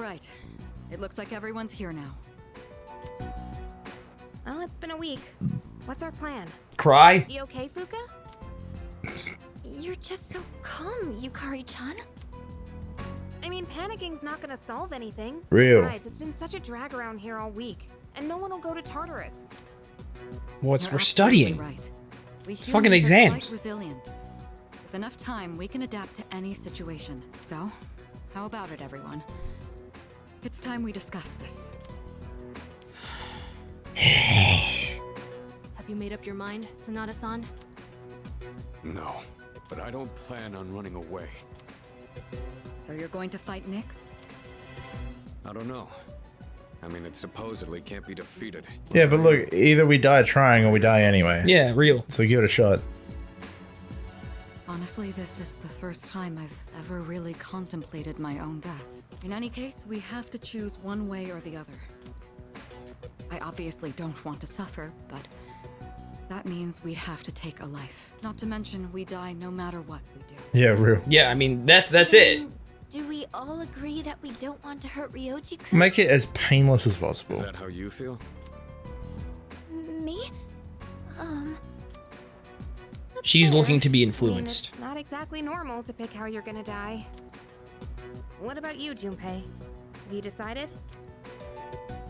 right. It looks like everyone's here now. Well, it's been a week. What's our plan? Cry? You okay, Fuka? You're just so calm, Yukari-chan. I mean, panicking's not gonna solve anything. Real. Besides, it's been such a drag around here all week, and no one will go to Tartarus. We're You're studying. absolutely right. We Fucking humans are exams. quite resilient. With enough time, we can adapt to any situation. So, how about it, everyone? It's time we discuss this. Have you made up your mind, Sanada-san? No, but I don't plan on running away. So you're going to fight Nyx? I don't know. I mean, it supposedly can't be defeated. Yeah, but look, either we die trying or we die anyway. Yeah, real. So give it a shot. Honestly, this is the first time I've ever really contemplated my own death. In any case, we have to choose one way or the other. I obviously don't want to suffer, but that means we'd have to take a life. Not to mention, we die no matter what we do. Yeah, real. Yeah, I mean, that's it. Do we all agree that we don't want to hurt Ryoji-kun? Make it as painless as possible. Is that how you feel? Me? That's She's fair. looking to be I mean, influenced. it's not exactly normal to pick how you're gonna die. What about you, Junpei? Have you decided?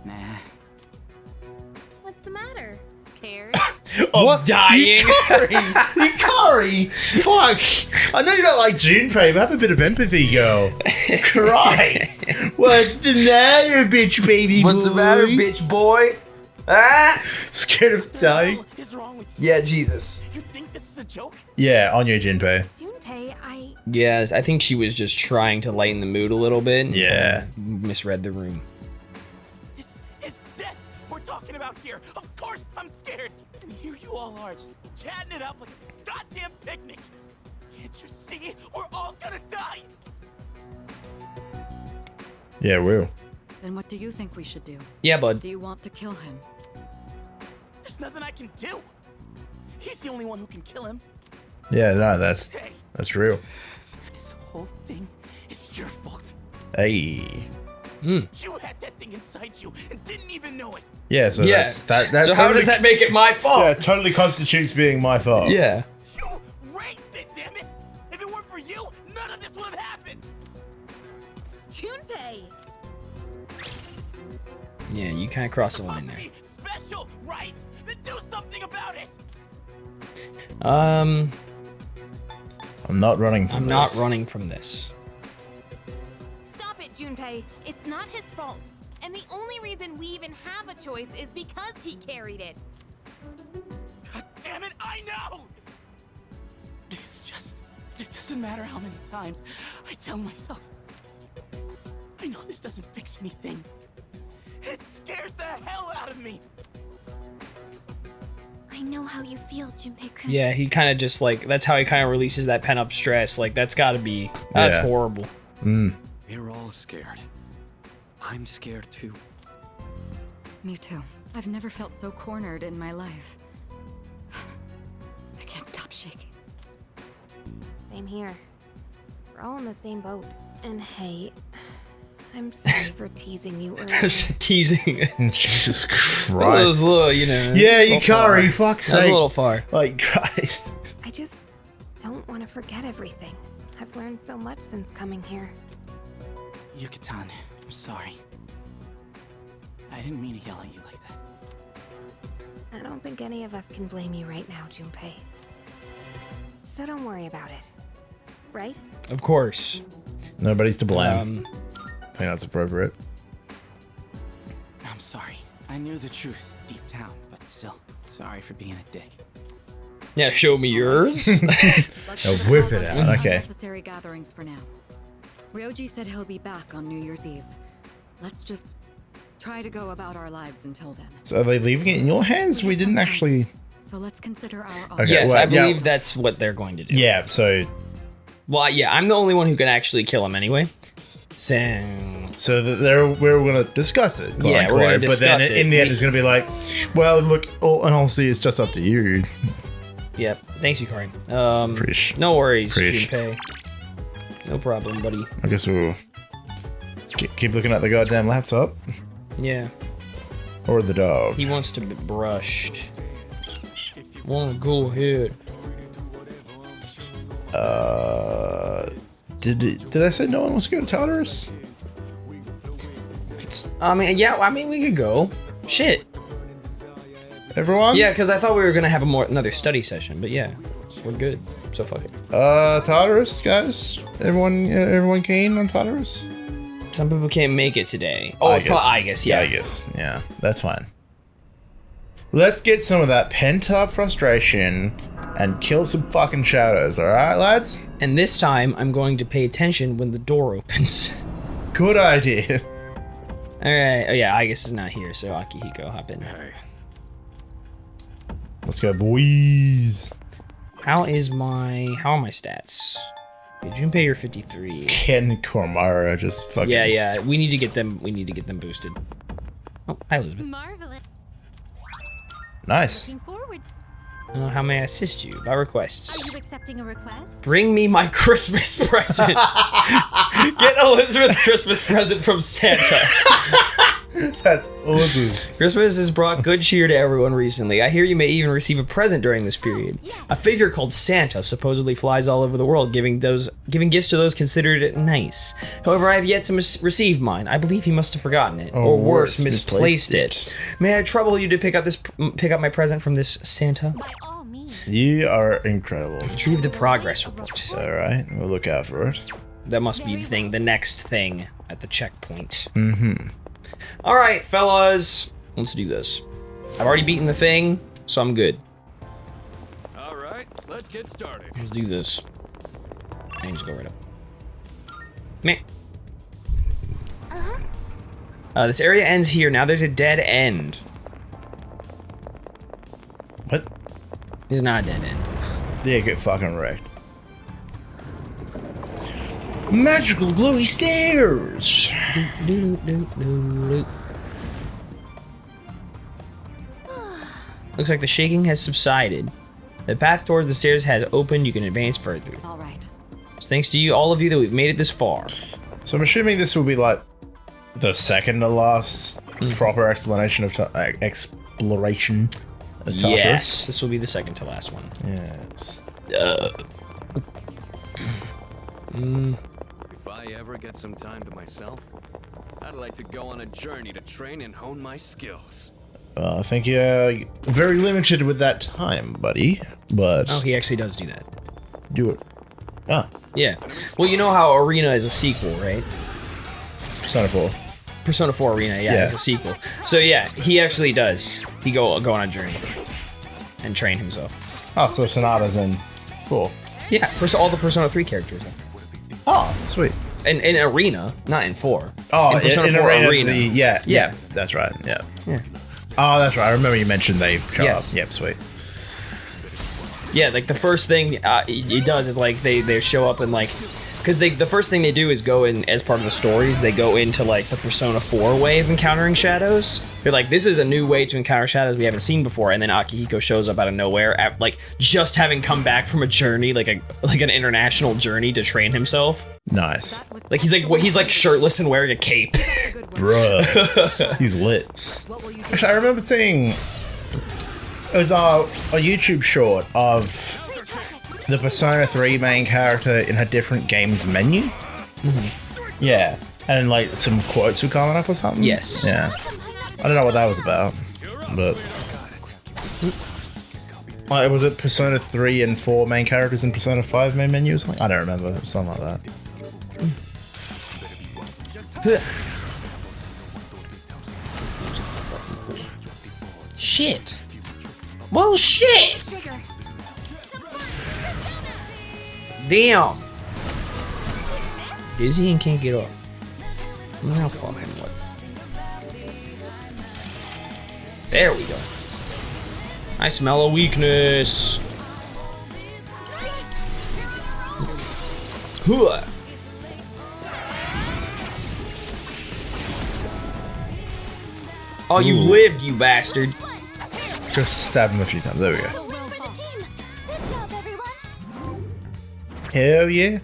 Nah. What's the matter? Scared? Of dying. Yukari! Fuck! I know you don't like Junpei, but have a bit of empathy, girl. Christ! What's the matter, bitch baby What's the boy? matter, bitch boy? Ah! Scared of dying? What is wrong with you? Yeah, Jesus. You think this is a joke? Yeah, on you, Junpei. Junpei, Yes, I think she was just trying to lighten the mood a little bit. and Yeah. Misread the room. This is death we're talking about here. Of course I'm scared. And here you all are, just chatting it up like it's a goddamn picnic. Can't you see? We're all gonna die. Yeah, real. Then what do you think we should do? Yeah, bud. Do you want to kill him? There's nothing I can do. He's the only one who can kill him. Yeah, no, that's Hey, real. this whole thing is your fault. Hey. You had that thing inside you and didn't even know it. Yeah, so Yeah. that So how does that make it my fault? Yeah, totally constitutes being my fault. Yeah. You raised it, damn it! If it weren't for you, none of this would have happened. Junpei! Yeah, you kind of crossed the line Supposed to there. be special, right? Then do something about it. I'm not running from not this. running from this. Stop it, Junpei. It's not his fault. And the only reason we even have a choice is because he carried it. God damn it, I know! It's just, it doesn't matter how many times I tell myself. I know this doesn't fix anything. It scares the hell out of me. I know how you feel, Junpei-kun. Yeah, he kind of just like, that's how he kind of releases that pent up stress. Like, that's gotta be, that's Yeah. horrible. We're all scared. I'm scared too. Me too. I've never felt so cornered in my life. I can't stop shaking. Same here. We're all in the same boat. And hey, I'm sorry for teasing you earlier. Teasing. Jesus That was Christ. a little, you know. Yeah, a little far. Yukari, fuck's That was sake. a little far. Like, Christ. I just don't want to forget everything. I've learned so much since coming here. Yucatan, I'm sorry. I didn't mean to yell at you like that. I don't think any of us can blame you right now, Junpei. So don't worry about it. Right? Of course. Nobody's to blame. I think that's appropriate. I'm sorry. I knew the truth deep down, but still, sorry for being a dick. Yeah, show me yours. Let's Oh, put a whip pause it on out, any okay. unnecessary gatherings for now. Ryoji said he'll be back on New Year's Eve. Let's just try to go about our lives until then. So are they leaving it in your hands? We didn't actually... So let's consider our Okay, Yes, well, I believe yeah. that's what they're going to do. Yeah, so... Well, yeah, I'm the only one who can actually kill him anyway. So we're going to discuss it. quote Yeah, we're gonna unquote, But then discuss it. in the end, it's going to be like, well, look, all in honesty, it's just up to you. yeah, thanks, Yukari. Preach. No worries, Preach. Junpei. No problem, buddy. I guess we'll Keep looking at the goddamn laptop. Yeah. Or the dog. He wants to be brushed. Wanna go ahead. Did I say no one wants to go to Tartarus? I mean, we could go. Shit. Everyone? Yeah, because I thought we were gonna have another study session, but yeah, we're good. So fuck it. Tartarus, guys. Everyone keen on Tartarus? Some people can't make it today. Oh, I guess, yeah. I guess, yeah. That's fine. Let's get some of that pent-up frustration and kill some fucking shadows, alright, lads? And this time, I'm going to pay attention when the door opens. Good idea. Alright, oh yeah, Aigis is not here, so Akihiko, hop in. Hey. Let's go, boys. How are my stats? Okay, Junpei, you're 53. Ken Kormara just fucking... Yeah, we need to get them boosted. Oh, hi Elizabeth. Marvelous. Nice. Looking forward. How may I assist you? By requests. Are you accepting a request? Bring me my Christmas present. Get Elizabeth Christmas present from Santa. That's awesome. Christmas has brought good cheer to everyone recently. I hear you may even receive a present during this period. A figure called Santa supposedly flies all over the world, giving gifts to those considered it nice. However, I have yet to receive mine. I believe he must have forgotten it, or worse, misplaced it. May I trouble you to pick up my present from this Santa? By all means. You are incredible. Retrieve the progress report. Alright, we'll look out for it. That must be the next thing at the checkpoint. Mm-hmm. Alright, fellas. Let's do this. I've already beaten the thing, so I'm good. Alright, let's get started. Let's do this. And just go right up. Meh. This area ends here. Now there's a dead end. What? There's not a dead end. Yeah, get fucking wrecked. Magical glowy stairs! Looks like the shaking has subsided. The path towards the stairs has opened. You can advance further. All right. It's thanks to all of you that we've made it this far. So I'm assuming this will be like the second to last proper explanation of exploration of Tartarus. Yes, this will be the second to last one. Yes. If I ever get some time to myself, I'd like to go on a journey to train and hone my skills. I think you're very limited with that time, buddy. But Oh, he actually does do that. do it. Ah, Yeah. Well, you know how Arena is a sequel, right? Persona 4. Persona 4 Arena, yeah, is a sequel. So yeah, he actually does. He go on a journey and train himself. Oh, so Sonata's in 4. Yeah, all the Persona 3 characters are. Oh, sweet. In Arena, not in 4. Oh, in Persona 4 Arena. Yeah, that's right. Yeah. Oh, that's right. I remember you mentioned they show up. Yep, sweet. Yeah, like the first thing it does is like they show up and like, because the first thing they do is go in as part of the stories. They go into like the Persona 4 way of encountering shadows. They're like, this is a new way to encounter shadows we haven't seen before. And then Akihiko shows up out of nowhere, like just having come back from a journey, like an international journey to train himself. Nice. Like he's like shirtless and wearing a cape. Bruh. He's lit. Actually, I remember seeing it was a YouTube short of the Persona 3 main character in her different games menu. Yeah. And like some quotes were coming up or something. Yes. Yeah. I don't know what that was about, but like, was it Persona 3 and 4 main characters in Persona 5 main menu or something? I don't remember. It was something like that. Shit. Well, shit. Damn. Dizzy and can't get up. Now fucking what? There we go. I smell a weakness. Hooah. Oh, you lived, you bastard. Just stab him a few times. There we go. Well done, team. Good job, everyone. Hell yeah.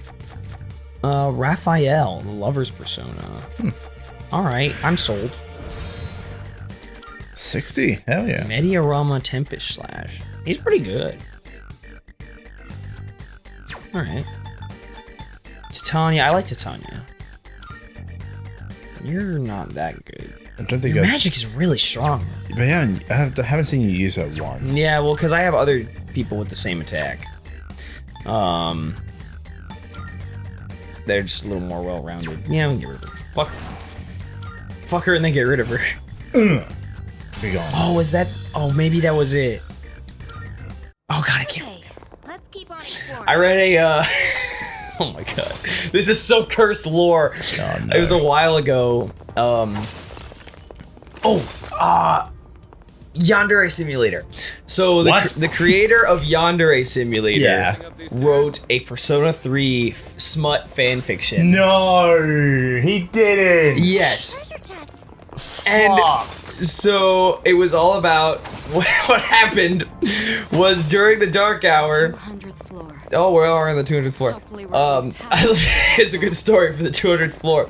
Raphael, the lover's persona. All right, I'm sold. 60? Hell yeah. Mediarama Tempest Slash. He's pretty good. All right. Titania, I like Titania. You're not that good. I don't think Your magic is really strong. But yeah, I haven't seen you use her once. Yeah, well, because I have other people with the same attack. They're just a little more well-rounded. Yeah, we can get rid of her. Fuck her. Fuck her and then get rid of her. Be gone. Oh, is that? Oh, maybe that was it. Oh god, I can't. Okay, let's keep on exploring. I read a. Oh my god, this is so cursed lore. Oh, no. It was a while ago. Yandere Simulator. So the creator of Yandere Simulator wrote a Persona 3 smut fanfiction. No, he didn't. Yes. Treasure chest. And so it was all about what happened was during the dark hour. 200th floor. Oh, we're on the 200th floor. Hopefully we're Here's a good story for the 200th floor.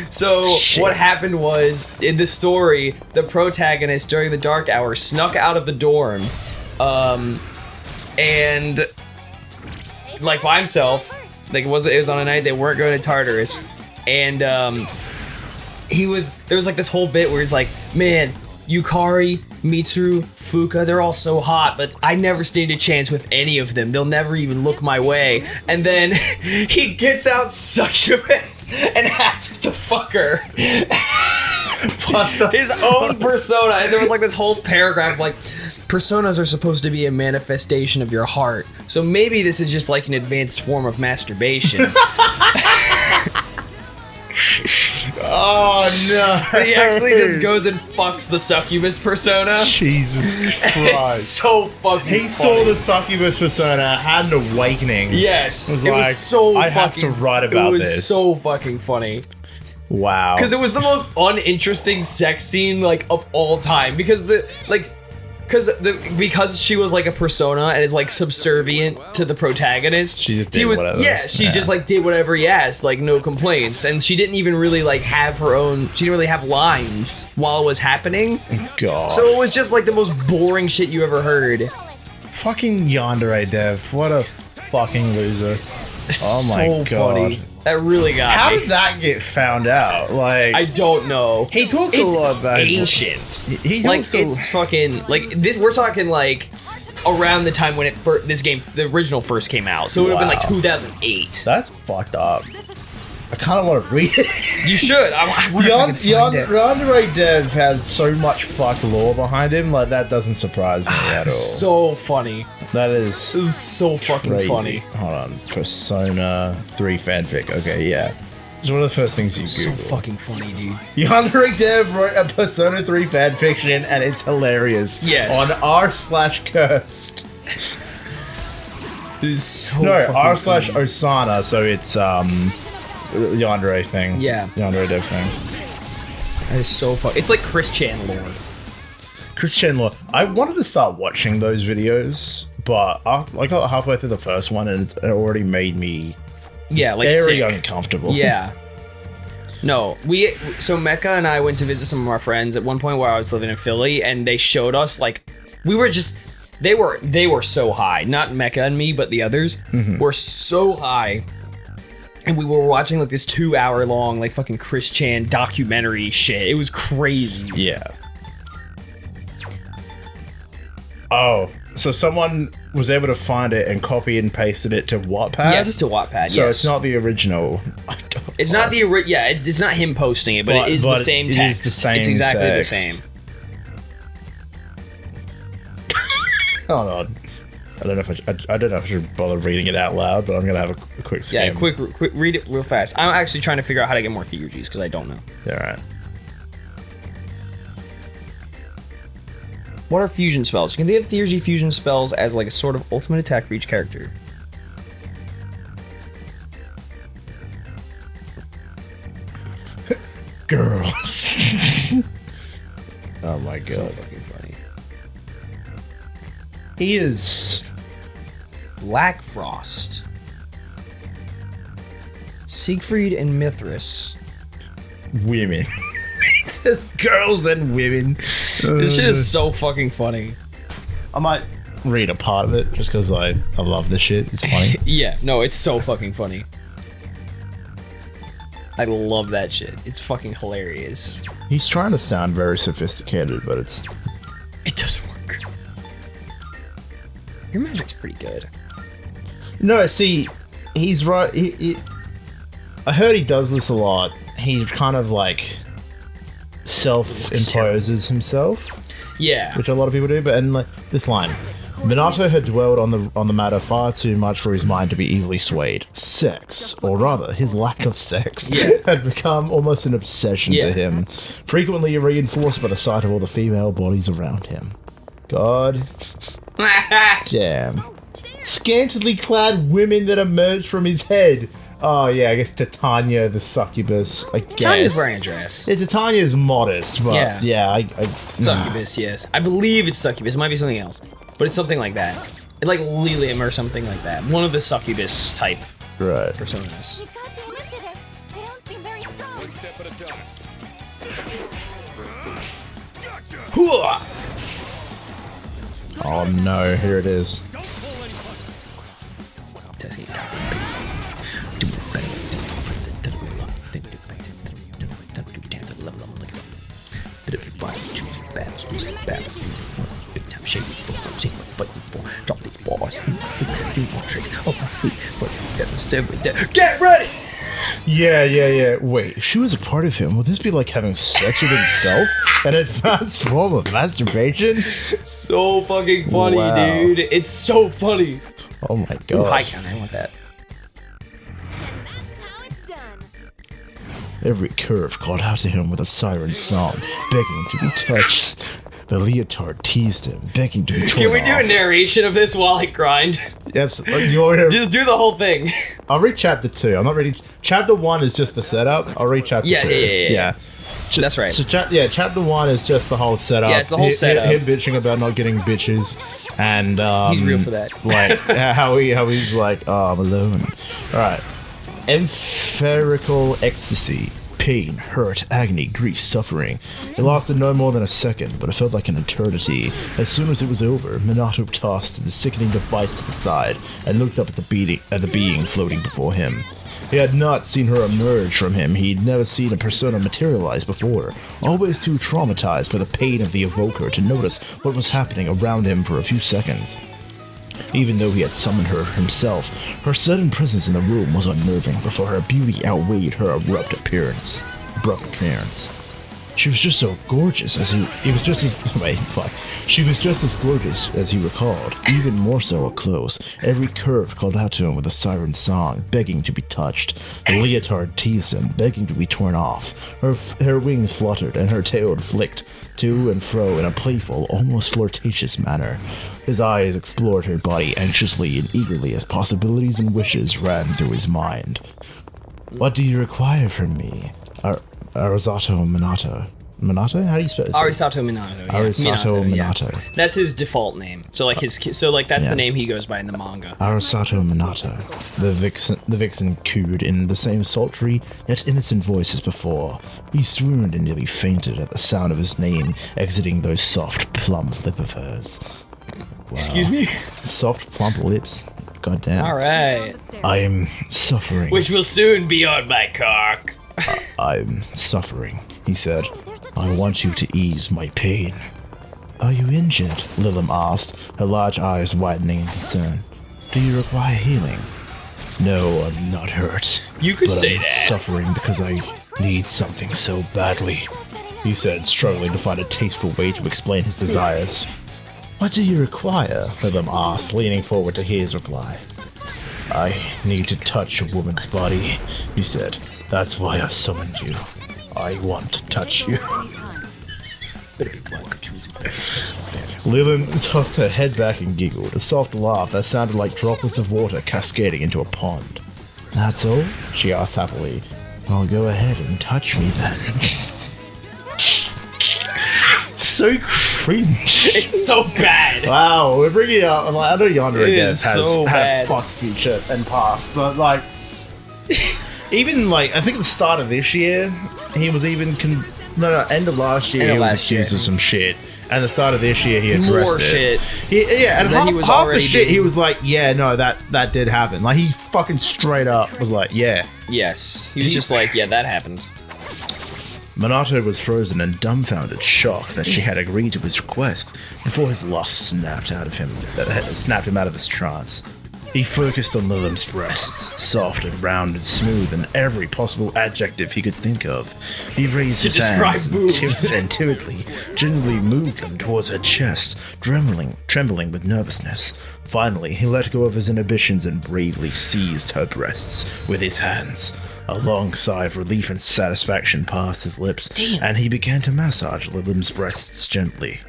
So what happened was in the story, the protagonist during the dark hour snuck out of the dorm, and like by himself. Like it was on a night they weren't going to Tartarus, and there was like this whole bit where he's like, man, Yukari, Mitsuru, Fuka, they're all so hot, but I never stand a chance with any of them. They'll never even look my way. And then he gets out Succubus and asks to fuck her. His own persona. And there was like this whole paragraph like, personas are supposed to be a manifestation of your heart. So maybe this is just like an advanced form of masturbation. Oh no! He actually just goes and fucks the succubus persona. Jesus Christ! It's so fucking He funny. saw the succubus persona, had an awakening. Yes, was it like, was so I fucking, have to write about It was this. so fucking funny. Wow. Because it was the most uninteresting sex scene like of all time. Because because she was like a persona and is like subservient to the protagonist. She just did whatever. Yeah, she just like did whatever he asked, like no complaints, and she didn't even really like have her own. She didn't really have lines while it was happening. God. So it was just like the most boring shit you ever heard. Fucking Yandere dev. What a fucking loser. Oh my So god. funny. That really got How me. did that get found out? Like, I don't know. he talks a lot about ancient. He Like talks it's fucking like this. We're talking like around the time when this game, the original, first came out. So it would have been like 2008. That's fucked up. I kind of want to read it. You should. I wonder if I can find it. Yandere dev has so much fuck lore behind him. Like that doesn't surprise me at all. So funny. That This is is so fucking crazy. funny. Hold on, Persona 3 fanfic. Okay, yeah. It's one of the first things you So Google. fucking funny, dude. Yandere dev wrote a Persona 3 fanfiction, and it's hilarious. Yes. On r/cursed. This is so No, fucking funny. r/Osana. So it's Yandere thing. Yeah. Yandere dev thing. That is so funny. It's like Chris Chan lore. Chris Chandler. I wanted to start watching those videos, but I got halfway through the first one and it already made me Yeah, like very sick. uncomfortable. Yeah. No, so Mecca and I went to visit some of our friends at one point where I was living in Philly, and they showed us like we were just they were so high. Not Mecca and me, but the others were so high. And we were watching like this 2-hour long like fucking Chris Chan documentary shit. It was crazy. Yeah. Oh, so someone was able to find it and copy and pasted it to Wattpad? Yes, to Wattpad. So yes. it's not the original. It's not the it's not him posting it, but it is the same it text. is the same It's exactly text. the same. Hold on. I don't know if I should bother reading it out loud, but I'm gonna have a quick skim. Yeah, quick, read it real fast. I'm actually trying to figure out how to get more theurgies because I don't know. All right. What are fusion spells? You can think of theurgy fusion spells as like a sort of ultimate attack for each character. Girls. Oh my god. So fucking funny. He is. Black Frost. Siegfried and Mithras. Women. He says girls then women. This shit is so fucking funny. I might read a part of it just because I love this shit. It's funny. Yeah, no, it's so fucking funny. I love that shit. It's fucking hilarious. He's trying to sound very sophisticated, but it doesn't work. Your magic's pretty good. No, see, he's right. I heard he does this a lot. He kind of like self-imposes himself. Yeah. Which a lot of people do, but in like, this line. Minato had dwelled on the matter far too much for his mind to be easily swayed. Sex, or rather, his lack of sex, had become almost an obsession to him, frequently reinforced by the sight of all the female bodies around him. God damn. Scantily clad women that emerged from his head. Oh yeah, I guess Titania the succubus, I guess. Titania's wearing a dress. Yeah, Titania's modest, but I Succubus, yes. I believe it's succubus. It might be something else. But it's something like that. It's like Lilium or something like that. One of the succubus type personas. You've got the initiative. They don't seem very strong. One step at a time. Hooah! Oh no, here it is. Drop these bars. Get ready! Yeah. Wait, she was a part of him. Would this be like having sex with himself? An advanced form of masturbation? So fucking funny, Wow. dude. It's so funny. Oh my god. Ooh, high count, I want that. How it's done. Every curve called out to him with a siren song, begging to be touched. The leotard teased him, begging to be torn Can we do off. a narration of this while I grind? Absolutely. Do you want me to... Just do the whole thing. I'll read chapter 2. I'm not reading... Chapter 1 is just the setup. I'll read chapter 2. Yeah. That's right. So chapter 1 is just the whole setup. Yeah, it's the whole setup. Him bitching about not getting bitches, and he's real for that. Like how he's like, oh, I'm alone. All right, empherical ecstasy, pain, hurt, agony, grief, suffering. It lasted no more than a second, but it felt like an eternity. As soon as it was over, Minato tossed the sickening device to the side and looked up at the being floating before him. He had not seen her emerge from him. He'd never seen a persona materialize before, always too traumatized by the pain of the evoker to notice what was happening around him for a few seconds. Even though he had summoned her himself, her sudden presence in the room was unnerving before her beauty outweighed her abrupt appearance. She was just so gorgeous She was just as gorgeous as he recalled, even more so up close. Every curve called out to him with a siren song, begging to be touched. The leotard teased him, begging to be torn off. Her wings fluttered and her tail flicked to and fro in a playful, almost flirtatious manner. His eyes explored her body anxiously and eagerly as possibilities and wishes ran through his mind. What do you require from me? Arisato Minato. Minato? How do you spell it? Arisato Minato. Yeah. Arisato Minato. Yeah. That's his default name. So like that's the name he goes by in the manga. Arisato Minato. The vixen cooed in the same sultry yet innocent voice as before. He swooned and nearly fainted at the sound of his name exiting those soft, plump lips of hers. Wow. Excuse me? Soft, plump lips. God damn. Alright. I am suffering. Which will soon be on my cock. I'm suffering, he said. I want you to ease my pain. Are you injured? Lilim asked, her large eyes widening in concern. Do you require healing? No, I'm not hurt. You could say I'm that. Suffering because I need something so badly, he said, struggling to find a tasteful way to explain his desires. What do you require? Lilim asked, leaning forward to hear his reply. I need to touch a woman's body, he said. That's why I summoned you. I want to touch you. Lilim tossed her head back and giggled, a soft laugh that sounded like droplets of water cascading into a pond. That's all? She asked happily. Well, go ahead and touch me then. So cringe. It's so bad. Wow, we're bringing out. I know Yonder It again is has so had bad. fuck future and past, but like, Even like I think at the start of this year, he was even end of last year he was accused of some shit. And the start of this year, he addressed More shit. And then he was half already the shit, being- he was like, yeah, no, that did happen. Like, he fucking straight up was like, yeah. Yes. He was just like, yeah, that happened. Minato was frozen in dumbfounded shock that she had agreed to his request before his lust snapped him out of this trance. He focused on Lilim's breasts, soft and round and smooth in every possible adjective he could think of. He raised his hands and timidly, gently moved them towards her chest, trembling with nervousness. Finally, he let go of his inhibitions and bravely seized her breasts with his hands. A long sigh of relief and satisfaction passed his lips, and he began to massage Lilim's breasts gently.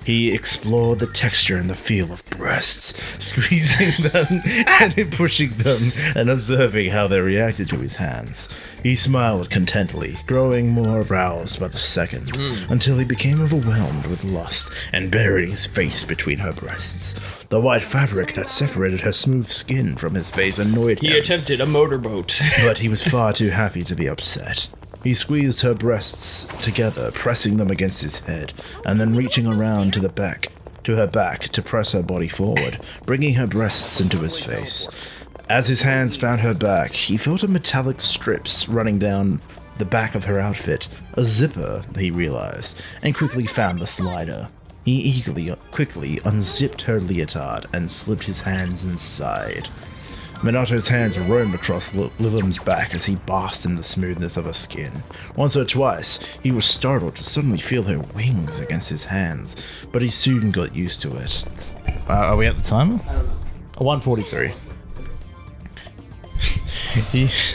He explored the texture and the feel of breasts, squeezing them and pushing them and observing how they reacted to his hands. He smiled contentedly, growing more aroused by the second, until he became overwhelmed with lust and buried his face between her breasts. The white fabric that separated her smooth skin from his face annoyed him. He attempted a motorboat. But he was far too happy to be upset. He squeezed her breasts together, pressing them against his head, and then reaching around to her back to press her body forward, bringing her breasts into his face. As his hands found her back, he felt a metallic strips running down the back of her outfit, a zipper, he realized, and quickly found the slider. He quickly unzipped her leotard and slipped his hands inside. Minato's hands roamed across Lilim's back as he basked in the smoothness of her skin. Once or twice, he was startled to suddenly feel her wings against his hands, but he soon got used to it. Are we at the timer? 1:43.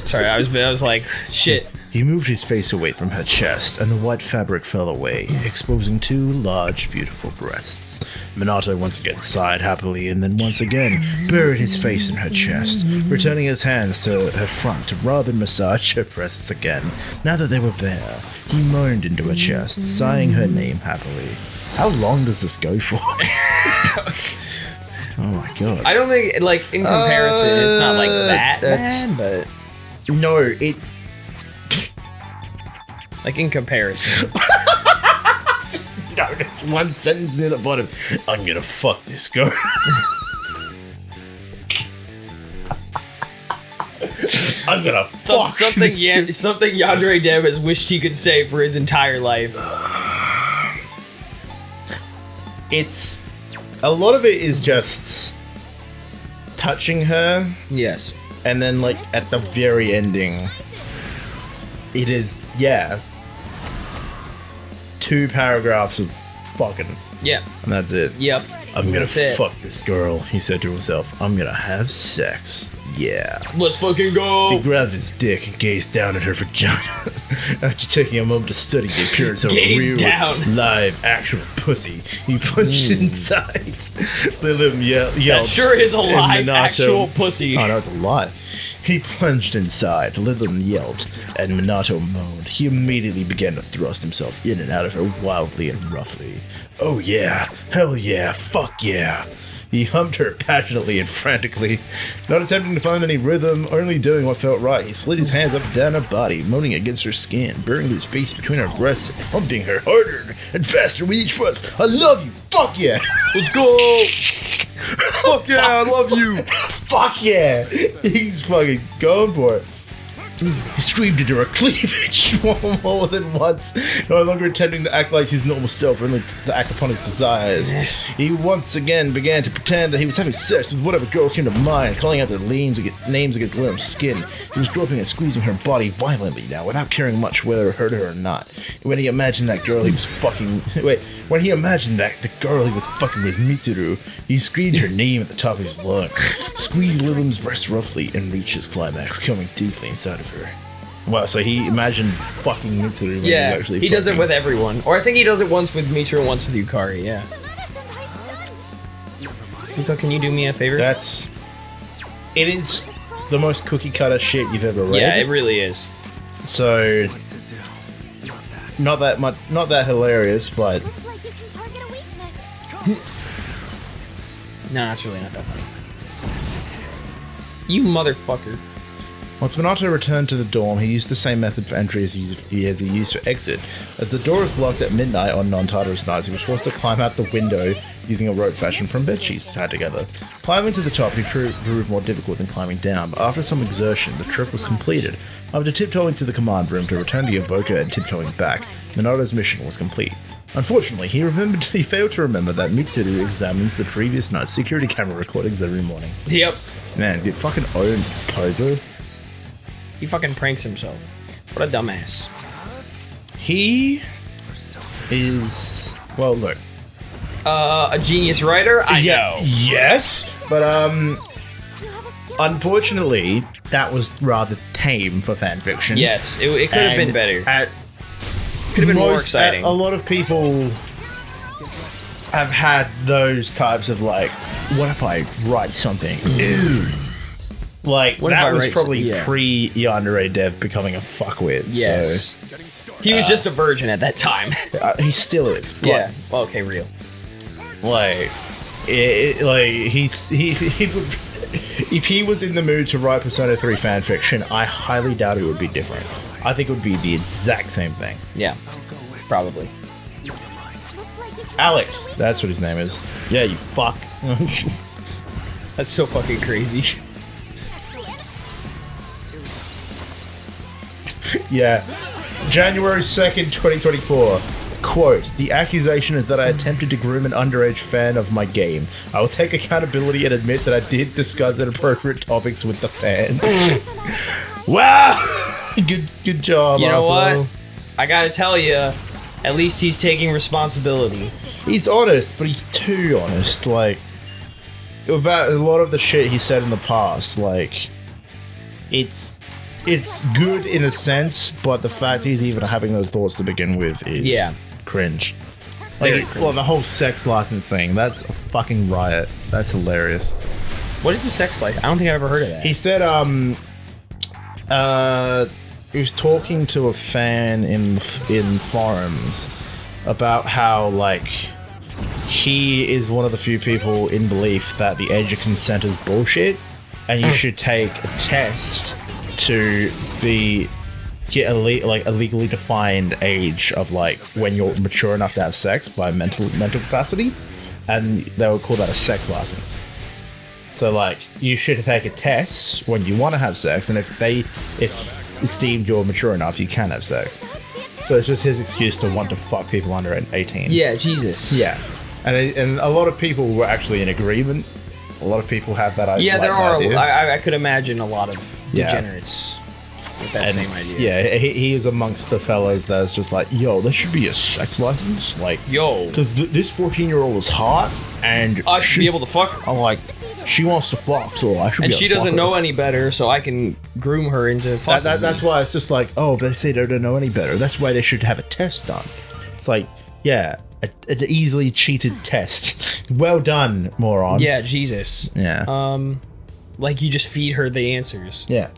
Sorry, I was like, shit. He moved his face away from her chest, and the white fabric fell away, exposing two large, beautiful breasts. Minato once again sighed happily, and then once again buried his face in her chest, returning his hands to her front to rub and massage her breasts again. Now that they were bare, he moaned into her chest, sighing her name happily. How long does this go for? Oh my god. I don't think, like, in comparison, it's not like that bad, but... No, it... Like, in comparison. No, there's one sentence near the bottom. I'm gonna fuck this girl. I'm gonna fuck something Yandere Dev has wished he could say for his entire life. It's... A lot of it is just... touching her. Yes. And then, like, at the very ending... It is, yeah... 2 paragraphs of fucking. Yeah. And that's it. Yep. I'm gonna fuck this girl, he said to himself. I'm gonna have sex. Yeah. Let's fucking go! He grabbed his dick and gazed down at her vagina. After taking a moment to study the appearance of a real, live, actual pussy, he plunged inside. Lilim yelled. That sure is a live, actual pussy. Oh no, it's alive. He plunged inside, Lilim yelped, and Minato moaned. He immediately began to thrust himself in and out of her wildly and roughly. Oh yeah, hell yeah, fuck yeah. He hummed her passionately and frantically, not attempting to find any rhythm, only doing what felt right. He slid his hands up and down her body, moaning against her skin, burying his face between her breasts, and humping her harder and faster with each thrust. I love you, fuck yeah. Let's go. Fuck yeah, I love you. Fuck yeah. He's fucking going for it. He screamed into her cleavage more than once, no longer attempting to act like his normal self, only to act upon his desires. He once again began to pretend that he was having sex with whatever girl came to mind, calling out their names against Lilim's skin. He was groping and squeezing her body violently now, without caring much whether it hurt her or not. When he imagined that girl he was fucking... When he imagined that the girl he was fucking was Mitsuru, he screamed her name at the top of his lungs, squeezed Lilim's breast roughly, and reached his climax, coming deeply inside of her. Well, so he imagined fucking Mitsuru when he was actually he does it with everyone. Or I think he does it once with Mitsuru and once with Yukari, yeah. Yuko, can you do me a favor? It is the most cookie cutter shit you've ever read. Yeah, it really is. So, not that hilarious, but... Nah, it's really not that funny. You motherfucker. Once Minato returned to the dorm, he used the same method for entry as he used for exit. As the door was locked at midnight on non-Tartarus nights, he was forced to climb out the window using a rope fashioned from bedsheets tied together. Climbing to the top, he proved more difficult than climbing down, but after some exertion, the trick was completed. After tiptoeing to the command room to return to Yoboka and tiptoeing back, Minato's mission was complete. Unfortunately, he failed to remember that Mitsuru examines the previous night's security camera recordings every morning. Yep. Man, you fucking own poser. He fucking pranks himself. What a dumbass. He is... Well, look. A genius writer? I know. Yes, but unfortunately, that was rather tame for fanfiction. Yes, it could have been better. Could have been more exciting. A lot of people have had those types of like, what if I write something? Like, What if that I was write probably some- yeah. pre-Yandere Dev becoming a fuckwit. Yes. So, He was just a virgin at that time. he still is. But Yeah. Well, okay, real. Like, he would, if he was in the mood to write Persona 3 fanfiction, I highly doubt it would be different. I think it would be the exact same thing. Yeah. Probably. Alex, that's what his name is. Yeah, you fuck. That's so fucking crazy. Yeah. January 2nd, 2024. Quote, the accusation is that I attempted to groom an underage fan of my game. I will take accountability and admit that I did discuss inappropriate topics with the fan. Wow! Good job, You know asshole. what? I gotta tell you, at least he's taking responsibility. He's honest, but he's too honest. Like, about a lot of the shit he said in the past, like, it's good in a sense, but the fact he's even having those thoughts to begin with is cringe. Like, Very cringe. well, the whole sex license thing, that's a fucking riot. That's hilarious. What is the sex like? I don't think I've ever heard of that. He said, he was talking to a fan in forums about how, like, he is one of the few people in belief that the age of consent is bullshit, and you should take a test to get a legally defined age of like when you're mature enough to have sex by mental capacity, and they would call that a sex license. So like you should take a test when you want to have sex, and if it's deemed you're mature enough, you can have sex. So it's just his excuse to want to fuck people under 18. Yeah, Jesus. Yeah, and a lot of people were actually in agreement. A lot of people have that idea. Yeah, there are. Idea. I could imagine a lot of degenerates with that same idea. Yeah, he is amongst the fellas that's just like, yo, there should be a sex license. Like, yo, because this 14-year-old is hot, and I should be able to fuck her. I'm like, she wants to fuck, so I should. And be she able to doesn't fuck her. know any better, so I can groom her into fucking. That's why it's just like, oh, they say they don't know any better. That's why they should have a test done. It's like, yeah, an easily cheated test. Well done, moron. Yeah, Jesus. Yeah. Like you just feed her the answers. Yeah.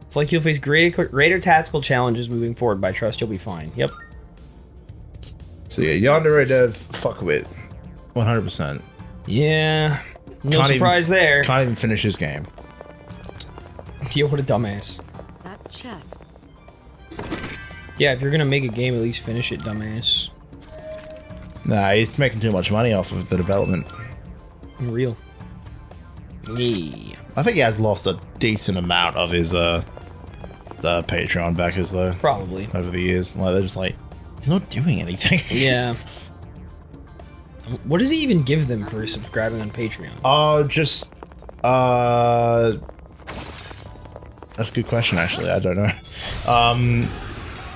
It's like you'll face greater tactical challenges moving forward, but I trust you'll be fine. Yep. So yeah, Yandere Dev, fuck with, 100%. Yeah. No Can't surprise even, there. Can't even finish his game. Yo, what a dumbass. That chest. Yeah, if you're gonna make a game, at least finish it, dumbass. Nah, he's making too much money off of the development. Real. Yeah. I think he has lost a decent amount of his Patreon backers though. Probably. Over the years. Like they're just like, he's not doing anything. Yeah. What does he even give them for subscribing on Patreon? That's a good question actually, I don't know.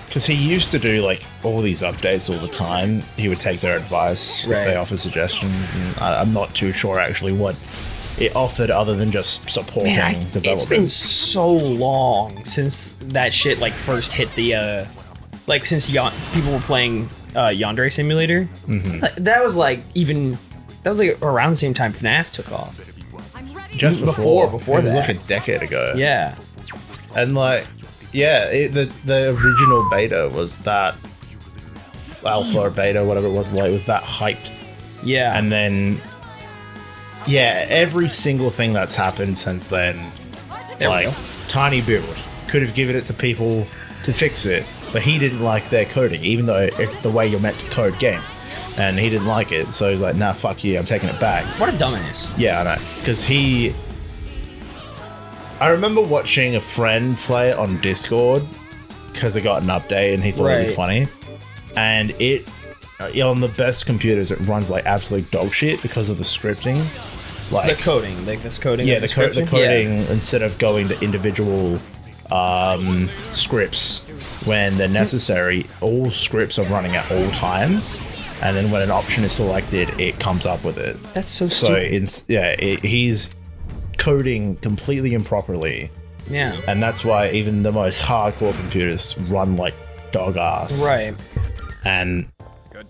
Because he used to do like all these updates all the time. He would take their advice if they offer suggestions, and I'm not too sure actually what it offered other than just supporting development. It's been so long since that shit like first hit the like since people were playing Yandere Simulator. Mm-hmm. That was like around the same time FNAF took off. Just before it was that. like a decade ago. Yeah. And like, yeah, the original beta was that alpha or beta, whatever it was, like, it was that hyped. Yeah. And then, yeah, every single thing that's happened since then, There we like, go. tiny build. Could have given it to people to fix it, but he didn't like their coding, even though it's the way you're meant to code games. And he didn't like it, so he's like, nah, fuck you, I'm taking it back. What a dumbass. Yeah, I know. Because I remember watching a friend play it on Discord, because it got an update and he thought it'd be funny. And on the best computers, it runs like absolute dog shit because of the scripting. Like the coding, like this coding. Yeah, of the coding, instead of going to individual scripts when they're necessary, all scripts are running at all times. And then when an option is selected, it comes up with it. That's so stupid. He's coding completely improperly. Yeah. And that's why even the most hardcore computers run like dog ass. Right. And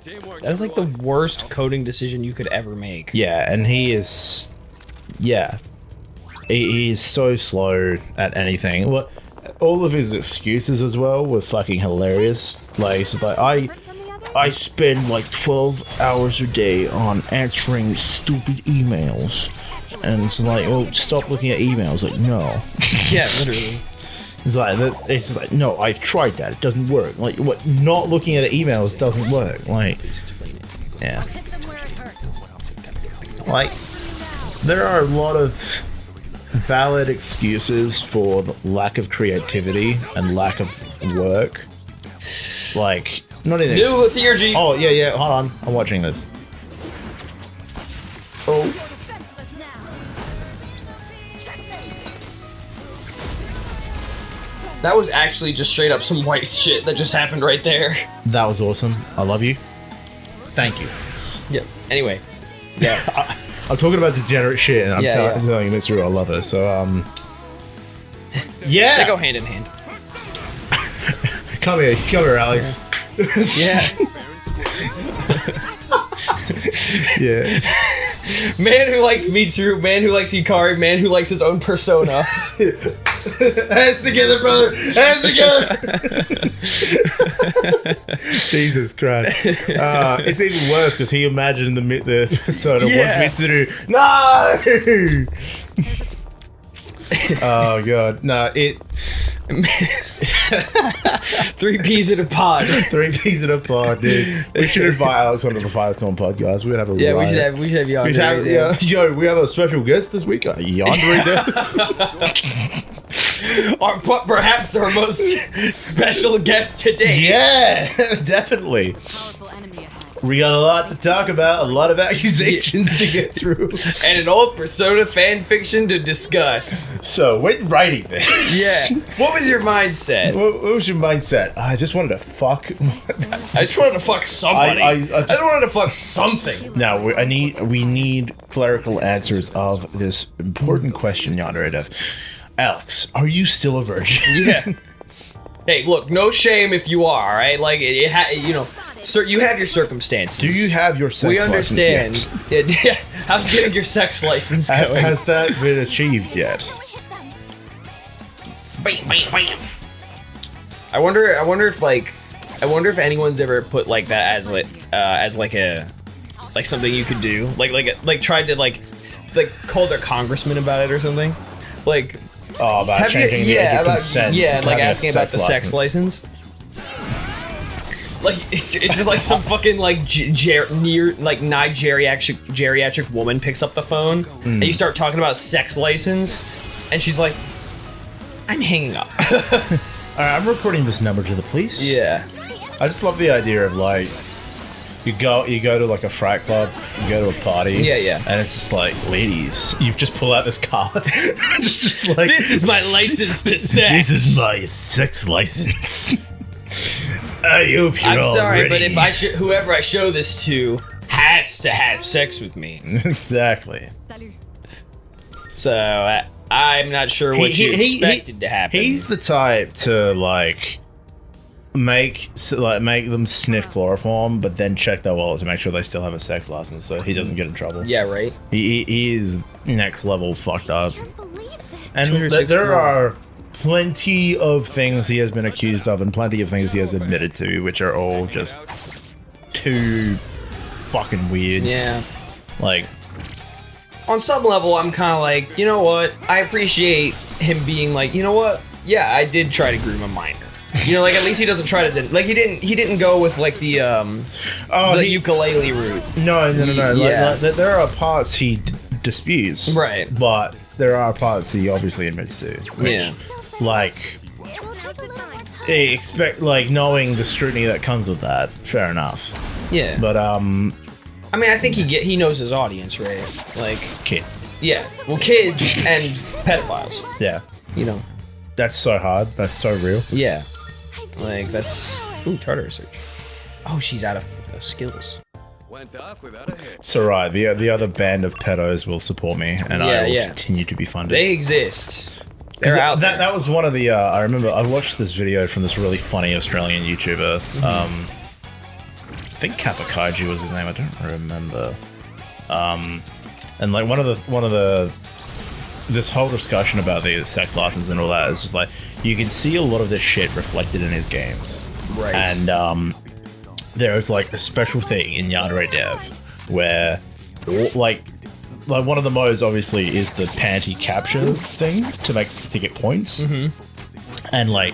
that is like the worst coding decision you could ever make. Yeah, and he is... Yeah. He's so slow at anything. Well, all of his excuses as well were fucking hilarious. Like, he's just like, I spend like 12 hours a day on answering stupid emails. And it's like, well, stop looking at emails. Like, no. Yeah, literally. It's like, no, I've tried that. It doesn't work. Like, what? Not looking at the emails doesn't work. Like, yeah. Like, there are a lot of valid excuses for the lack of creativity and lack of work. Like, not in this. New theurgy. Oh, yeah, hold on. I'm watching this. Oh. That was actually just straight up some white shit that just happened right there. That was awesome. I love you. Thank you. Yep. Anyway. Yeah. I'm talking about degenerate shit, and I'm telling you, Mitsuru, I love her. So, yeah. They go hand in hand. Come here, Alex. Yeah. Yeah. Man who likes Mitsuru, man who likes Hikari, man who likes his own persona. Hands together, brother! Hands together! Jesus Christ. It's even worse because he imagined the persona was Mitsuru. No! Oh, God. No, it... 3 peas in a pod. 3 peas in a pod, dude. We should invite Alex onto the FireStorm podcast. We'd have a we should have Yandere. Yo, we have a special guest this week. Yandere. Perhaps our most special guest today. Yeah, definitely. We got a lot to talk about, a lot of accusations to get through. And an old Persona fan fiction to discuss. So, when writing this... Yeah. What was your mindset? What was your mindset? I just wanted to fuck... I just wanted to fuck somebody. I just wanted to fuck something. Now, we need clerical answers of this important question, Yandere. Alex, are you still a virgin? Yeah. Hey, look, no shame if you are, right? Like, you know... Sir, you have your circumstances. Do you have your sex license license? We understand. Yeah. How's getting your sex license going? Has that been achieved yet? Bam, bam, bam. I wonder if anyone's ever put like that as like something you could do, like tried to like call their congressman about it or something, like about changing the consent, like asking about the sex license. Like it's just like some fucking like geriatric woman picks up the phone and you start talking about sex license, and she's like, "I'm hanging up." Alright, I'm reporting this number to the police. Yeah. I just love the idea of like you go to like a frat club, you go to a party, yeah, and it's just like, ladies, you just pull out this card. It's just like, this is my license to sex. This is my sex license. I hope you're I'm sorry, ready. but if whoever I show this to has to have sex with me. Exactly. So I'm not sure what you expected to happen. He's the type to like make them sniff chloroform, but then check their wallet to make sure they still have a sex license, so he doesn't get in trouble. Yeah, right. He is next level fucked up. And there are plenty of things he has been accused of and plenty of things he has admitted to, which are all just too fucking weird. Yeah. Like, on some level, I'm kind of like, you know what? I appreciate him being like, you know what? Yeah, I did try to groom a minor. You know, like at least he doesn't try to like he didn't go with like the ukulele route. No. Yeah. Like, there are parts he disputes, right? But there are parts he obviously admits to. Which, like, expect like knowing the scrutiny that comes with that. Fair enough. Yeah. But I mean, I think he knows his audience, right? Like kids. Yeah. Well, kids and pedophiles. Yeah. You know. That's so hard. That's so real. Yeah. Like that's Tartarus search. Oh, she's out of skills. Went off without a hitch. It's alright. The other band of pedos will support me, and I will continue to be funded. They exist. They're out there. That was one of the. I remember I watched this video from this really funny Australian YouTuber. I think Takahashi was his name. I don't remember. And like one of the this whole discussion about the sex license and all that is just like you can see a lot of this shit reflected in his games, right? And there's like a special thing in Yandere Dev where like one of the modes obviously is the panty capture thing to get points, and like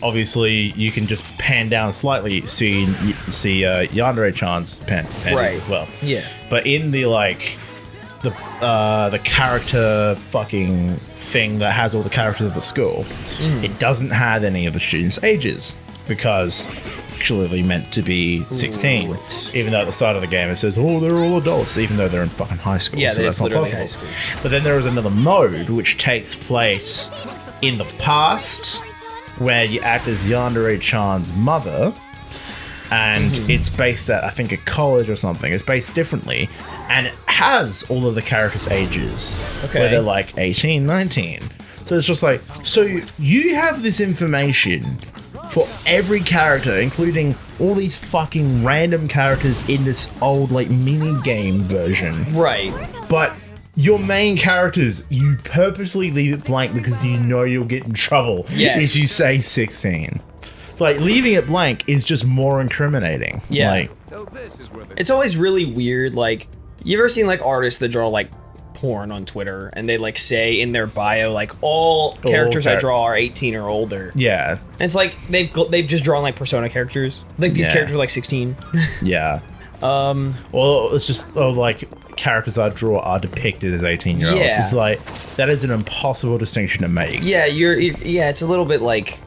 obviously you can just pan down slightly see Yandere-chan's panties as well. Yeah, but in the like the character fucking thing that has all the characters of the school, it doesn't have any of the students' ages because clearly meant to be 16. Even though at the start of the game it says, oh, they're all adults, even though they're in fucking high school. Yeah, so that's not literally possible. high school. But then there is another mode which takes place in the past where you act as Yandere-chan's mother, and it's based at, I think, a college or something. It's based differently, and it has all of the characters' ages, where they're like 18, 19. So it's just like, so you have this information for every character, including all these fucking random characters in this old, like, mini-game version. Right. But your main characters, you purposely leave it blank because you know you'll get in trouble if you say 16. Like, leaving it blank is just more incriminating. Yeah. Like, it's always really weird. Like, you ever seen like artists that draw like porn on Twitter and they like say in their bio like all characters I draw are 18 or older. Yeah. And it's like they've just drawn like Persona characters. Like these characters are like 16. Yeah. Well, it's just like characters I draw are depicted as 18-year-olds. Yeah. It's like that is an impossible distinction to make. Yeah, it's a little bit like,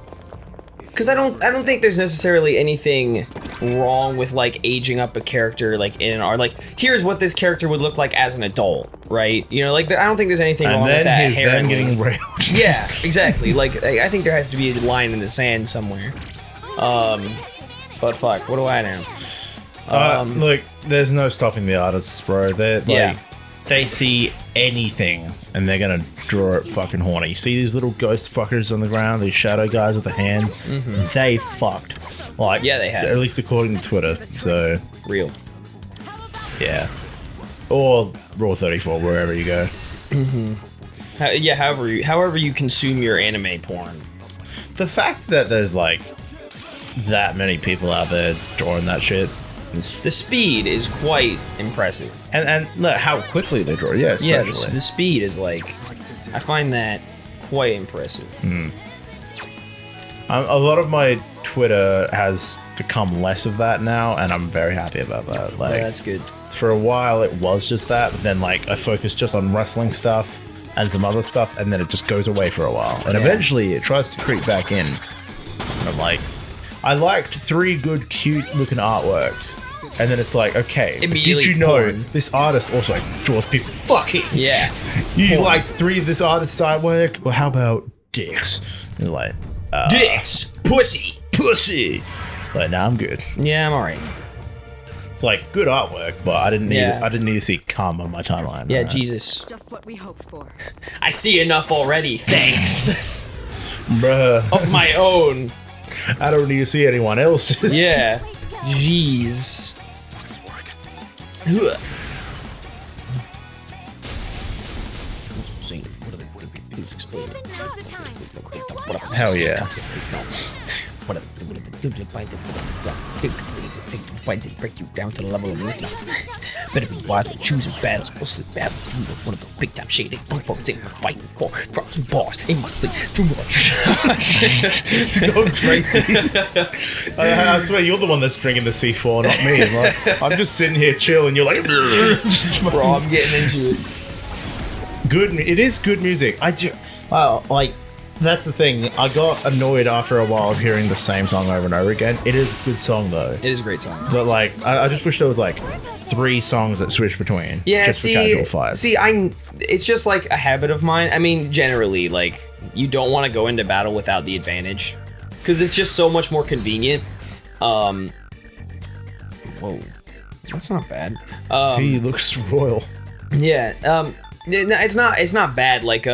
because I don't think there's necessarily anything wrong with like aging up a character like in an art. Like, here's what this character would look like as an adult, right? You know, like I don't think there's anything wrong with that. And then getting railed. Yeah, exactly. Like I think there has to be a line in the sand somewhere. But fuck, what do I know? Look, there's no stopping the artists, bro. They're like, they see anything and they're gonna draw it fucking horny. You see these little ghost fuckers on the ground, these shadow guys with the hands, they fucked. Like, yeah, they have. At least according to Twitter. So real. Yeah. Or Raw 34, wherever you go. However you consume your anime porn. The fact that there's like that many people out there drawing that shit. The speed is quite impressive. And look how quickly they draw. Yeah, especially. Yeah, the speed is like, I find that quite impressive. A lot of my Twitter has become less of that now, and I'm very happy about that. Like, yeah, that's good. For a while it was just that, but then like I focused just on wrestling stuff and some other stuff, and then it just goes away for a while. And eventually it tries to creep back in. And I'm like, I liked 3 good, cute-looking artworks, and then it's like, okay, did you know this artist also draws people fucking? Yeah. You liked 3 of this artist's artwork? Well, how about dicks? It's like, dicks, pussy. Like, nah, I'm good. Yeah, I'm alright. It's like good artwork, but I didn't need to see cum on my timeline. Yeah, right? Jesus. Just what we hoped for. I see enough already. Thanks. Bruh. Of my own. I don't need to see anyone else's. Yeah. Jeez. Hell yeah. break you down to the level of movement. Better be wise when choosing battles. What's the battle? You are one of the big time shading people fighting for drops and bars in my sleep. Too much. Go crazy. I swear you're the one that's drinking the C4, not me. Like, I'm just sitting here chill, and you're like, bro, I'm getting into it. Good. It is good music. Like. That's the thing. I got annoyed after a while of hearing the same song over and over again. It is a good song though. It is a great song. But like, I just wish there was like 3 songs that switch between. Yeah, just for casual fights. It's just like a habit of mine. I mean, generally, like you don't want to go into battle without the advantage because it's just so much more convenient. Whoa, that's not bad. He looks royal. Yeah. It's not bad. Like.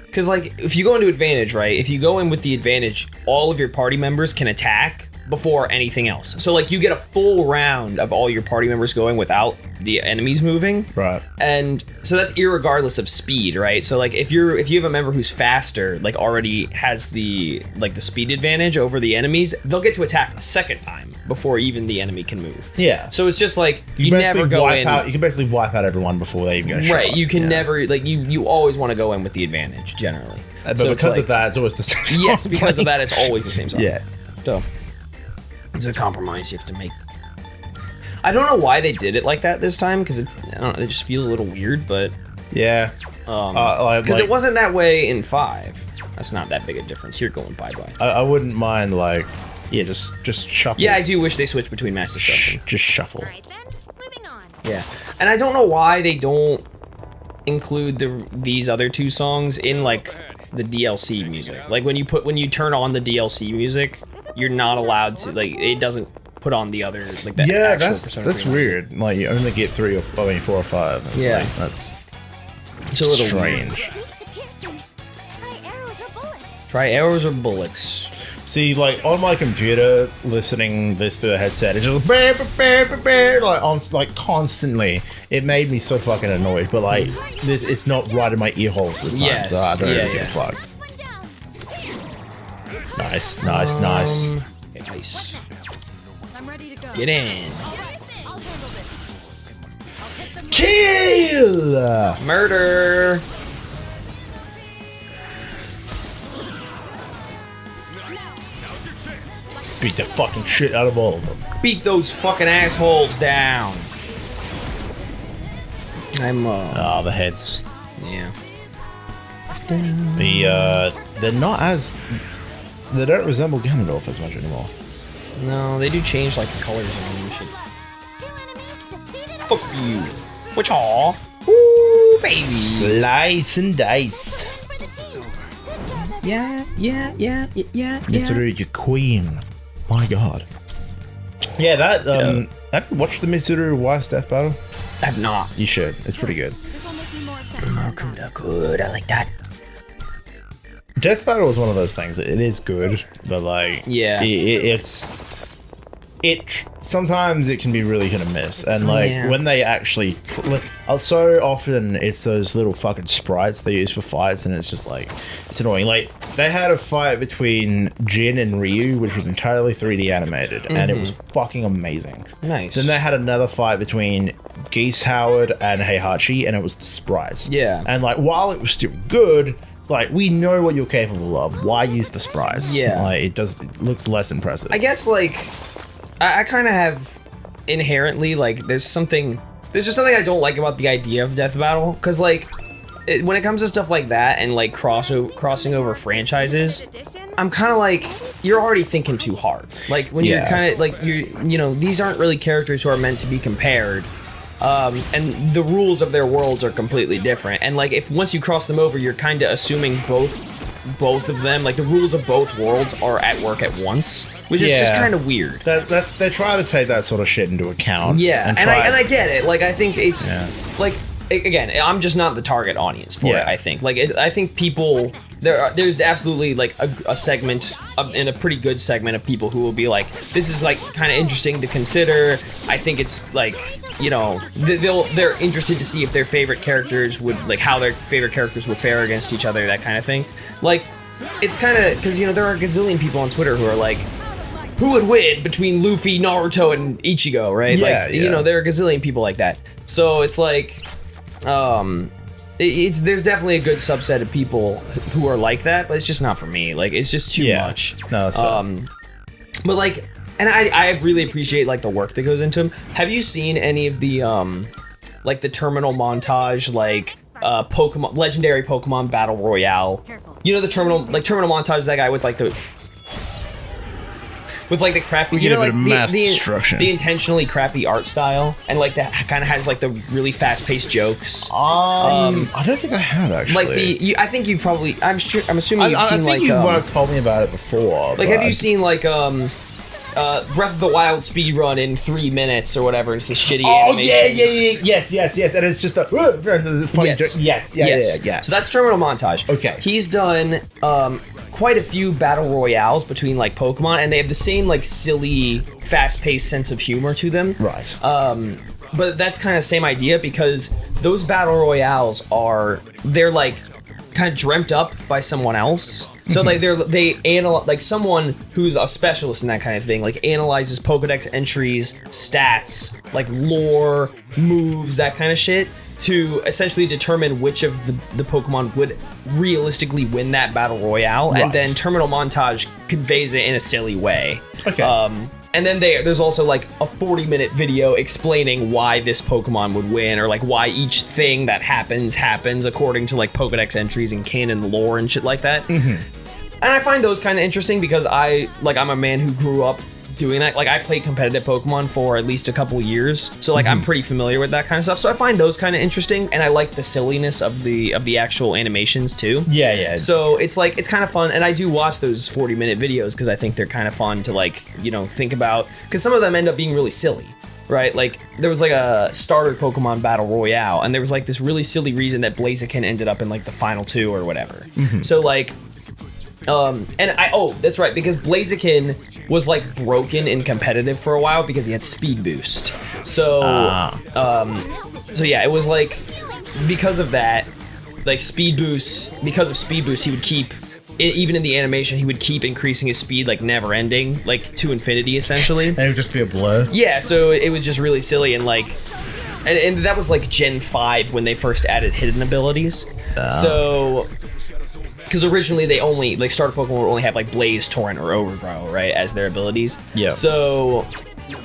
Because, like, if you go into advantage, right? If you go in with the advantage, all of your party members can attack before anything else. So, like, you get a full round of all your party members going without the enemies moving. Right. And so that's irregardless of speed, right? So, like, if you have a member who's faster, like, already has the speed advantage over the enemies, they'll get to attack a second time before even the enemy can move. Yeah. So it's just like you never go in. You can basically wipe out everyone before they even get shot. Right. You can never you always want to go in with the advantage generally. But so because of that, it's always the same song. Yes, because of that, it's always the same song. Yeah. So it's a compromise you have to make. I don't know why they did it like that this time because it just feels a little weird, but yeah. Because it wasn't that way in 5. That's not that big a difference. You're going bye-bye. I wouldn't mind like. Yeah, just shuffle. Yeah, I do wish they switched between Mass Destruction. Just shuffle. All right then, moving on. Yeah, and I don't know why they don't include these other 2 songs in like the DLC music. Like when you turn on the DLC music, you're not allowed to it doesn't put on the other like that. Yeah, actual that's weird. Like you only get 4 or 5. It's yeah, like, that's it's a little strange. Try arrows or bullets. See, like on my computer, listening this through the headset, it's just like constantly. It made me so fucking annoyed. But like this, it's not right in my ear holes this time, so I don't really give a fuck. Nice. Okay, nice. I'm ready to go. Get in. Kill! Murder. Beat the fucking shit out of all of them. Beat those fucking assholes down. I'm the heads. Yeah. They're not as. They don't resemble Ganondorf as much anymore. No, they do change like the colors and shit. Fuck you. Which all? Ooh, baby. Slice and dice. Yeah. Mitsuru, your queen. My god. Yeah, that have you watched the Mitsuru Wise Death Battle? I have not. You should. It's pretty good. Good. I like that. Death Battle is one of those things. It is good, but like, yeah, it sometimes it can be really hit or miss, and like when they actually so often it's those little fucking sprites they use for fights, and it's just like it's annoying. Like they had a fight between Jin and Ryu, which was entirely 3D animated, and it was fucking amazing. Nice. Then they had another fight between Geese Howard and Heihachi, and it was the sprites. Yeah. And like while it was still good, it's like, we know what you're capable of. Why use the sprites? Yeah. Like, it looks less impressive. I guess, like, I kind of have inherently, like, there's just something I don't like about the idea of Death Battle. Because, like, when it comes to stuff like that and, like, crossing over franchises, I'm kind of like, you're already thinking too hard. Like, when you're kind of, like, you know, these aren't really characters who are meant to be compared. And the rules of their worlds are completely different. And like, if once you cross them over, you're kind of assuming both of them, like the rules of both worlds are at work at once, which is just kind of weird. They try to take that sort of shit into account. Yeah, and I get it. Like, I think it's like, again, I'm just not the target audience for it. I think I think people there's absolutely like a segment and a pretty good segment of people who will be like, this is like kind of interesting to consider. I think it's like, you know, they're interested to see if their favorite characters would, like, how their favorite characters would fare against each other, that kind of thing. Like, it's kind of because you know there are a gazillion people on Twitter who are like, who would win between Luffy, Naruto, and Ichigo, right? Yeah, like you know there are a gazillion people like that. So it's like, there's definitely a good subset of people who are like that, but it's just not for me. Like it's just too much. No, that's but like, and I really appreciate like the work that goes into them. Have you seen any of the like the terminal montage, like Pokemon, legendary Pokemon Battle Royale? You know the terminal montage, that guy with like the crappy, you know, like the intentionally crappy art style, and like that kind of has like the really fast-paced jokes. I don't think I have actually. Like I think you probably. I'm assuming you've seen like. I think you might have told me about it before. Like, have you seen like Breath of the Wild speed run in 3 minutes or whatever? It's this shitty animation. Yes, and it's just a funny joke. Yes. So that's terminal montage. Okay. He's done quite a few battle royales between like Pokemon, and they have the same like silly, fast-paced sense of humor to them. Right. But that's kind of the same idea, because those battle royales they're like kind of dreamt up by someone else. So like they analyze, like someone who's a specialist in that kind of thing, like analyzes Pokedex entries, stats, like lore, moves, that kind of shit, to essentially determine which of the Pokemon would realistically win that battle royale, right. And then terminal montage conveys it in a silly way. Okay. And then there's also like a 40-minute video explaining why this Pokemon would win, or like why each thing that happens according to like Pokedex entries and canon lore and shit like that. Mm-hmm. And I find those kind of interesting because I'm a man who grew up doing that. Like I played competitive Pokemon for at least a couple years, so like I'm pretty familiar with that kind of stuff. So I find those kind of interesting, and I like the silliness of the actual animations too. Yeah. So it's like it's kind of fun, and I do watch those 40-minute videos because I think they're kind of fun to like, you know, think about, because some of them end up being really silly. Right, like there was like a starter Pokemon Battle Royale, and there was like this really silly reason that Blaziken ended up in like the final 2 or whatever. So like, that's right, because Blaziken was like broken in competitive for a while because he had speed boost. So yeah, it was like because of that, like because of speed boost, he would keep, even in the animation, he would keep increasing his speed like never ending, like to infinity essentially. And it would just be a blur. Yeah, so it was just really silly, and like, and that was like Gen 5 when they first added hidden abilities. So, because originally they only, like starter Pokemon would only have like Blaze, Torrent, or Overgrow, right, as their abilities. Yeah. So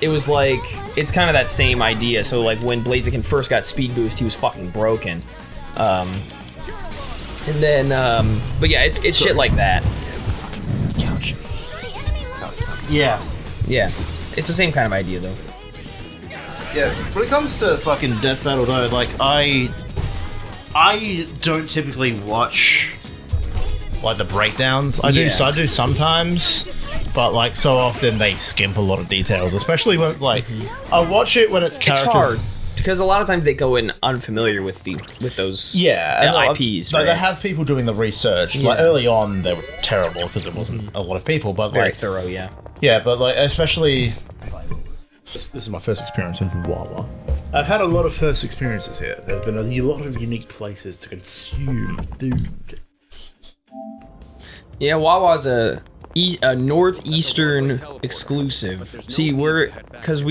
it was like, it's kind of that same idea. So like when Blaziken first got speed boost, he was fucking broken. And then, but yeah, it's shit like that. Yeah. Yeah. It's the same kind of idea though. Yeah, when it comes to fucking Death Battle though, like I don't typically watch like the breakdowns. I do sometimes, but like so often they skimp a lot of details, especially when it's like I watch it when it's characters. It's hard because a lot of times they go in unfamiliar with those IPs. Right? They have people doing the research. Yeah. Like early on, they were terrible because it wasn't a lot of people, but very like, thorough. Yeah. Yeah, but like especially. This is my first experience with Wawa. I've had a lot of first experiences here. There have been a lot of unique places to consume food. Yeah, Wawa's a northeastern exclusive. See, we're close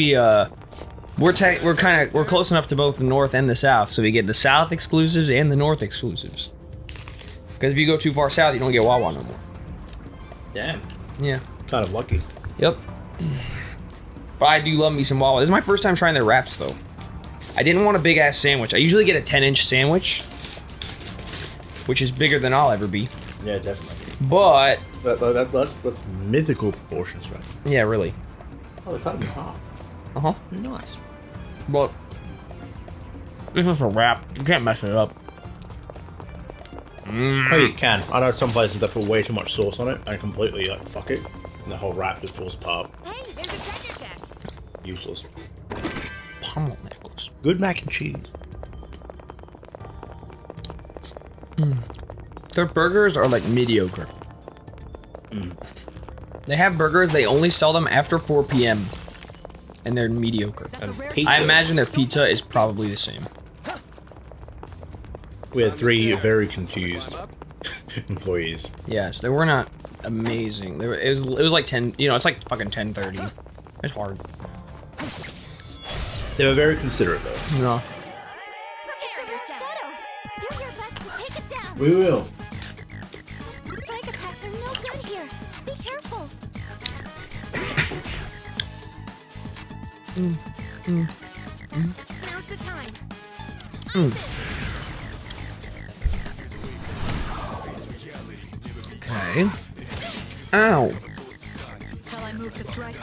enough to both the north and the south, so we get the south exclusives and the north exclusives. Because if you go too far south, you don't get Wawa no more. Damn. Yeah. Kind of lucky. Yep. But I do love me some Wawa. This is my first time trying their wraps, though. I didn't want a big-ass sandwich. I usually get a 10-inch sandwich, which is bigger than I'll ever be. Yeah, definitely. But... That's mythical proportions, right? Yeah, really. Oh, they're cutting in half. Uh-huh. Nice. But... this is a wrap. You can't mess it up. Oh, you can. I know some places that put way too much sauce on it and completely, like, fuck it. And the whole wrap just falls apart. Hey, there's a treasure chest. Useless. Pommel necklace. Good mac and cheese. Their burgers are like mediocre. They have burgers, they only sell them after 4 p.m. and they're mediocre. And pizza. I imagine their pizza is probably the same. We had 3 very confused. Employees. Yes, they were not amazing. It was like 10. You know, it's like fucking 10:30. It's hard. They were very considerate though. No. Do your best to take it down. We will. Strike attacks are no good here. Be careful. Now's the time. Okay. Ow. Shall I move to strike?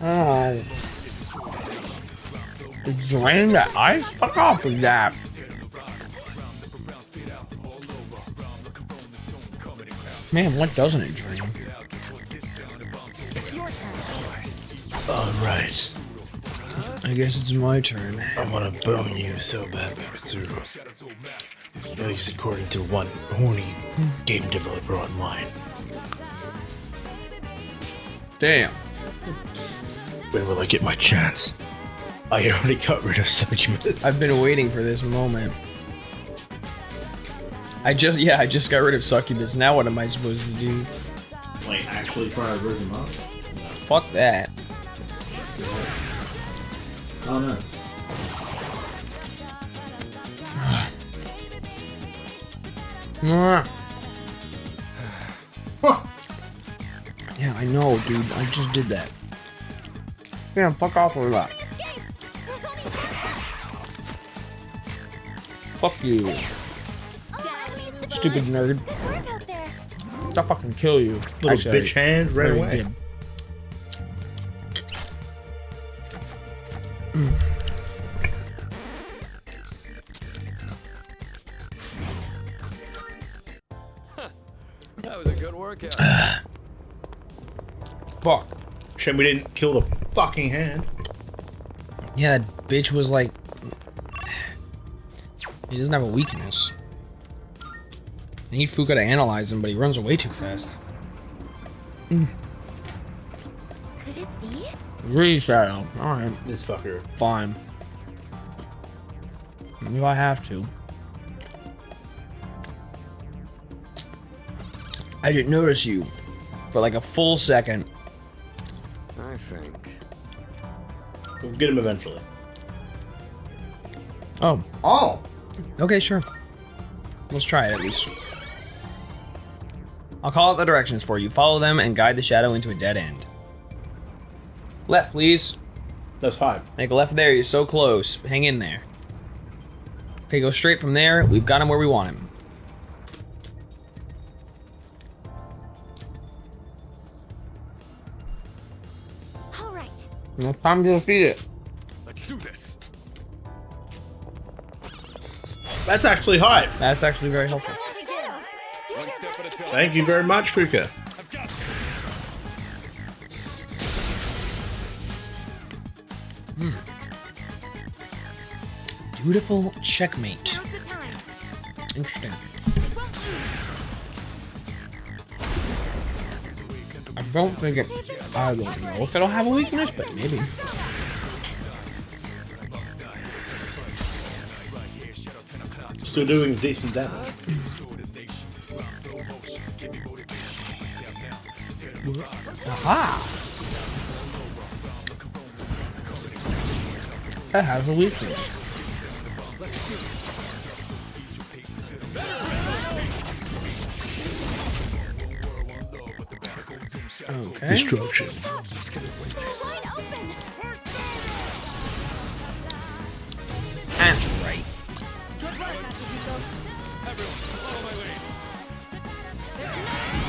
Oh. Drain that ice? Fuck off with that. Man, what doesn't it drain? Alright. I guess it's my turn. I want to bone you so bad, Babatsuru. At least according to one horny game developer online. Damn. When will I get my chance? I already got rid of Succubus. I've been waiting for this moment. I just got rid of Succubus. Now what am I supposed to do? Like, actually try to raise him up? Fuck that. Oh no. Yeah, I know, dude. I just did that. Yeah, fuck off with that. Fuck you. Stupid nerd. I'll fucking kill you. Little Actually, bitch hand right already away. did. That was a good workout. Fuck. Shame we didn't kill the fucking hand. Yeah, that bitch was like... He doesn't have a weakness. I need Fuka to analyze him, but he runs away too fast. Could it be? Reshadow. Alright. This fucker. Fine. Maybe I have to. I didn't notice you for like a full second. I think. We'll get him eventually. Oh. Oh! Okay, sure. Let's try it at least. I'll call out the directions for you. Follow them and guide the shadow into a dead end. Left, please. That's high. Make a left there. You're so close. Hang in there. Okay, go straight from there. We've got him where we want him. All right. No time to defeat it. Let's do this. That's actually high. That's actually very helpful. One step at a time. Thank you very much, Fuka. I've got you. Dutiful checkmate. Now's the time. Interesting. I don't think it... I don't know if it'll have a weakness, but maybe. Still doing decent damage. Aha! That has a weakness. Okay. Destruction. Wide open. That's right.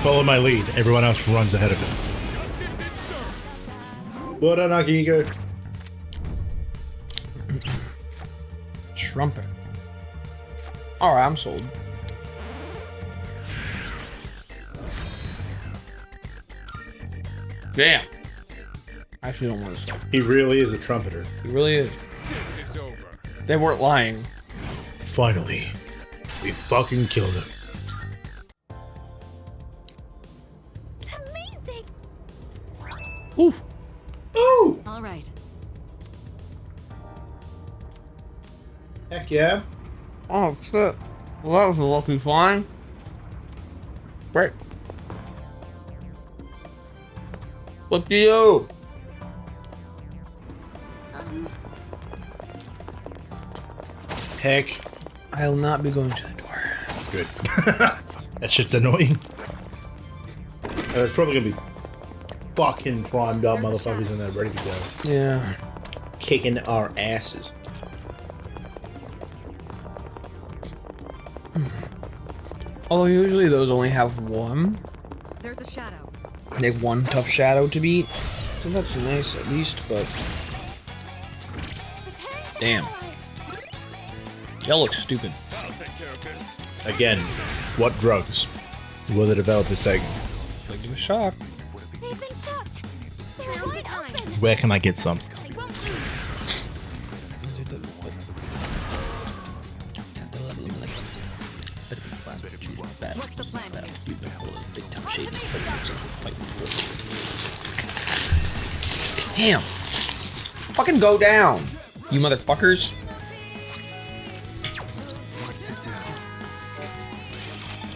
Follow my lead. Everyone else runs ahead of him. What on Akihiko? Trumpet. Alright, I'm sold. Damn. I actually don't want to sell. He really is a trumpeter. He really is. This is over. They weren't lying. Finally, we fucking killed him. Amazing. Ooh. Ooh! All right. Heck yeah. Oh shit. Well, that was a lucky find. Right. Look to you. Heck. I'll not be going to the door. Good. That shit's annoying. There's probably gonna be fucking primed up motherfuckers in there ready to go. Yeah. Kicking our asses. Although usually those only have one. There's a shadow. They have one tough shadow to beat. So that's nice at least, but... Damn. That looks stupid. Again, what drugs will the developers take? Like give a shot. They've been shocked. They're wide open. Where can I get some? They won't move. What's the plan here? Damn. Fucking go down, you motherfuckers.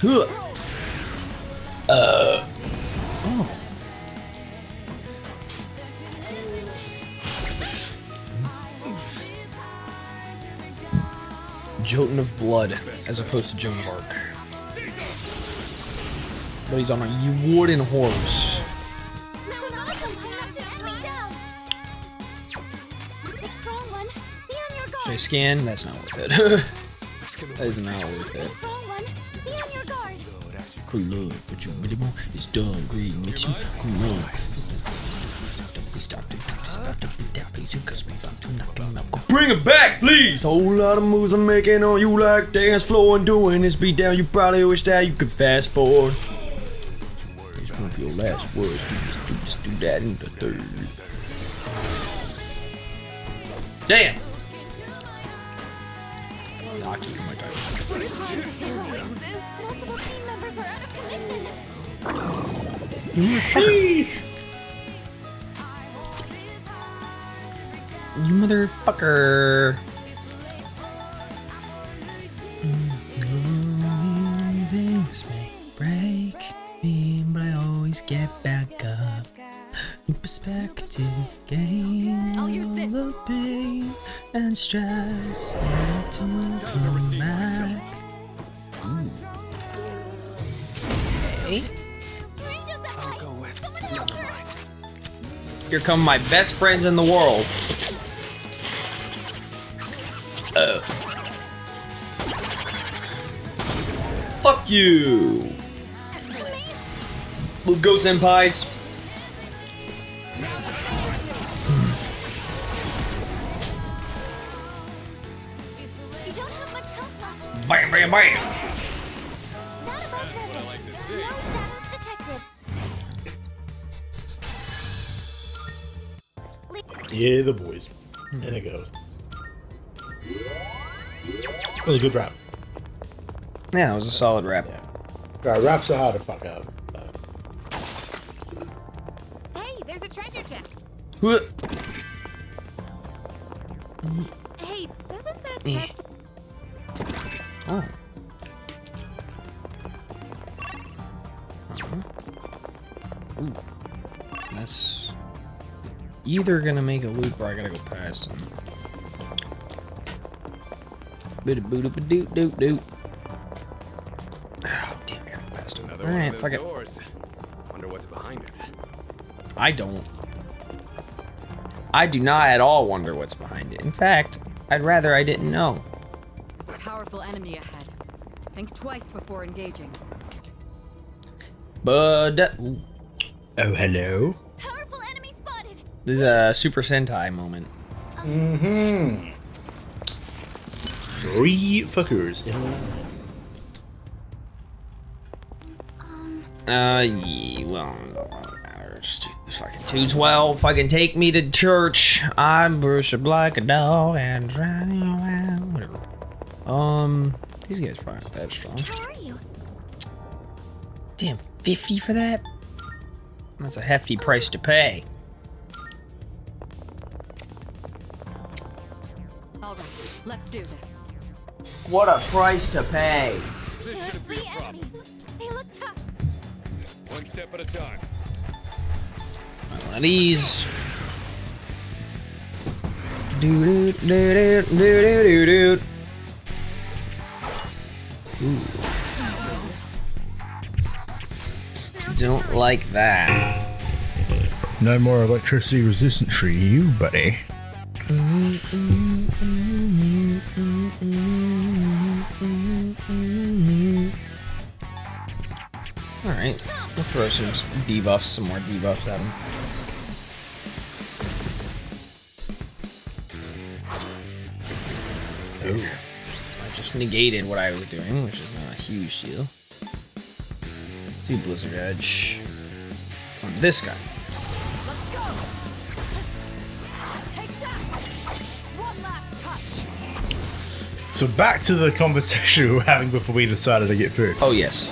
Huh. Oh. Jotun of Blood, as opposed to Joan of Arc. But he's on a wooden horse. Should I scan? That's not worth it. That is not worth it. Cool love, but you really want is done. Green makes you cool love. Bring it back, please! Whole lot of moves I'm making on you like dance floor and doing this beat down. You probably wish that you could fast forward. These won't be your last words. Do this, do that, and the third. Damn! Lucky, oh my god. Multiple team members are out of commission. You motherfucker. You motherfucker. Things may break me, but I always get back up. New perspective gain all the pain and stress to come back. Ooh. Okay. I'll go with never mind. Here come my best friends in the world. Fuck you. Let's go, senpais. You don't have much health left. Bam, bam, bam. Not about present. No shadows detected. Yeah, the boys. In it goes. That was a good rap. Yeah, it was a solid rap. Yeah. Right, raps are hard to fuck up. Hey, there's a treasure chest. Hey, doesn't that chest... Oh. Ooh. That's either gonna make a loop or I gotta go past him. Boot-a-boot-a-doot-doot-doot. Oh, damn, I gotta go past him. Another Alright, one of fuck those it. doors. Wonder what's behind it. I don't. I do not at all wonder what's behind it. In fact, I'd rather I didn't know. There's a powerful enemy ahead. Think twice before engaging. But ooh, Oh, hello. Powerful enemy spotted. this is a Super Sentai moment. Mm-hmm. 3 fuckers in a line. Yeah, well, it's fucking 212. Fucking take me to church. I'm Bruce like a dog and running around. Whatever. These guys probably aren't that strong. How are you? Damn, 50 for that? That's a hefty price to pay. All right, let's do this. What a price to pay. This shouldn't be a problem. They look tough. One step at a time. One of these. Doo doo doo doo doo doo doo. Ooh. Don't like that. No more electricity resistance for you, buddy. Alright, we'll throw some more debuffs at him. Ooh. I just negated what I was doing, which is not a huge deal. Do Blizzard Edge on this guy. Let's go. Take that. One last touch. So back to the conversation we were having before we decided to get food. Oh yes.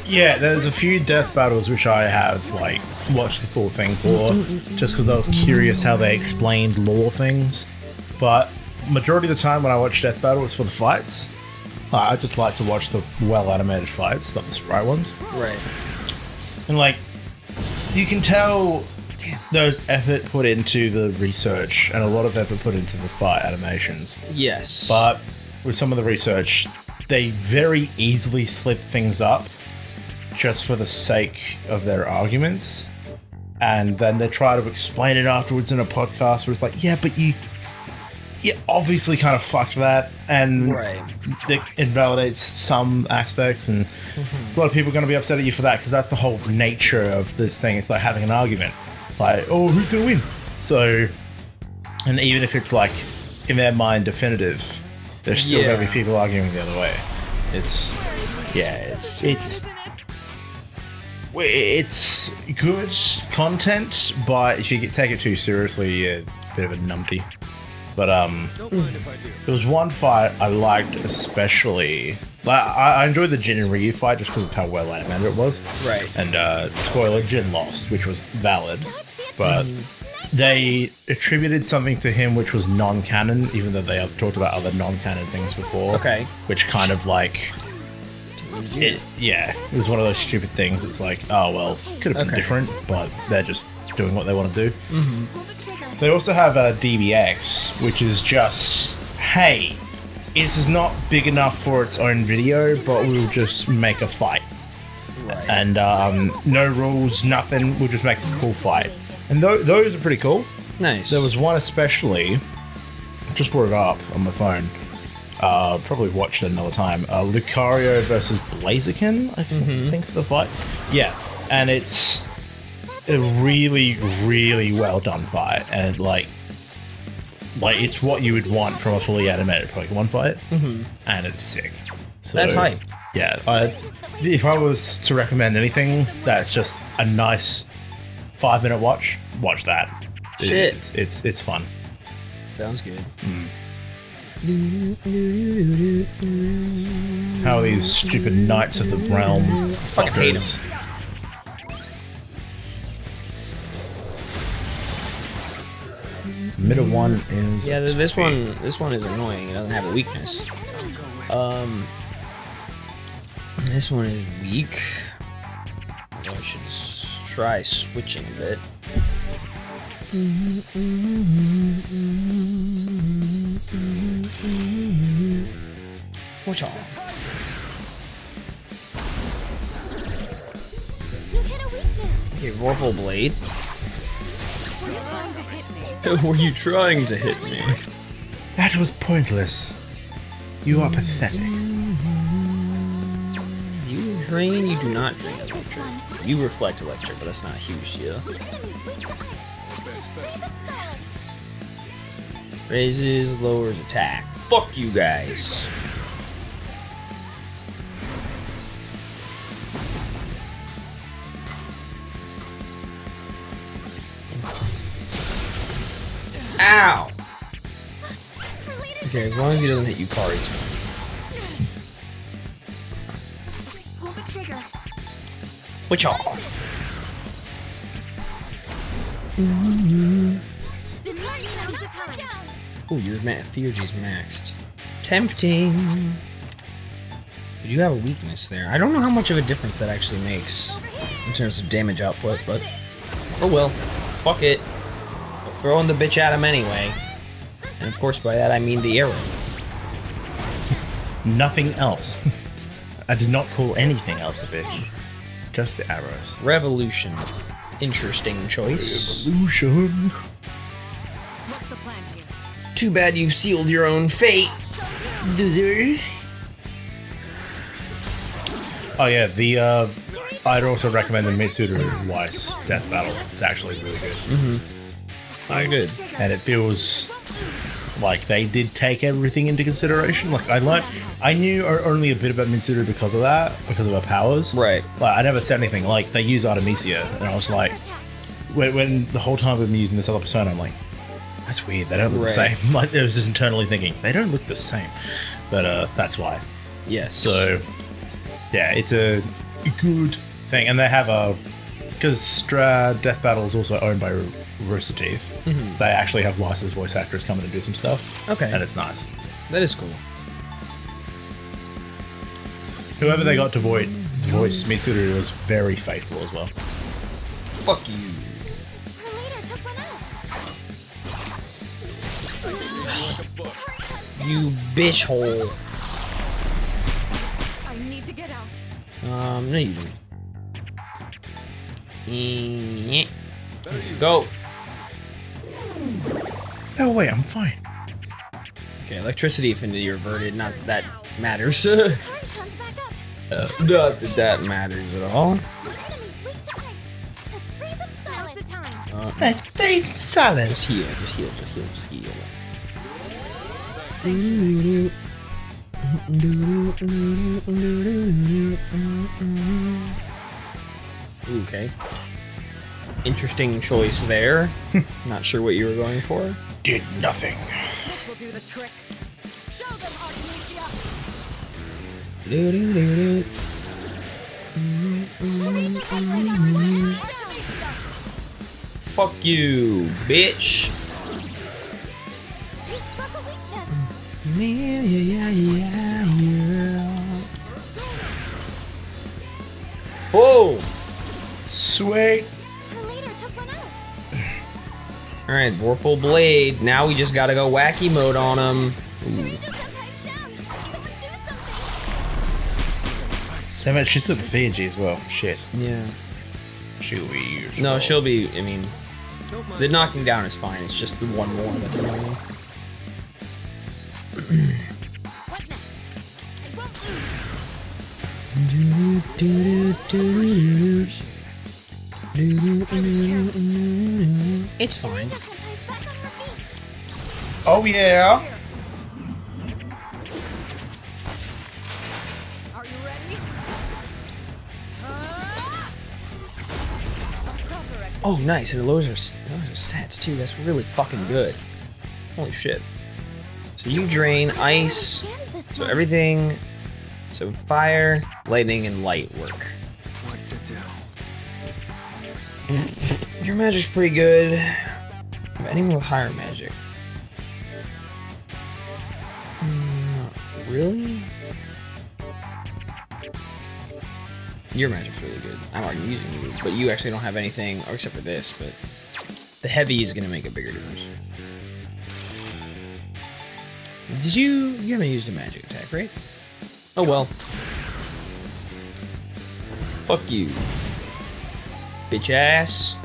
Yeah, there's a few death battles which I have like watched the full thing for, just because I was curious how they explained lore things. But majority of the time when I watch death battles for the fights, I just like to watch the well animated fights, not the sprite ones. Right. And like, you can tell there's effort put into the research and a lot of effort put into the fight animations. Yes. But with some of the research, they very easily slip things up just for the sake of their arguments. And then they try to explain it afterwards in a podcast where it's like, yeah, but you obviously kind of fucked that. And right. it invalidates some aspects. And a lot of people are going to be upset at you for that because that's the whole nature of this thing. It's like having an argument. Like, oh, who's going to win? So, and even if it's like, in their mind, definitive, there's still going to be people arguing the other way. It's good content, but if you take it too seriously, you're a bit of a numpty. But there was one fight I liked especially. Like, I enjoyed the Jin and Ryu fight just because of how well animated it was. Right. And spoiler, Jin lost, which was valid, but they attributed something to him which was non-canon, even though they have talked about other non-canon things before. Okay. Which kind of like, it was one of those stupid things. It's like, oh well, could have been different, but they're just doing what they want to do. They also have DBX, which is just, hey, this is not big enough for its own video, but we'll just make a fight. Right. And no rules, nothing, we'll just make a cool fight. And those are pretty cool. Nice. There was one especially, I just brought it up on my phone, probably watched it another time, Lucario versus Blaziken, I think's the fight. Yeah, and it's a really, really well done fight, and like it's what you would want from a fully animated Pokemon fight, and it's sick. So that's hype. Yeah, if I was to recommend anything, that's just a nice 5-minute watch. Watch that. Shit, it's fun. Sounds good. How these stupid Knights of the Realm fucking hate them. Middle one is this one is annoying. It doesn't have a weakness. This one is weak. I should try switching a bit. Watch out. You hit a weakness. Okay, Vorpal Blade. Were you trying to hit me? Were you trying to hit me? That was pointless. You are pathetic. You drain, you do not drain electric. You reflect electric, but that's not a huge deal. Raises, lowers attack. Fuck you guys. Ow! Okay, as long as he doesn't hit Yukari, it's fine. Pull the trigger. Which all? Ooh, your theurgy's maxed. Tempting. You do have a weakness there. I don't know how much of a difference that actually makes in terms of damage output, but oh well. Fuck it. We're throwing the bitch at him anyway. And of course, by that I mean the arrow. Nothing else. I did not call anything else a bitch. Just the arrows. Revolution. Interesting choice. Revolution. What's the plan here? Too bad you've sealed your own fate, loser. Oh yeah, I'd also recommend the Mitsuru Weiss death battle. It's actually really good. Very good. And it feels like they did take everything into consideration. Like I knew only a bit about Mitsuru because of that, because of her powers. Right. Like I never said anything. Like they use Artemisia, and I was like, when the whole time we've been using this other persona, I'm like, that's weird. They don't look the same. Like I was just internally thinking they don't look the same, but that's why. Yes. So yeah, it's a good thing, and they have because Death Battle is also owned by Rooster Teeth. They actually have licensed voice actors come in and do some stuff. Okay. And it's nice. That is cool. Whoever they got to voice Mitsuru was very faithful as well. Fuck you. Her leader took one out. You bitch hole. I need to get out. No you don't. Go. Oh wait, I'm fine. Okay, electricity affinity reverted. Not that that matters. Karin-chan's back up. Not that that matters at all. The enemy's weak to ice. Let's freeze him silent. Now's the time. Let's face some salad. Just heal. Okay. Interesting choice there. Not sure what you were going for. Did nothing. This will do the trick. Show them, Artemisia. Fuck you, bitch. You struck a weakness. Whoa! Sweet. Her leader took one out. Alright, Vorpal Blade. Now we just gotta go wacky mode on him. Rangers got pipes down. Someone do something. Damn it, she's with Fiji as well. Shit. Yeah. She'll be useful. No, she'll be, I mean, the knocking down is fine. It's just the one more that's annoying. What next? I won't lose. It's fine. Just some pipes back on her feet. Oh yeah. Are you ready? Oh, nice. And it lowers her stats too. That's really fucking good. Holy shit. So you drain ice. So everything. So fire, lightning, and light work. What to do? Your magic's pretty good. But anyone with higher magic? Not really? Your magic's really good. I'm already using you, but you actually don't have anything, or except for this, but the heavy is gonna make a bigger difference. You haven't used a magic attack, right? Oh well. Fuck you. Bitch ass.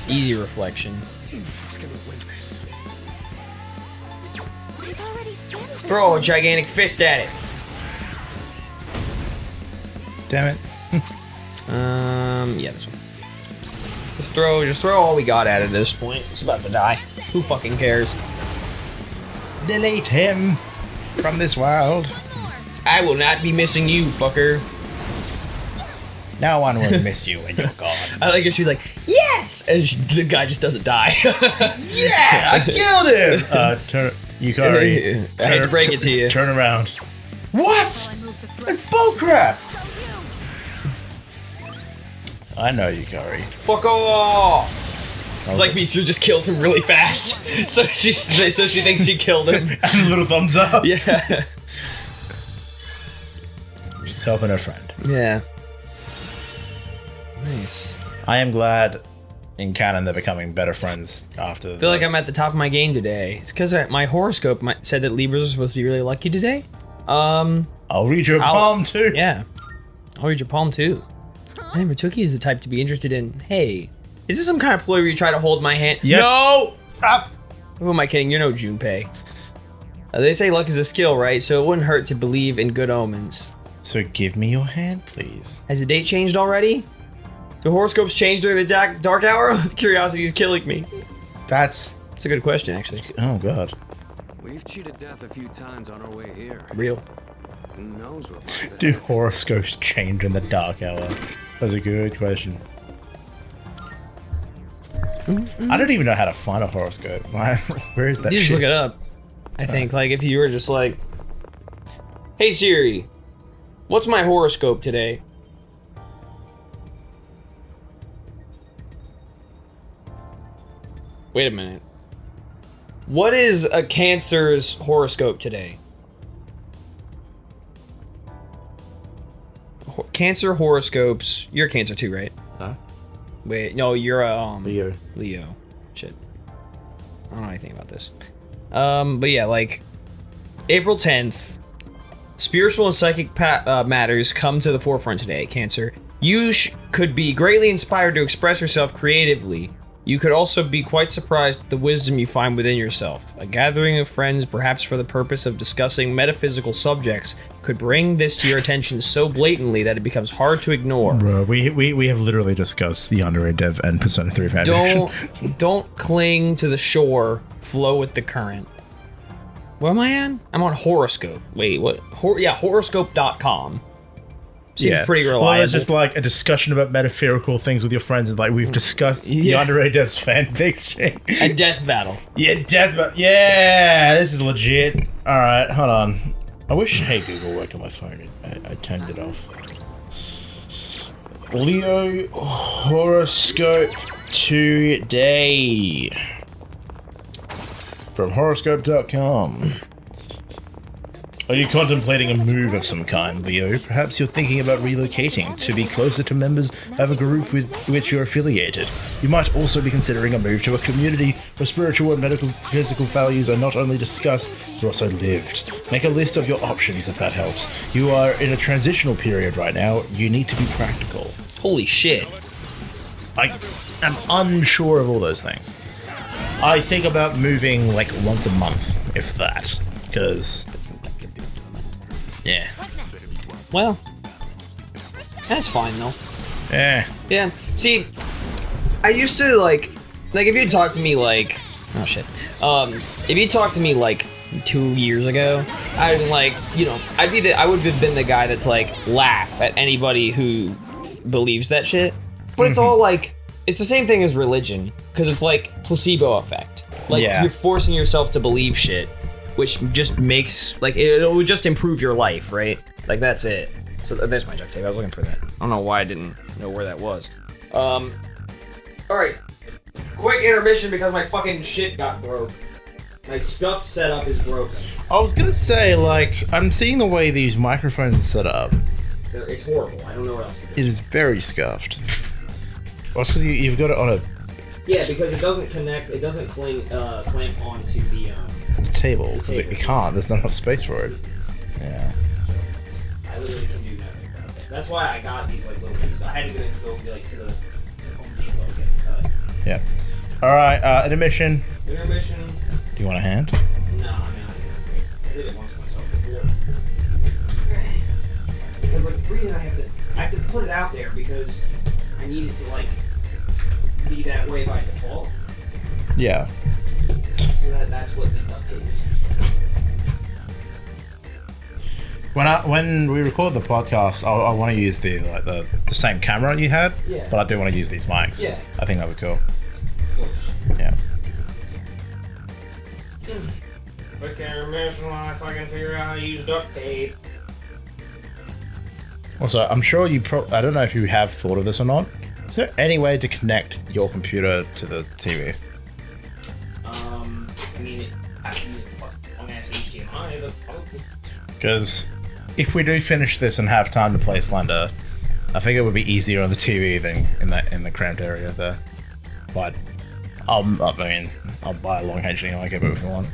Easy reflection. Who's gonna win this? I've already scanned this. Throw a gigantic fist at it. Damn it. Yeah, this one. Just throw all we got at it at this point. It's about to die. Who fucking cares? Delete him from this world. I will not be missing you, fucker. No one will miss you when you're gone. I like if she's like, yes! And the guy just doesn't die. Yeah, I killed him! Yukari. I hate to break it to you. Turn around. What? That's bullcrap! I know Yukari. Fuck off! It's like Mitsu just kills him really fast, so she thinks she killed him. And a little thumbs up. Yeah. She's helping her friend. Yeah. Nice. I am glad in canon they're becoming better friends after. I feel like I'm at the top of my game today. It's because my horoscope said that Libras are supposed to be really lucky today. I'll read your palm too. Yeah. I'll read your palm too. I never took you as the type to be interested in, hey, is this some kind of ploy where you try to hold my hand? Yes. No! Who am I kidding? You're no Junpei. They say luck is a skill, right? So it wouldn't hurt to believe in good omens. So give me your hand, please. Has the date changed already? Do horoscopes change during the dark hour? Curiosity is killing me. That's a good question, actually. Oh, God. We've cheated death a few times on our way here. Real. Who knows what lies ahead? Do horoscopes change in the dark hour? That's a good question. I don't even know how to find a horoscope. Where is that You just shit? look it up. I think, like, if you were just like, hey Siri, what's my horoscope today? Wait a minute. What is a Cancer's horoscope today? Cancer horoscopes. You're a Cancer too, right? Huh? Wait, no, you're a Leo. Leo. Shit. I don't know anything about this. But yeah, like April 10th, spiritual and psychic matters come to the forefront today, Cancer. You could be greatly inspired to express yourself creatively. You could also be quite surprised at the wisdom you find within yourself. A gathering of friends, perhaps for the purpose of discussing metaphysical subjects, could bring this to your attention so blatantly that it becomes hard to ignore. Bro, we have literally discussed the underrated dev and Persona 3 fanfiction. Don't cling to the shore, flow with the current. Where am I at? I'm on Horoscope. Wait, what? Horoscope.com. Seems pretty reliable. Well, it's just like a discussion about metaphysical things with your friends. Like we've discussed the underrated dev's fanfiction. A death battle. Yeah, death battle. Yeah, this is legit. All right, hold on. I wish Hey Google worked on my phone. I turned it off. Leo horoscope today from horoscope.com. Are you contemplating a move of some kind, Leo? Perhaps you're thinking about relocating to be closer to members of a group with which you're affiliated. You might also be considering a move to a community where spiritual and medical physical values are not only discussed, but also lived. Make a list of your options if that helps. You are in a transitional period right now. You need to be practical. Holy shit. I am unsure of all those things. I think about moving like once a month, if that, because... yeah. Well, that's fine though. Yeah. Yeah. See, I used to like if you talked to me like, oh shit. If you talked to me like 2 years ago, I'd been like, you know, I would have been the guy that's like laugh at anybody who believes that shit. But it's all like, it's the same thing as religion, because it's like placebo effect. Like you're forcing yourself to believe shit, which just makes, like, it would just improve your life, right? Like, that's it. So there's my duct tape. I was looking for that. I don't know why I didn't know where that was. Alright. Quick intermission because my fucking shit got broke. My stuff setup is broken. I was gonna say, like, I'm seeing the way these microphones are set up. It's horrible. I don't know what else to do. It is very scuffed. Well, it's because you've got it on a Yeah, because it doesn't connect, it doesn't clamp onto the table, because it can't. There's not enough space for it. Yeah. I literally can do nothing about it. That's why I got these like little things. I had to go like to the Home Depot and get cut. Yeah. Alright, intermission. Intermission. Do you want a hand? No, I mean, I did it once myself before. Because like the reason I have to put it out there because I need it to like be that way by default. Yeah. So that's what the duct tape is. When we record the podcast, I want to use the same camera you had, but I do want to use these mics. Yeah. I think that would be cool. Of course. Yeah. Quick intermission while I fucking figure out how to use duct tape. Also, I'm sure I don't know if you have thought of this or not, Is there any way to connect your computer to the TV? I mean, long ass HDMI. Because if we do finish this and have time to play Slender, I think it would be easier on the TV than in the cramped area there. But I'll buy a long HDMI cable if you want.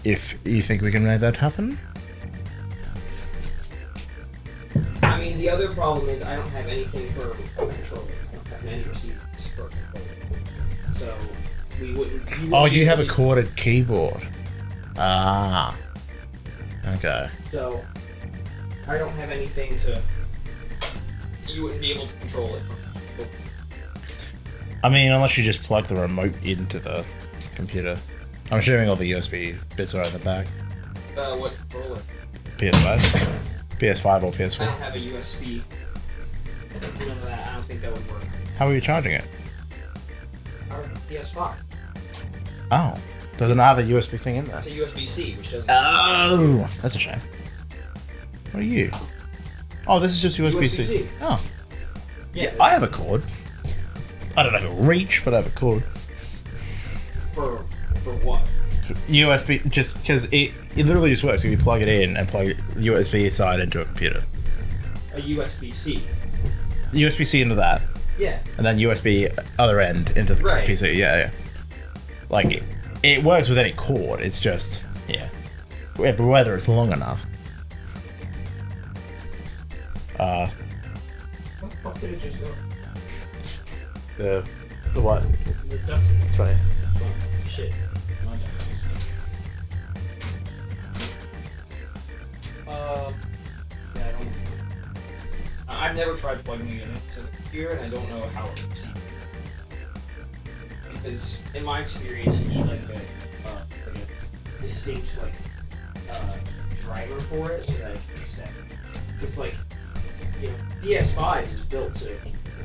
If you think we can make that happen. I mean, the other problem is I don't have anything for control. I don't have any receivers for control. So we wouldn't. Oh, you have a corded keyboard. Ah. Okay. So I don't have anything to. You wouldn't be able to control it. I mean, unless you just plug the remote into the computer. I'm assuming all the USB bits are at the back. What controller? PS5? PS5 or I PS4? don't have a USB. None of that. I don't think that would work. How are you charging it? Our PS5. Oh. Does it not have a USB thing in there? It's a USB-C, which doesn't. Oh! That's a shame. What are you? Oh, this is just USB-C. USB-C. Oh. Yeah, I have a cord. I don't know if it'll reach, but I have a cord. For what? USB, just because it literally just works if you plug it in and plug the USB side into a computer. A USB-C. USB-C into that. Yeah. And then USB other end into the Right. PC. Yeah. Like it works with any cord. It's just whether it's long enough. What the fuck did it just go? The what? The duct. It's right here. Oh, shit. My duct. Yeah, I don't. I've never tried plugging it into the computer, and I don't know how it works. Because in my experience, you need like a distinct driver for it so that it can set. Because PS5 is built to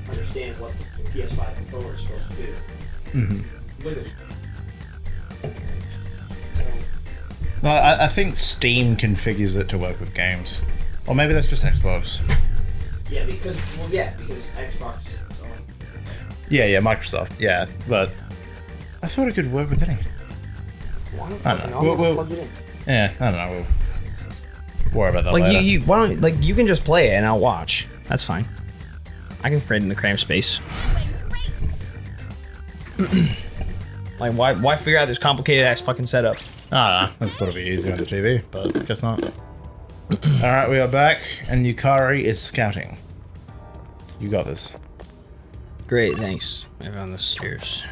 understand what the PS5 controller is supposed to do. Mm-hmm. Windows. No, I think Steam configures it to work with games, or maybe that's just Xbox. Yeah, because Xbox. Yeah, Microsoft. Yeah, but I thought it could work with anything. I don't know. We'll yeah, I don't know. We'll worry about that later. Why don't you can just play it and I'll watch. That's fine. I can fit in the cramped space. Like, why figure out this complicated ass fucking setup? I don't know. I just thought it'd be easier on the TV, but I guess not. Alright, we are back, and Yukari is scouting. You got this. Great, thanks. I'm on the stairs.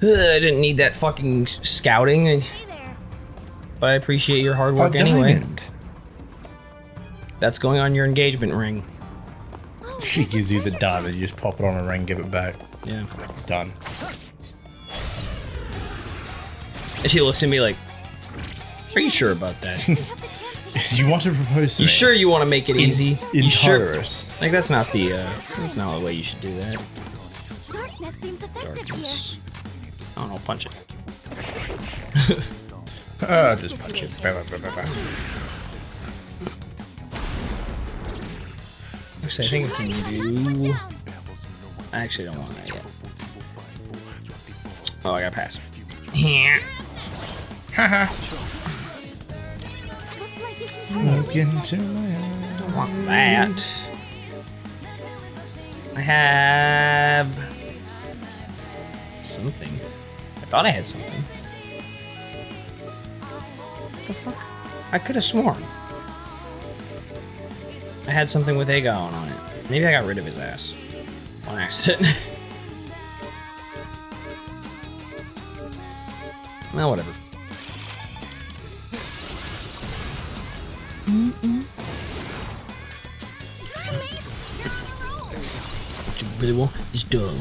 I didn't need that fucking scouting, Hey there. but I appreciate your hard work anyway. Diamond. That's going on your engagement ring. She gives you the diamond, you just pop it on a ring, give it back. Yeah. Done. And she looks at me like, are you sure about that? You want to propose to You me? sure you want to make it easy? In You sure? Tartarus. Like, that's not the way you should do that. Darkness seems effective Darkness. I don't know, punch it. Just punch it. Actually, I think I can do... I actually don't want that yet. Oh, I gotta pass. Haha. here. Look into my eyes. Don't want that. I have... something. I thought I had something. What the fuck? I could have sworn. I had something with Aegon on it. Maybe I got rid of his ass. On accident. Well, whatever. What you really want is dog.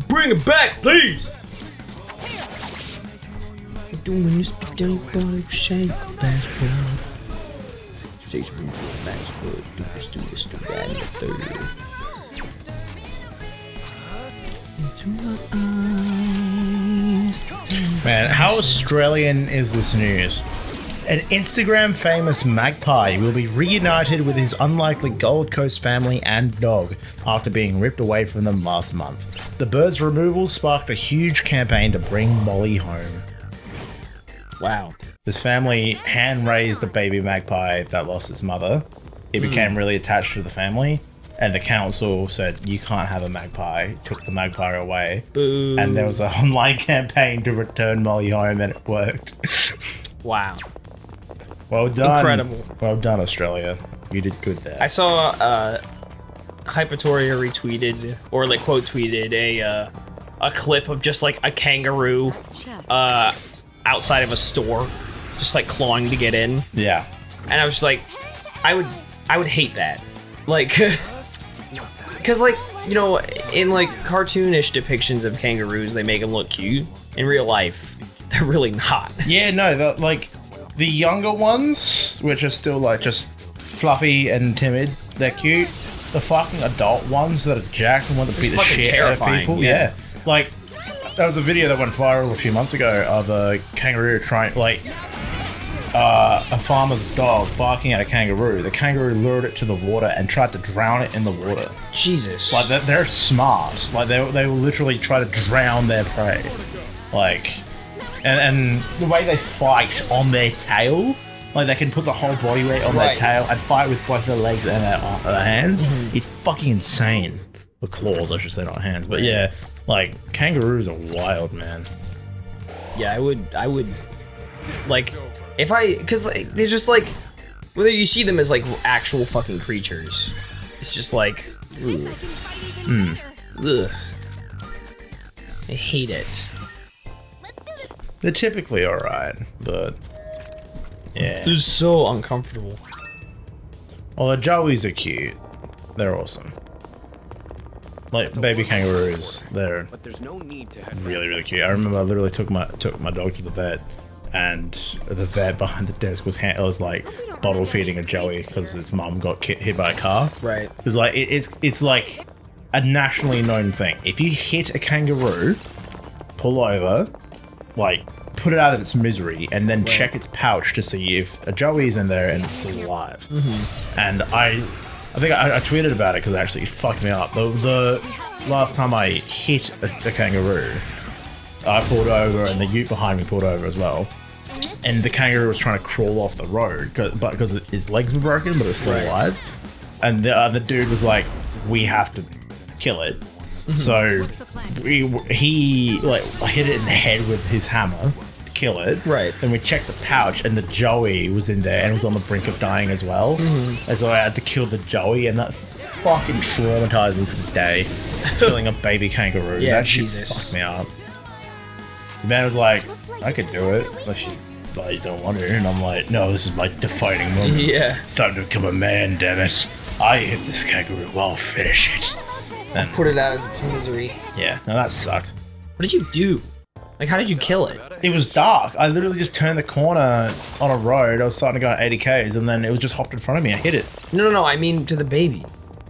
Bring it back, please! Doing this big body shake fast forward. Six room fast forward. Do this, do that, and the third. Into my eyes. Man, how Australian is this news? An Instagram famous magpie will be reunited with his unlikely Gold Coast family and dog after being ripped away from them last month. The bird's removal sparked a huge campaign to bring Molly home. Wow. His family hand-raised a baby magpie that lost its mother. It became really attached to the family, and the council said, you can't have a magpie, took the magpie away. Boo. And there was an online campaign to return Molly home, and it worked. Wow. Well done. Incredible. Well done, Australia. You did good there. I saw Hypertoria retweeted, or like quote tweeted a clip of just like a kangaroo outside of a store, just like clawing to get in. Yeah. And I was just like, I would hate that. Like, cause like, you know, in like cartoonish depictions of kangaroos, they make them look cute. In real life, they're really not. Yeah, no, like the younger ones, which are still like just fluffy and timid, they're cute. The fucking adult ones that are jacked and want to beat the shit out of people. Yeah. Like, there was a video that went viral a few months ago of a kangaroo trying, like, a farmer's dog barking at a kangaroo. The kangaroo lured it to the water and tried to drown it in the water. Jesus. Like, they're smart. Like, they will literally try to drown their prey. Like, and the way they fight on their tail, like, they can put the whole body weight on their tail and fight with both their legs and their hands. It's fucking insane. Or claws, I should say, not hands. But yeah, like, kangaroos are wild, man. Yeah, I would, like, if cause like, they're just like, whether you see them as like actual fucking creatures, it's just like, ugh. I hate it. They're typically alright, but yeah. They're so uncomfortable. Well, the joeys are cute. They're awesome. Like, baby kangaroos, they're But there's no need to have really, really cute. I remember I literally took my dog to the vet, and the vet behind the desk was like bottle feeding a joey because its mum got hit by a car. Right. It's like it's like a nationally known thing. If you hit a kangaroo, pull over, like, put it out of its misery, and then check its pouch to see if a joey's in there and it's still alive. And I think I tweeted about it because it actually fucked me up. The last time I hit a kangaroo, I pulled over and the ute behind me pulled over as well. And the kangaroo was trying to crawl off the road because his legs were broken, but it was still alive. And the other dude was like, we have to kill it. So he like hit it in the head with his hammer to kill it. Right. Then we checked the pouch and the joey was in there and was on the brink of dying as well. And so I had to kill the joey, and that fucking traumatized me for the day. Killing a baby kangaroo. Yeah, that shit fucked me up. The man was like, I could do it unless you like don't want to, and I'm like, no, this is my defining moment. Yeah. It's time to become a man, damn it. I hit this kangaroo, I'll finish it. And Put it out of its misery. yeah, no, that sucked. What did you do? Like, how did you kill it? It was dark. I literally just turned the corner on a road. I was starting to go at 80 Ks, and then it was just hopped in front of me. I hit it. No, I mean to the baby.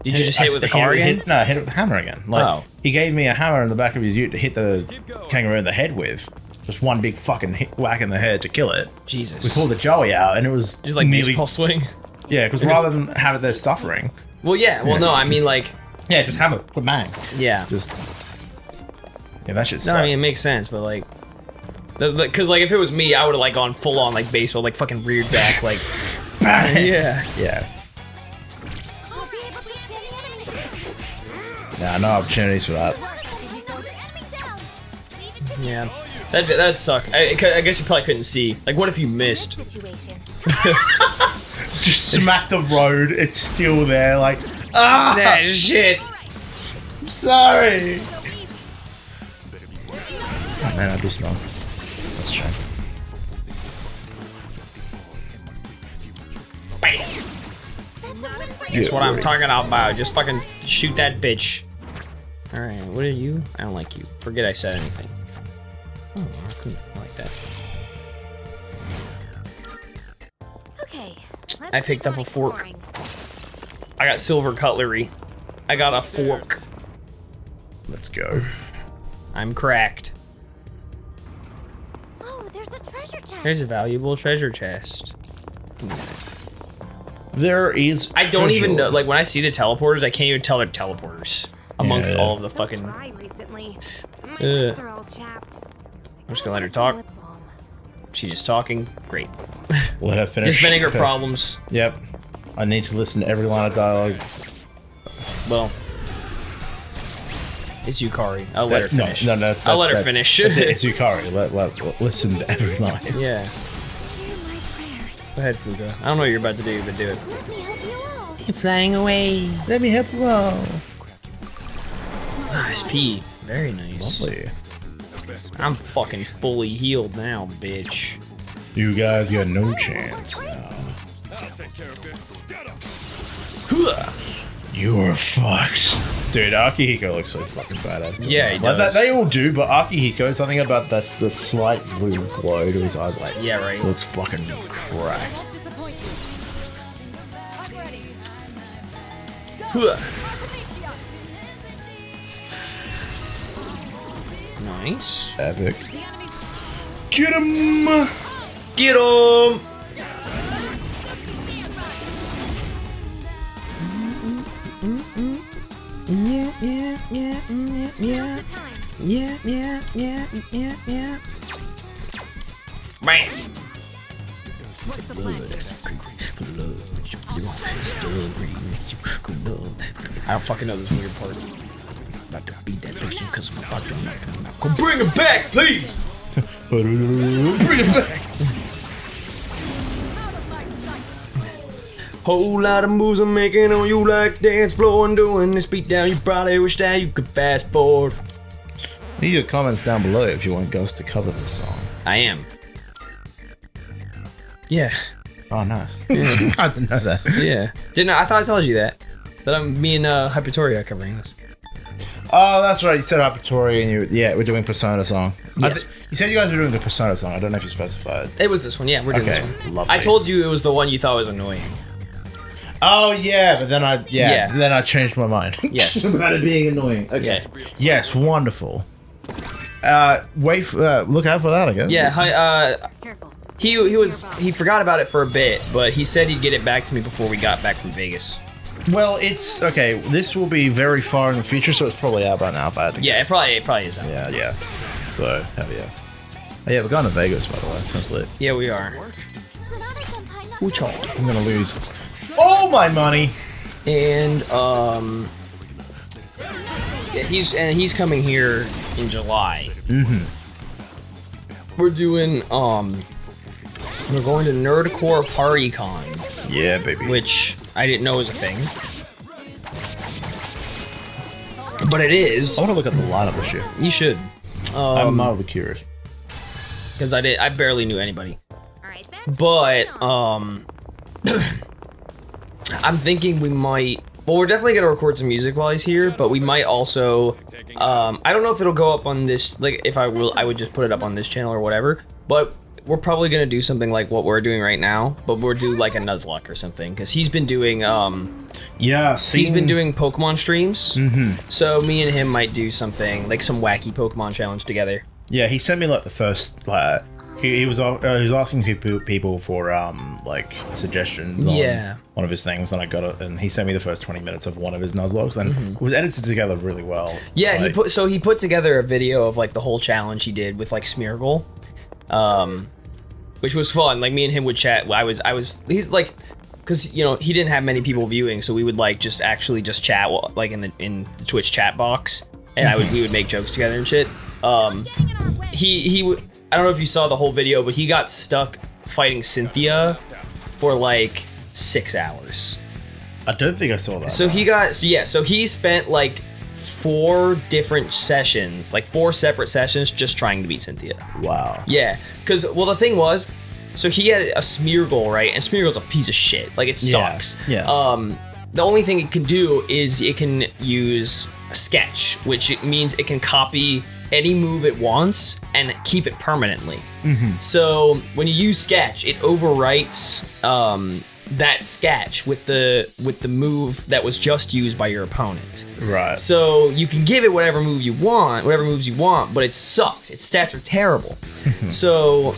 Did you just hit it with the car again? No, I hit it with the hammer again. Like, he gave me a hammer in the back of his ute to hit the kangaroo in the head with. Just one big fucking whack in the head to kill it. Jesus. We pulled the joey out, and it was just like nearly baseball swing. Yeah, because rather than have it there suffering. Well, yeah. Well, no, I mean like. Yeah, just hammer, bang. Yeah. Just. Yeah, that shit No, sucks. I mean it makes sense, but like. Because like if it was me, I would have like gone full on like baseball, like fucking reared back, like. Bang! Yeah. Yeah. Nah, no opportunities for that. Yeah. That'd suck. I guess you probably couldn't see. Like, what if you missed? Just smack the road. It's still there. Like, ah, That shit. I'm sorry. Oh man, I do smell. That's a shame. That's what I'm talking about. Just fucking shoot that bitch. Alright, what are you? I don't like you. Forget I said anything. Oh, I couldn't like that. Okay. I picked up a fork. I got silver cutlery. I got a fork. Let's go. I'm cracked. There's a valuable treasure chest. There is. I don't even treasure. know. Like when I see the teleporters, I can't even tell they're teleporters amongst Yeah. all of the fucking. Dry recently. My Ugh. lips are all chapped. I'm just gonna let her talk. Lip balm. She's just talking. Great. Let her finish. Just vinegar problems. Yep. I need to listen to every line of dialogue. Well, it's Yukari. I'll let her finish. No. I'll let her finish. That's it. It's Yukari. Listen to every line. Yeah. Hear my prayers. Go ahead, Fuga. I don't know what you're about to do, but do it. Let me help you all. You're flying away. Let me help you out. Nice pee. Very nice. Lovely. I'm fucking fully healed now, bitch. You guys got no chance now. You're fucked. Dude, Akihiko looks so fucking badass. Yeah, he Like, does. they all do, but Akihiko, something about that's the slight blue glow to his eyes. Like, Yeah, right. looks fucking crack. Nice. Epic. Get him! Get him! Bam! I don't fucking know this weird part. About to beat that bitch because I'm about to go bring him back, please! Bring it back! Whole lot of moves I'm making on you like dance floor and doing this beat down. You probably wish that you could fast forward. Leave your comments down below if you want Ghost to cover this song. I am. Yeah. Oh, nice. I didn't know that. Yeah. Didn't I thought I told you that. That me and Hypertoria are covering this. Oh, that's right. You said Hypertoria and we're doing Persona song. Yes. You said you guys were doing the Persona song. I don't know if you specified. It was this one, yeah, we're doing Okay, this one. lovely. I told you it was the one you thought was annoying. Oh yeah, but then Yeah. then I changed my mind. Yes. About it being annoying. Okay. Yeah. Yes, wonderful. Look out for that, I guess. Yeah, Careful. he forgot about it for a bit, but he said he'd get it back to me before we got back from Vegas. Well, it's okay. This will be very far in the future, so it's probably out by now. If I had to Yeah, guess. it probably is out. Yeah. So hell yeah. Oh, yeah, we're going to Vegas, by the way. That's lit. Yeah, we are. I'm gonna lose all my money. And yeah, he's coming here in July. Mm-hmm. We're doing we're going to Nerdcore Party Con, Yeah, baby. which I didn't know was a thing, but it is. I want to look at the lineup this year. You should, I'm mildly curious. because I barely knew anybody. Alright then. But I'm thinking we might. Well, we're definitely gonna record some music while he's here, but we might also. I don't know if it'll go up on this. Like, if I will, I would just put it up on this channel or whatever. But we're probably gonna do something like what we're doing right now, but we'll do like a Nuzlocke or something, because he's been doing. Yeah, He's been doing Pokemon streams. Mm-hmm. So me and him might do something like some wacky Pokemon challenge together. Yeah, he sent me like the first like he was asking people for like suggestions on one of his things, and I got it, and he sent me the first 20 minutes of one of his Nuzlockes, and it was edited together really well. Yeah, like, he put together a video of like the whole challenge he did with like Smeargle, which was fun. Like me and him would chat. He's like, because you know he didn't have many people viewing, so we would like just chat like in the Twitch chat box, and we would make jokes together and shit. I don't know if you saw the whole video, but he got stuck fighting Cynthia for like 6 hours. I don't think I saw that. So he spent like 4 different sessions, like 4 separate sessions, just trying to beat Cynthia. Wow. Yeah, because the thing was, so he had a Smeargle, right? And Smeargle's a piece of shit. Like it sucks. Yeah. The only thing it can do is it can use Sketch, which it means it can copy any move it wants and keep it permanently. So when you use Sketch, it overwrites that Sketch with the move that was just used by your opponent. Right. So you can give it whatever moves you want, but it sucks. Its stats are terrible. So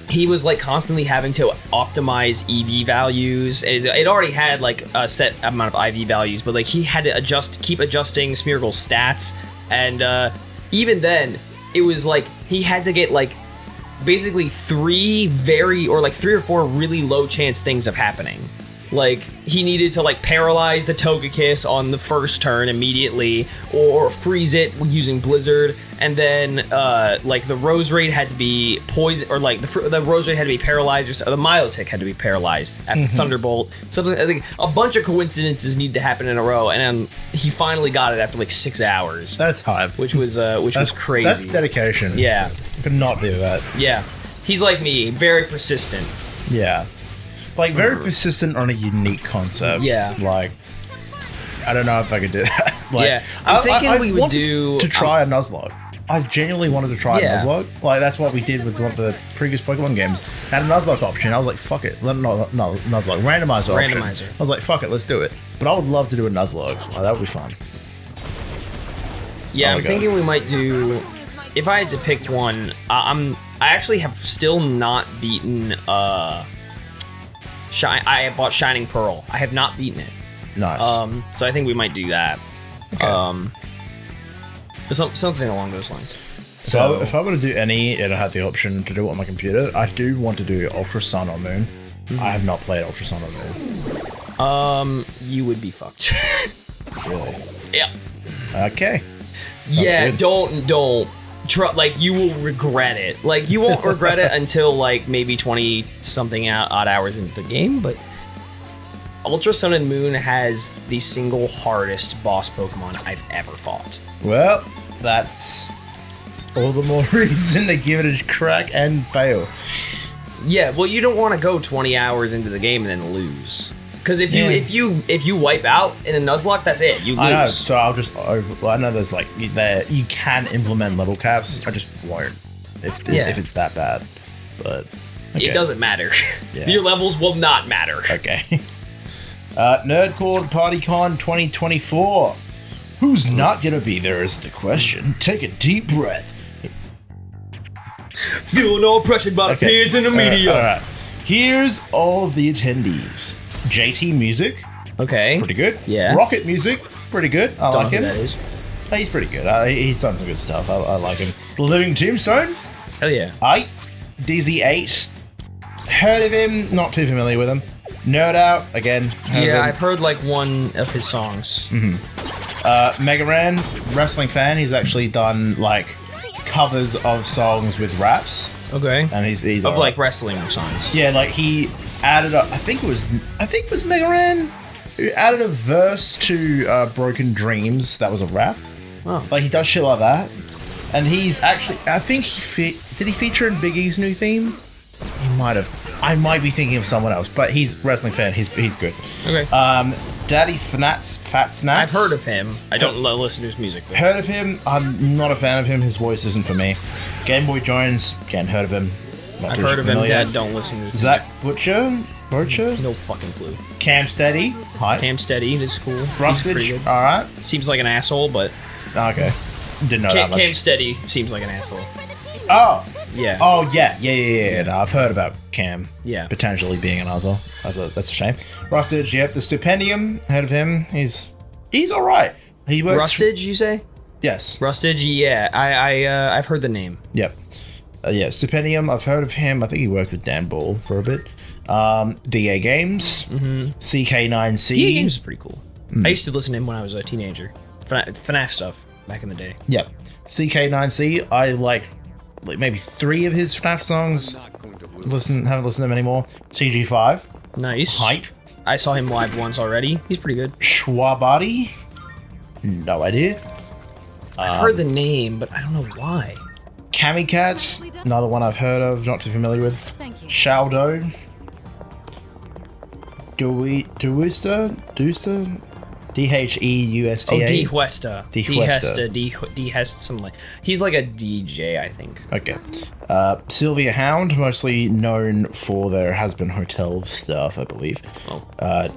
he was like constantly having to optimize EV values. It already had like a set amount of IV values, but like he had to keep adjusting Smeargle's stats, and even then, it was like he had to get like basically three or four really low chance things of happening. Like he needed to like paralyze the Togekiss on the first turn immediately, or freeze it using Blizzard, and then like the Roserade had to be poison, or like the Roserade had to be paralyzed, or the Milotic had to be paralyzed after Thunderbolt. Something, I think a bunch of coincidences need to happen in a row, and he finally got it after like 6 hours. That's hype. Which was crazy. That's dedication. Yeah, I could not do that. Yeah, he's like me, very persistent. Yeah. Like, very persistent on a unique concept. Yeah. Like, I don't know if I could do that. Like, yeah. I'm thinking we would do... to try a Nuzlocke. I genuinely wanted to try a Nuzlocke. Like, that's what we did with one of the previous Pokemon games. Had a Nuzlocke option. I was like, fuck it. No, Nuzlocke. Randomizer option. Randomizer. I was like, fuck it, let's do it. But I would love to do a Nuzlocke. Like, that would be fun. Yeah, I'm thinking we might do... If I had to pick one, I actually have still not beaten... I bought Shining Pearl. I have not beaten it. Nice. So I think we might do that. Okay. Something along those lines. So if I were to do any, and I had the option to do it on my computer, I do want to do Ultra Sun or Moon. I have not played Ultra Sun or Moon. You would be fucked. Really? Yeah. Okay. Yeah, don't. Like, you will regret it. Like, you won't regret it until, like, maybe 20-something odd hours into the game, but Ultra Sun and Moon has the single hardest boss Pokemon I've ever fought. Well, that's all the more reason to give it a crack and fail. Yeah, well, you don't want to go 20 hours into the game and then lose. Because if you wipe out in a Nuzlocke, that's it. You lose. I know, so I'll just I know there's like you can implement level caps. I just won't if it's that bad. But okay. It doesn't matter. Yeah. Your levels will not matter. Okay. Nerdcore Party Con 2024. Who's not gonna be there is the question. Take a deep breath. Feel no pressure by the peers in the media. All right. Here's all of the attendees. JT Music. Okay. Pretty good. Yeah. Rocket Music. Pretty good. I like him. That is. He's pretty good. He's done some good stuff. I like him. Living Tombstone. Hell yeah. DZ8. Heard of him. Not too familiar with him. Nerd Out. Again. I've heard like one of his songs. Mega Ran. Wrestling fan. He's actually done like covers of songs with raps. Okay. And he's of like wrestling songs. Yeah, like he added I think it was Mega Ran who added a verse to Broken Dreams that was a rap. Oh. Like he does shit like that. And he's actually I think did he feature in Big E's new theme? He might have. I might be thinking of someone else, but he's a wrestling fan. He's good. Okay. Daddy Fat Snaps. I've heard of him. I don't listen to his music. But. Heard of him. I'm not a fan of him. His voice isn't for me. Game Boy Jones. Again, heard of him. I've heard of him. Dad, don't listen to his Zach Butcher. No fucking clue. Cam Steady. Hi. Cam Steady. This is cool. Rustage. All right. Seems like an asshole, but. Okay. Didn't know that much. Cam Steady seems like an asshole. Oh. Yeah. Oh yeah. No, I've heard about Cam. Yeah. Potentially being an asshole. That's a shame. Rustage. Yep. The Stipendium. Heard of him. He's all right. He works. Rustage, you say? Yes. Rustage. Yeah. I've heard the name. Yep. Yeah. Stipendium. I've heard of him. I think he worked with Dan Ball for a bit. DA Games. CK9C. DA Games is pretty cool. I used to listen to him when I was a teenager. FNAF stuff back in the day. Yep. CK9C. I like maybe 3 of his FNAF songs. Haven't listened to them anymore. CG5. Nice. Hype. I saw him live once already. He's pretty good. Schwabadi. No idea. I've heard the name, but I don't know why. Kamikats. Another one I've heard of. Not too familiar with. Thank you. Shaldo. Deusta. DHEUSTA. Oh, DHuesta. DHuesta. DHuesta, something like. He's like a DJ, I think. Okay. Sylvia Hound, mostly known for their Has Been Hotel stuff, I believe. Oh.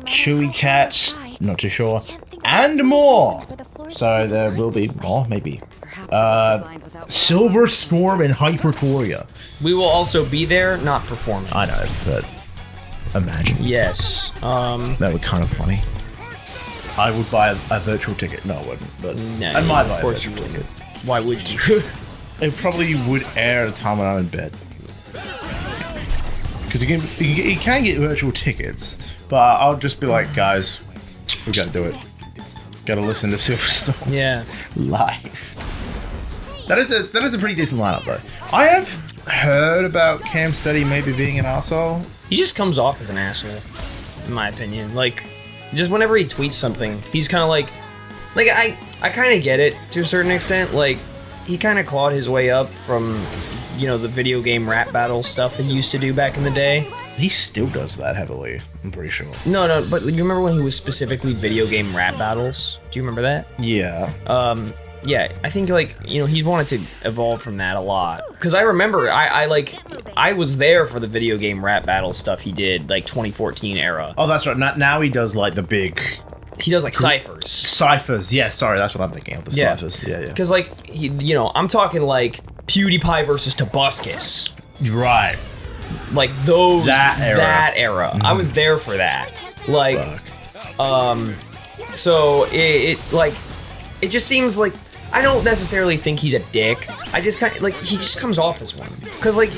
Chewy Cat, not too sure. And more! So there will be more, maybe. Silver Storm and Hypertoria. We will also be there, not performing. I know, but imagine. Yes. That would be kind of funny. I would buy a virtual ticket. No, I wouldn't. But No, I might buy of a course virtual you ticket. Why would you? It probably would air at a time when I'm in bed. Because you can get virtual tickets, but I'll just be like, guys, we gotta do it. Gotta listen to Silverstorm Yeah. live. That is a pretty decent lineup though. I have heard about Cam Steady maybe being an arsehole. He just comes off as an asshole, in my opinion. Like, just whenever he tweets something, he's kind of like I kind of get it to a certain extent. Like, he kind of clawed his way up from, you know, the video game rap battle stuff that he used to do back in the day. He still does that heavily, I'm pretty sure. No, but you remember when he was specifically video game rap battles? Do you remember that? Yeah. Yeah, I think, like, you know, he wanted to evolve from that a lot. Because I remember, I was there for the video game rap battle stuff he did, like, 2014 era. Oh, that's right. Now he does like the big... He does, like, ciphers. Ciphers, yeah, sorry, that's what I'm thinking of, the ciphers. Yeah. Because, like, he, you know, I'm talking, like, PewDiePie versus Tobuscus. Right. Like, those... That era. I was there for that. Like, so, it just seems like... I don't necessarily think he's a dick. I just kind of, like, he just comes off as one. Because, like,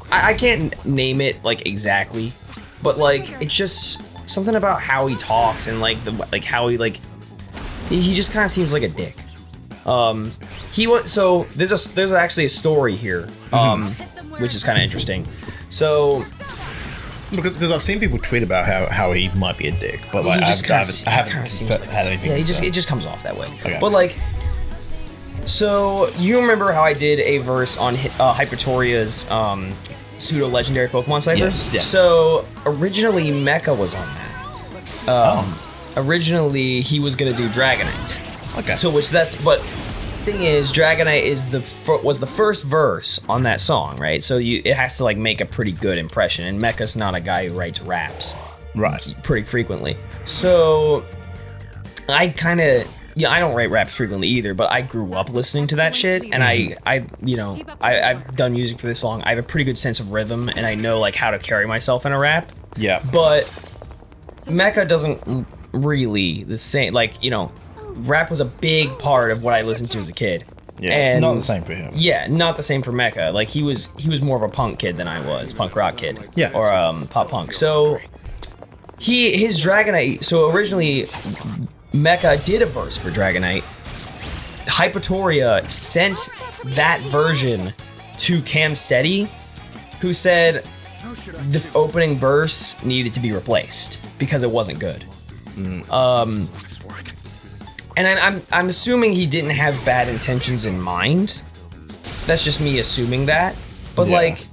I can't name it, like, exactly. But, like, it's just something about how he talks and, like, how he, like... He just kind of seems like a dick. So, there's actually a story here, which is kind of interesting. So... Because I've seen people tweet about how he might be a dick, but like I haven't had anything. Yeah, it just comes off that way. Okay. But like, so you remember how I did a verse on Hypertoria's pseudo legendary Pokemon cipher? Yes. So originally Mecha was on that. Originally he was gonna do Dragonite. Okay. So but thing is, Dragonite was the first verse on that song, right? So it has to like make a pretty good impression, and Mecha's not a guy who writes raps, right? Pretty frequently. So I kind of, I don't write raps frequently either, but I grew up listening to that shit, and I've done music for this long. I have a pretty good sense of rhythm, and I know like how to carry myself in a rap. Yeah. But Mecha doesn't really the same, like, you know. Rap was a big part of what I listened to as a kid. Yeah, and not the same for him. Yeah, not the same for Mecha. Like, he was more of a punk kid than I was, punk rock kid. Yeah. Or pop punk. So his Dragonite. So originally, Mecha did a verse for Dragonite. Hypertoria sent that version to Cam Steady, who said the opening verse needed to be replaced because it wasn't good. And I'm assuming he didn't have bad intentions in mind. That's just me assuming that. But like,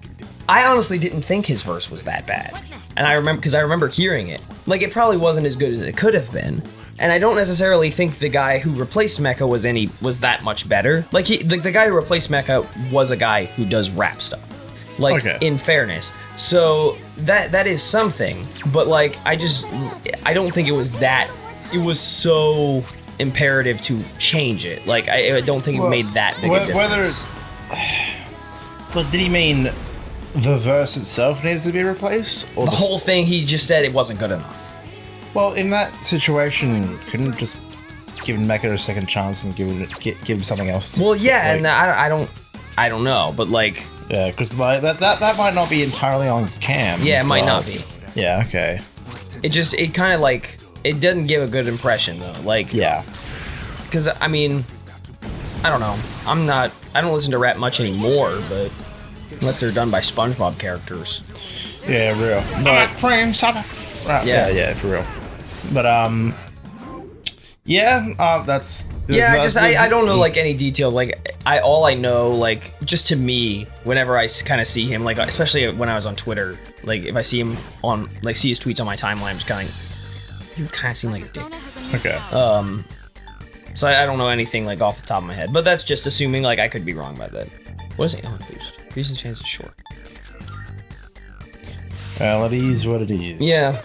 I honestly didn't think his verse was that bad. And I remember hearing it. Like, it probably wasn't as good as it could have been. And I don't necessarily think the guy who replaced Mecha was that much better. Like, the guy who replaced Mecha was a guy who does rap stuff. Like, in fairness. So that is something. But like, I don't think it was so imperative to change it. Like, I don't think it made that big a difference. But did he mean the verse itself needed to be replaced? Or the whole thing, he just said it wasn't good enough. Well, in that situation, couldn't just give Mecha a second chance and give him something else? Well, yeah, like, and I don't know, but like, yeah, because like that might not be entirely on Cam. Yeah, it might not be. Yeah, okay. It kind of like, it doesn't give a good impression though. Like, yeah, because I mean, I don't know. I don't listen to rap much anymore, but unless they're done by SpongeBob characters. Yeah, real. But right, yeah, for real. But that's I don't know like any details. Like, all I know, like, just to me, whenever I kind of see him, like, especially when I was on Twitter, like, if I see him on, like, see his tweets on my timeline, I'm just kind of, you kind of seem like a dick. Okay. So I don't know anything like off the top of my head, but that's just assuming. Like, I could be wrong about that. What is it? Oh, boost. Increases the chance it's short. Well, it is what it is. Yeah.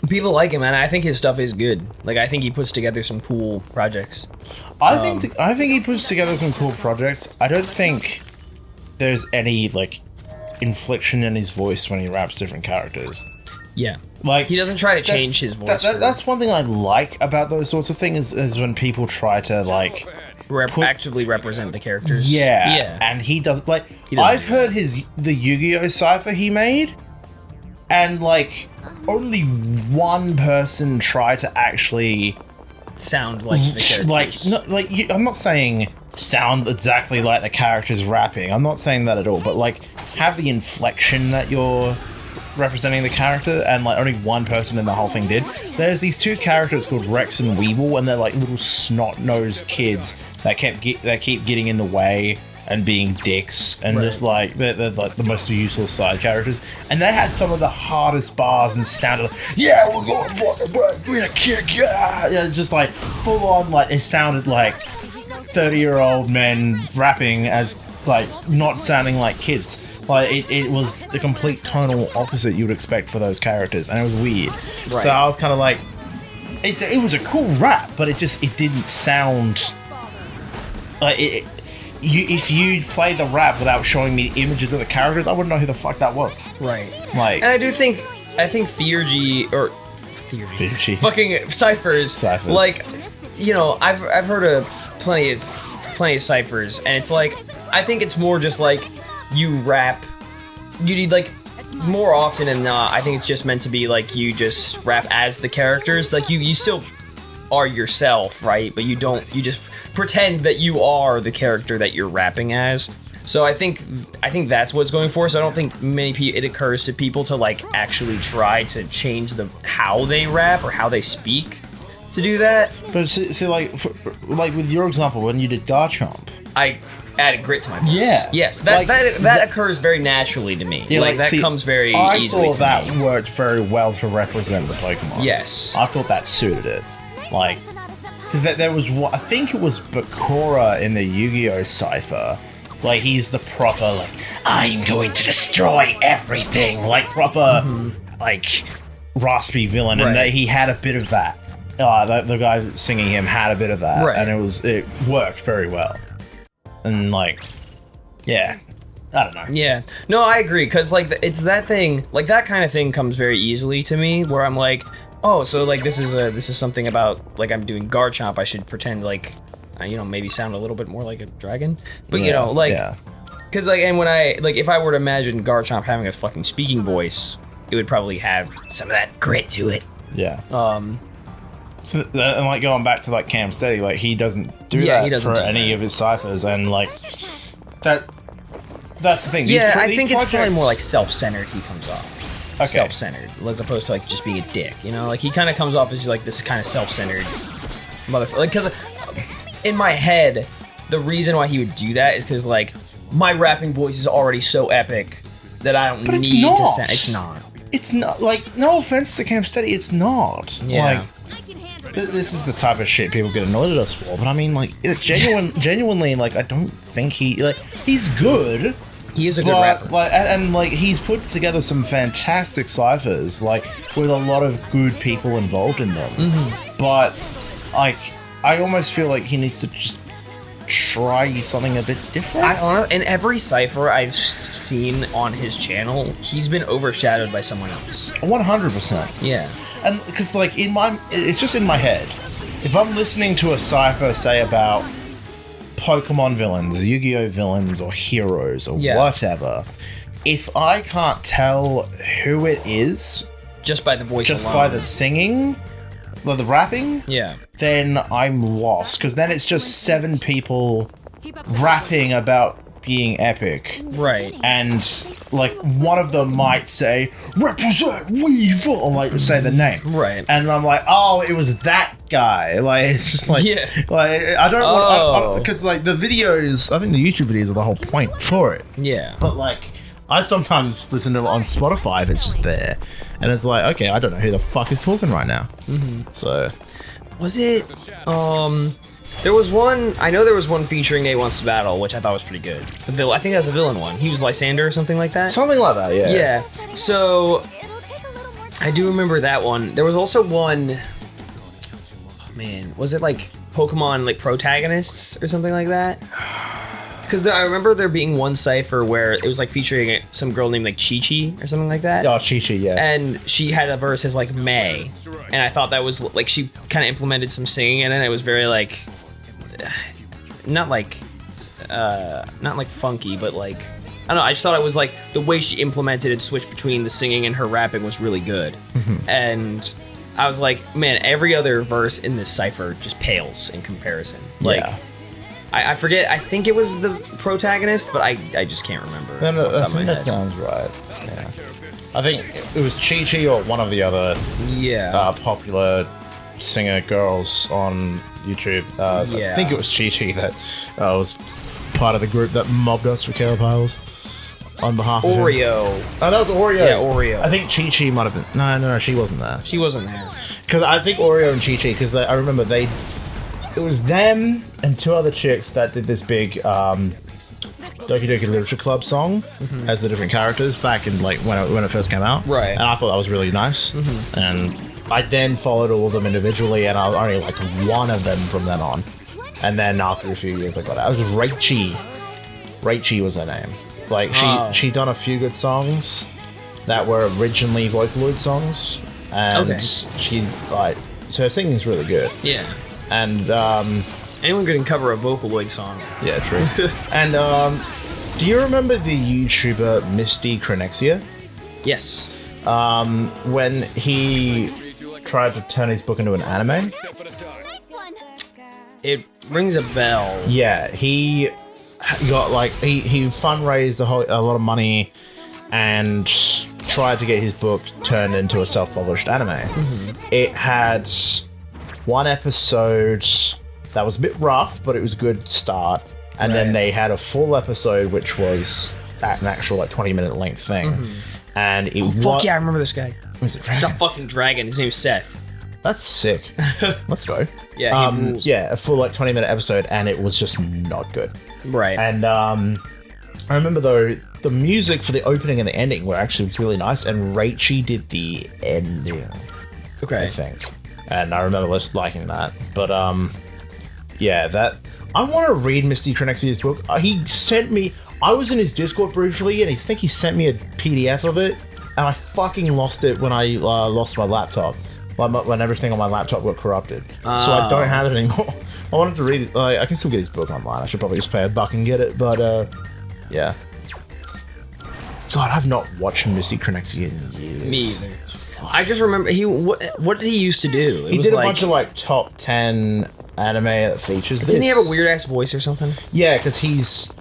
People like him, man. I think his stuff is good. Like, I think he puts together some cool projects. I think he puts together some cool projects. I don't think there's any like inflection in his voice when he raps different characters. Yeah. Like he doesn't try to change his voice. That's one thing I like about those sorts of things is when people try to like actively represent the characters. Yeah. And he does like I've heard the Yu-Gi-Oh cipher he made, and like only one person tried to actually sound like the characters. I'm not saying sound exactly like the characters rapping. I'm not saying that at all. But like have the inflection that you're representing the character, and like only one person in the whole thing did. There's these two characters called Rex and Weevil, and they're like little snot-nosed kids that keep getting in the way and being dicks, and just like they're like the most useless side characters. And they had some of the hardest bars and sounded like, yeah, we're going fucking back, we're gonna kick ya. Yeah, it's just like full on, like it sounded like 30-year-old men rapping as like not sounding like kids. Like it was the complete tonal opposite you would expect for those characters, and it was weird. Right. So I was kind of like, it was a cool rap, but it didn't sound like it. If you played the rap without showing me images of the characters, I wouldn't know who the fuck that was. Right. Like, and I think Theurgy fucking ciphers. Like, you know, I've heard of plenty of ciphers, and it's like I think it's more just like you rap. You need like more often than not. I think it's just meant to be like you just rap as the characters. Like you still are yourself, right? But you just pretend that you are the character that you're rapping as. So I think that's what it's going for. So I don't think it occurs to people to like actually try to change how they rap or how they speak to do that. But see like with your example, when you did Garchomp, I added grit to my voice. Yeah. Yes, that occurs very naturally to me. Yeah, like that comes very easily to me. I thought that worked very well to represent the Pokemon. Yes. I thought that suited it. Like, because there was, I think it was Bakura in the Yu-Gi-Oh! Cipher. Like, he's the proper, like, I'm going to destroy everything. Like, proper, like, raspy villain. Right. And he had a bit of that. The guy singing him had a bit of that. Right. And it worked very well. And, like, yeah. I don't know. Yeah. No, I agree. Because, like, it's that thing, like, that kind of thing comes very easily to me, where I'm like, oh, so like this is something about like I'm doing Garchomp. I should pretend like maybe sound a little bit more like a dragon. But because like and when I like if I were to imagine Garchomp having a fucking speaking voice, it would probably have some of that grit to it. Yeah. So and like going back to like Cam Steady, like he doesn't do that for any of his ciphers, and like that's the thing. I think it's probably more like self-centered. He comes off. Okay. Self-centered, as opposed to like just being a dick, you know? Like he kind of comes off as like this kind of self-centered motherfucker. Like, because in my head, the reason why he would do that is because like my rapping voice is already so epic that I don't need to sound. It's not. It's not. Like, no offense to Cam Steady, it's not. Yeah. Like, this is the type of shit people get annoyed at us for. But I mean, like, genuinely, like, I don't think he's good. He is a good rapper. Like, and like he's put together some fantastic ciphers, like with a lot of good people involved in them. But like, I almost feel like he needs to just try something a bit different. In every cipher I've seen on his channel, he's been overshadowed by someone else. 100%. Yeah. And because like it's just in my head. If I'm listening to a cipher, say about Pokemon villains, Yu-Gi-Oh! Villains, or heroes, or whatever, if I can't tell who it is just by the voice just alone, by the singing, the rapping, then I'm lost, because then it's just 7 people rapping about being epic, right? And like one of them might say represent Weevil, or like say the name, right? And I'm like, oh, it was that guy. Like it's just like, like I don't want, because like the videos, I think the YouTube videos are the whole point for it. Yeah. But like I sometimes listen to it on Spotify if it's just there, and it's like, okay, I don't know who the fuck is talking right now. So was it there was one, I know there was one featuring A Wants to Battle, which I thought was pretty good. The villain, I think that was a villain one. He was Lysander or something like that. Something like that, yeah. Yeah. So I do remember that one. There was also one, oh man, was it like Pokemon like protagonists or something like that. Because I remember there being one cipher where it was like featuring some girl named like Chi-Chi or something like that. Oh, Chi-Chi, yeah. And she had a verse as like May, and I thought that was like she kind of implemented some singing in it. It was very like, not like funky, but like I don't know. I just thought it was like the way she implemented and switched between the singing and her rapping was really good. And I was like, man, every other verse in this cipher just pales in comparison. Like. Yeah. I forget. I think it was the protagonist, but I just can't remember. I think that sounds right. Yeah. I think it was Chi-Chi or one of the other popular singer girls on YouTube. I think it was Chi-Chi that was part of the group that mobbed us for Caleb Hiles on behalf of Oreo. Oh, that was Oreo. Yeah, Oreo. I think Chi-Chi might have been. No, she wasn't there. She wasn't there. Because I think Oreo and Chi-Chi, because I remember it was them and two other chicks that did this big Doki Doki Literature Club song as the different characters back in like when it first came out. Right. And I thought that was really nice. And I then followed all of them individually, and I only liked one of them from then on. And then after a few years, I got it. It was Reichi. Reichi was her name. Like she done a few good songs that were originally Vocaloid songs, and she's like, so her singing's really good. Yeah. And anyone can cover a Vocaloid song. Yeah, true. And do you remember the YouTuber Misty Cronexia? Yes. When he tried to turn his book into an anime? It rings a bell. Yeah, he got like he fundraised a lot of money and tried to get his book turned into a self-published anime. It had one episode that was a bit rough, but it was a good start. And then they had a full episode, which was an actual like 20-minute length thing. And it fuck yeah, I remember this guy. Was it He's a fucking dragon. His name's Seth. That's sick. Let's go. Yeah, he rules. Yeah, a full like 20-minute episode, and it was just not good. Right. And I remember though the music for the opening and the ending were actually really nice, and Reichi did the ending. Okay. I think. And I remember just liking that. But yeah, that I want to read Misty Cronexia's book. He sent me. I was in his Discord briefly, and I think he sent me a PDF of it, and I fucking lost it when I lost my laptop. When everything on my laptop got corrupted, so I don't have it anymore. I wanted to read it. I can still get his book online. I should probably just pay $1 and get it. But yeah. God, I've not watched Misty Cronexia in years. Me either. I just remember what did he used to do? He did a bunch of like top 10 anime that features this. Didn't he have a weird ass voice or something? Yeah, because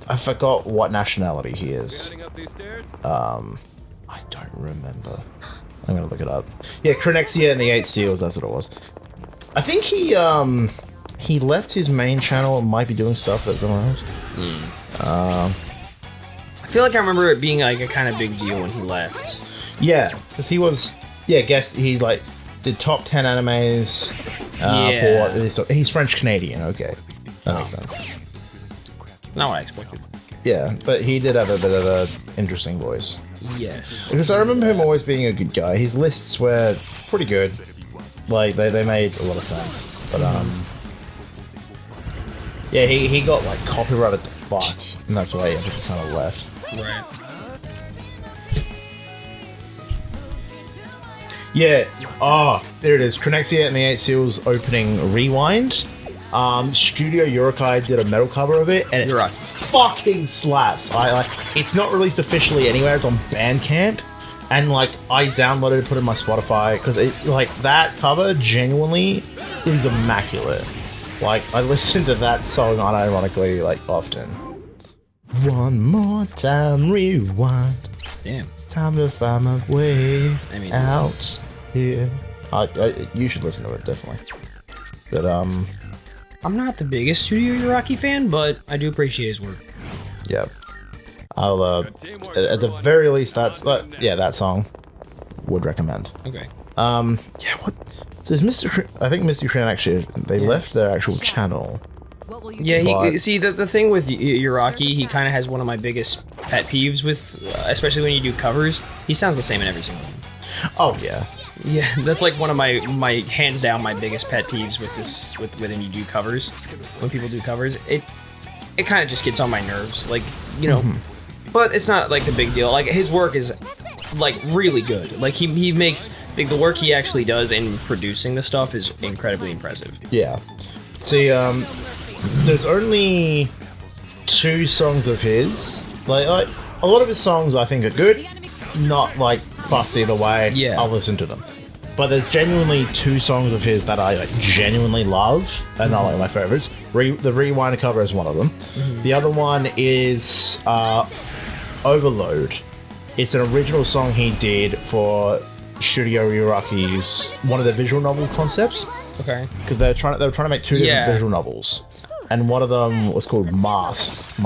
I forgot what nationality he is. I don't remember. I'm gonna look it up. Yeah, Cronexia and the 8 Seals, that's what it was. I think he left his main channel and might be doing stuff that's somewhere else. I feel like I remember it being like a kind of big deal when he left. Yeah, because he was, he like did top 10 animes for this. He's French Canadian, okay. That makes sense. Not what I expected. Yeah, but he did have a bit of an interesting voice. Yes. Because I remember him always being a good guy. His lists were pretty good. Like, they made a lot of sense. But, yeah, he got, like, copyrighted the fuck. And that's why he just kind of left. Right. Yeah. Oh, there it is. Cronexia and the 8 Seals opening Rewind. Studio Yorukai did a metal cover of it, and it fucking slaps. It's not released officially anywhere. It's on Bandcamp, and like I downloaded it, put it in my Spotify because it like that cover genuinely is immaculate. Like I listen to that song unironically like often. One more time, rewind. Damn. It's time to find my way out here. You should listen to it definitely. But I'm not the biggest Studio Uraki fan, but I do appreciate his work. Yeah. I'll at the very least that song would recommend. Okay. Yeah, what so is I think Mr. Crane actually left their actual channel. Yeah, see the thing with Uraki, he kind of has one of my biggest pet peeves with especially when you do covers. He sounds the same in every single one. Oh yeah. Yeah, that's like one of my hands down my biggest pet peeves with this when you do covers. When people do covers, it kind of just gets on my nerves. Like, you know, but it's not like the big deal. Like his work is like really good. Like he makes the work he actually does in producing the stuff is incredibly impressive. Yeah. See, there's only 2 songs of his. Like a lot of his songs I think are good. Not like fussed either way. Yeah. I'll listen to them. But there's genuinely 2 songs of his that I like, genuinely love and are like my favorites. The Rewind cover is one of them. The other one is Overload. It's an original song he did for Studio Iraki's one of the visual novel concepts. Okay. Because they were trying to make 2 different visual novels. And one of them was called Masked.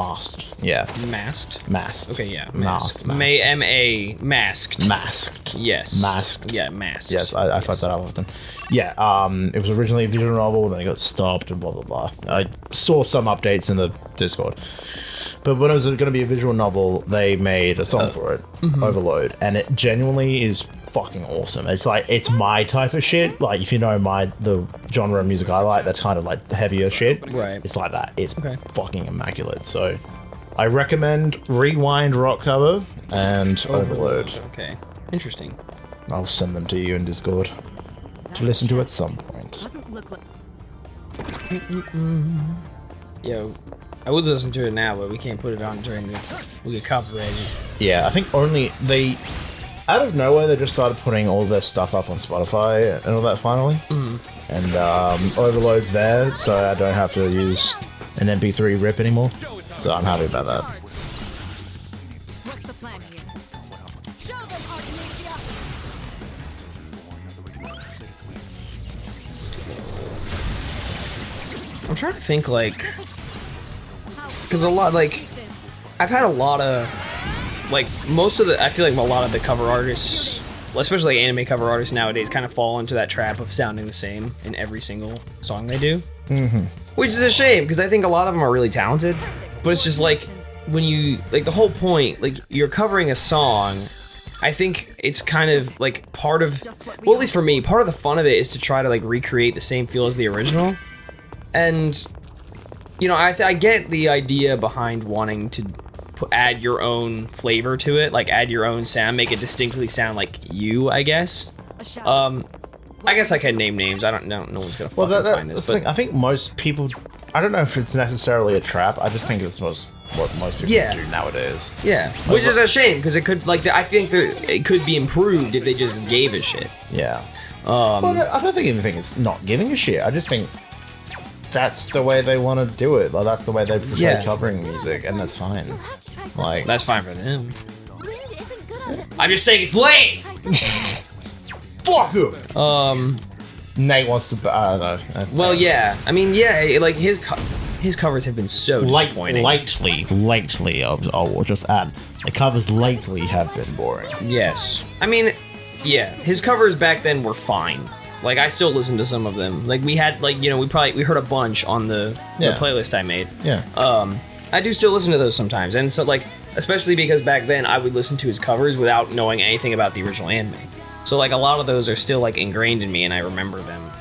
Yeah. Masked. Okay, yeah. Masked. Masked. Masked. Yes. Masked. Yeah, masked. Yes, I fuck that up often. Yeah, it was originally a visual novel, then it got stopped and blah blah blah. I saw some updates in the Discord. But when it was going to be a visual novel, they made a song for it, Overload, and it genuinely is fucking awesome. It's like, it's my type of shit. Like, if you know the genre of music I like, that's kind of like the heavier shit. Right. It's like that. It's fucking immaculate. So I recommend Rewind rock cover and Overload. Okay. Interesting. I'll send them to you in Discord to listen to at some point. Doesn't look like Yo, I would listen to it now, but we can't put it on during we get copyrighted. Yeah, I think only they, out of nowhere, they just started putting all their stuff up on Spotify and all that finally. And Overload's there, so I don't have to use an MP3 rip anymore. So I'm happy about that. what's the plan here? Show them, Artemisia! I'm trying to think, like, because a lot, like, I've had a lot of, like, most of the, I feel like a lot of the cover artists, especially anime cover artists nowadays, kind of fall into that trap of sounding the same in every single song they do. Which is a shame, because I think a lot of them are really talented, but it's just like, when you, like, the whole point, like, you're covering a song, I think it's kind of, like, part of, well, at least for me, part of the fun of it is to try to, like, recreate the same feel as the original. And, you know, I get the idea behind wanting to add your own flavor to it, like add your own sound, make it distinctly sound like you, I guess. I guess I can name names. I don't know. No one's gonna fucking find this. But I think most people, I don't know if it's necessarily a trap. I just think it's what most people do nowadays. Yeah, which is a shame because it could, like, I think it could be improved if they just gave a shit. Yeah. Well, I don't even think it's not giving a shit. I just think that's the way they want to do it. Like, that's the way they prefer covering music, and that's fine. Like, that's fine for them. Wind isn't good on this. I'm just saying it's lame. fuck you. Nate wants to. I don't know. Well, yeah. I mean, yeah. Like his covers have been so disappointing. Lately, I'll just add, the covers lately have been boring. Yes. I mean, yeah. His covers back then were fine. Like, I still listen to some of them. Like, we had, like, you know, we heard a bunch on the playlist I made. Yeah. I do still listen to those sometimes. And so, like, especially because back then I would listen to his covers without knowing anything about the original anime. So, like, a lot of those are still, like, ingrained in me and I remember them.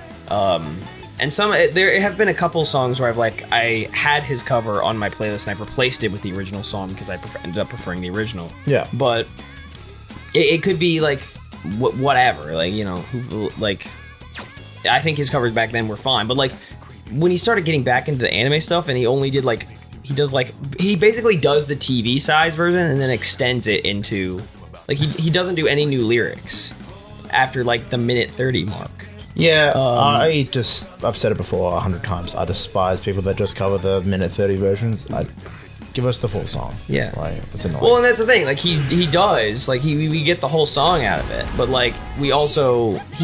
And there have been a couple songs where I had his cover on my playlist and I've replaced it with the original song because I ended up preferring the original. Yeah. But it could be, like, whatever. Like, you know, like, I think his covers back then were fine. But, like, when he started getting back into the anime stuff and he only did, like, he basically does the TV size version and then extends it into, like, he doesn't do any new lyrics after, like, the minute 30 mark. Yeah, I've said it before 100 times. I despise people that just cover the minute 30 versions. Give us the full song. Yeah. Like, it's annoying. Well, and that's the thing. Like, he does. Like, we get the whole song out of it. But, like, he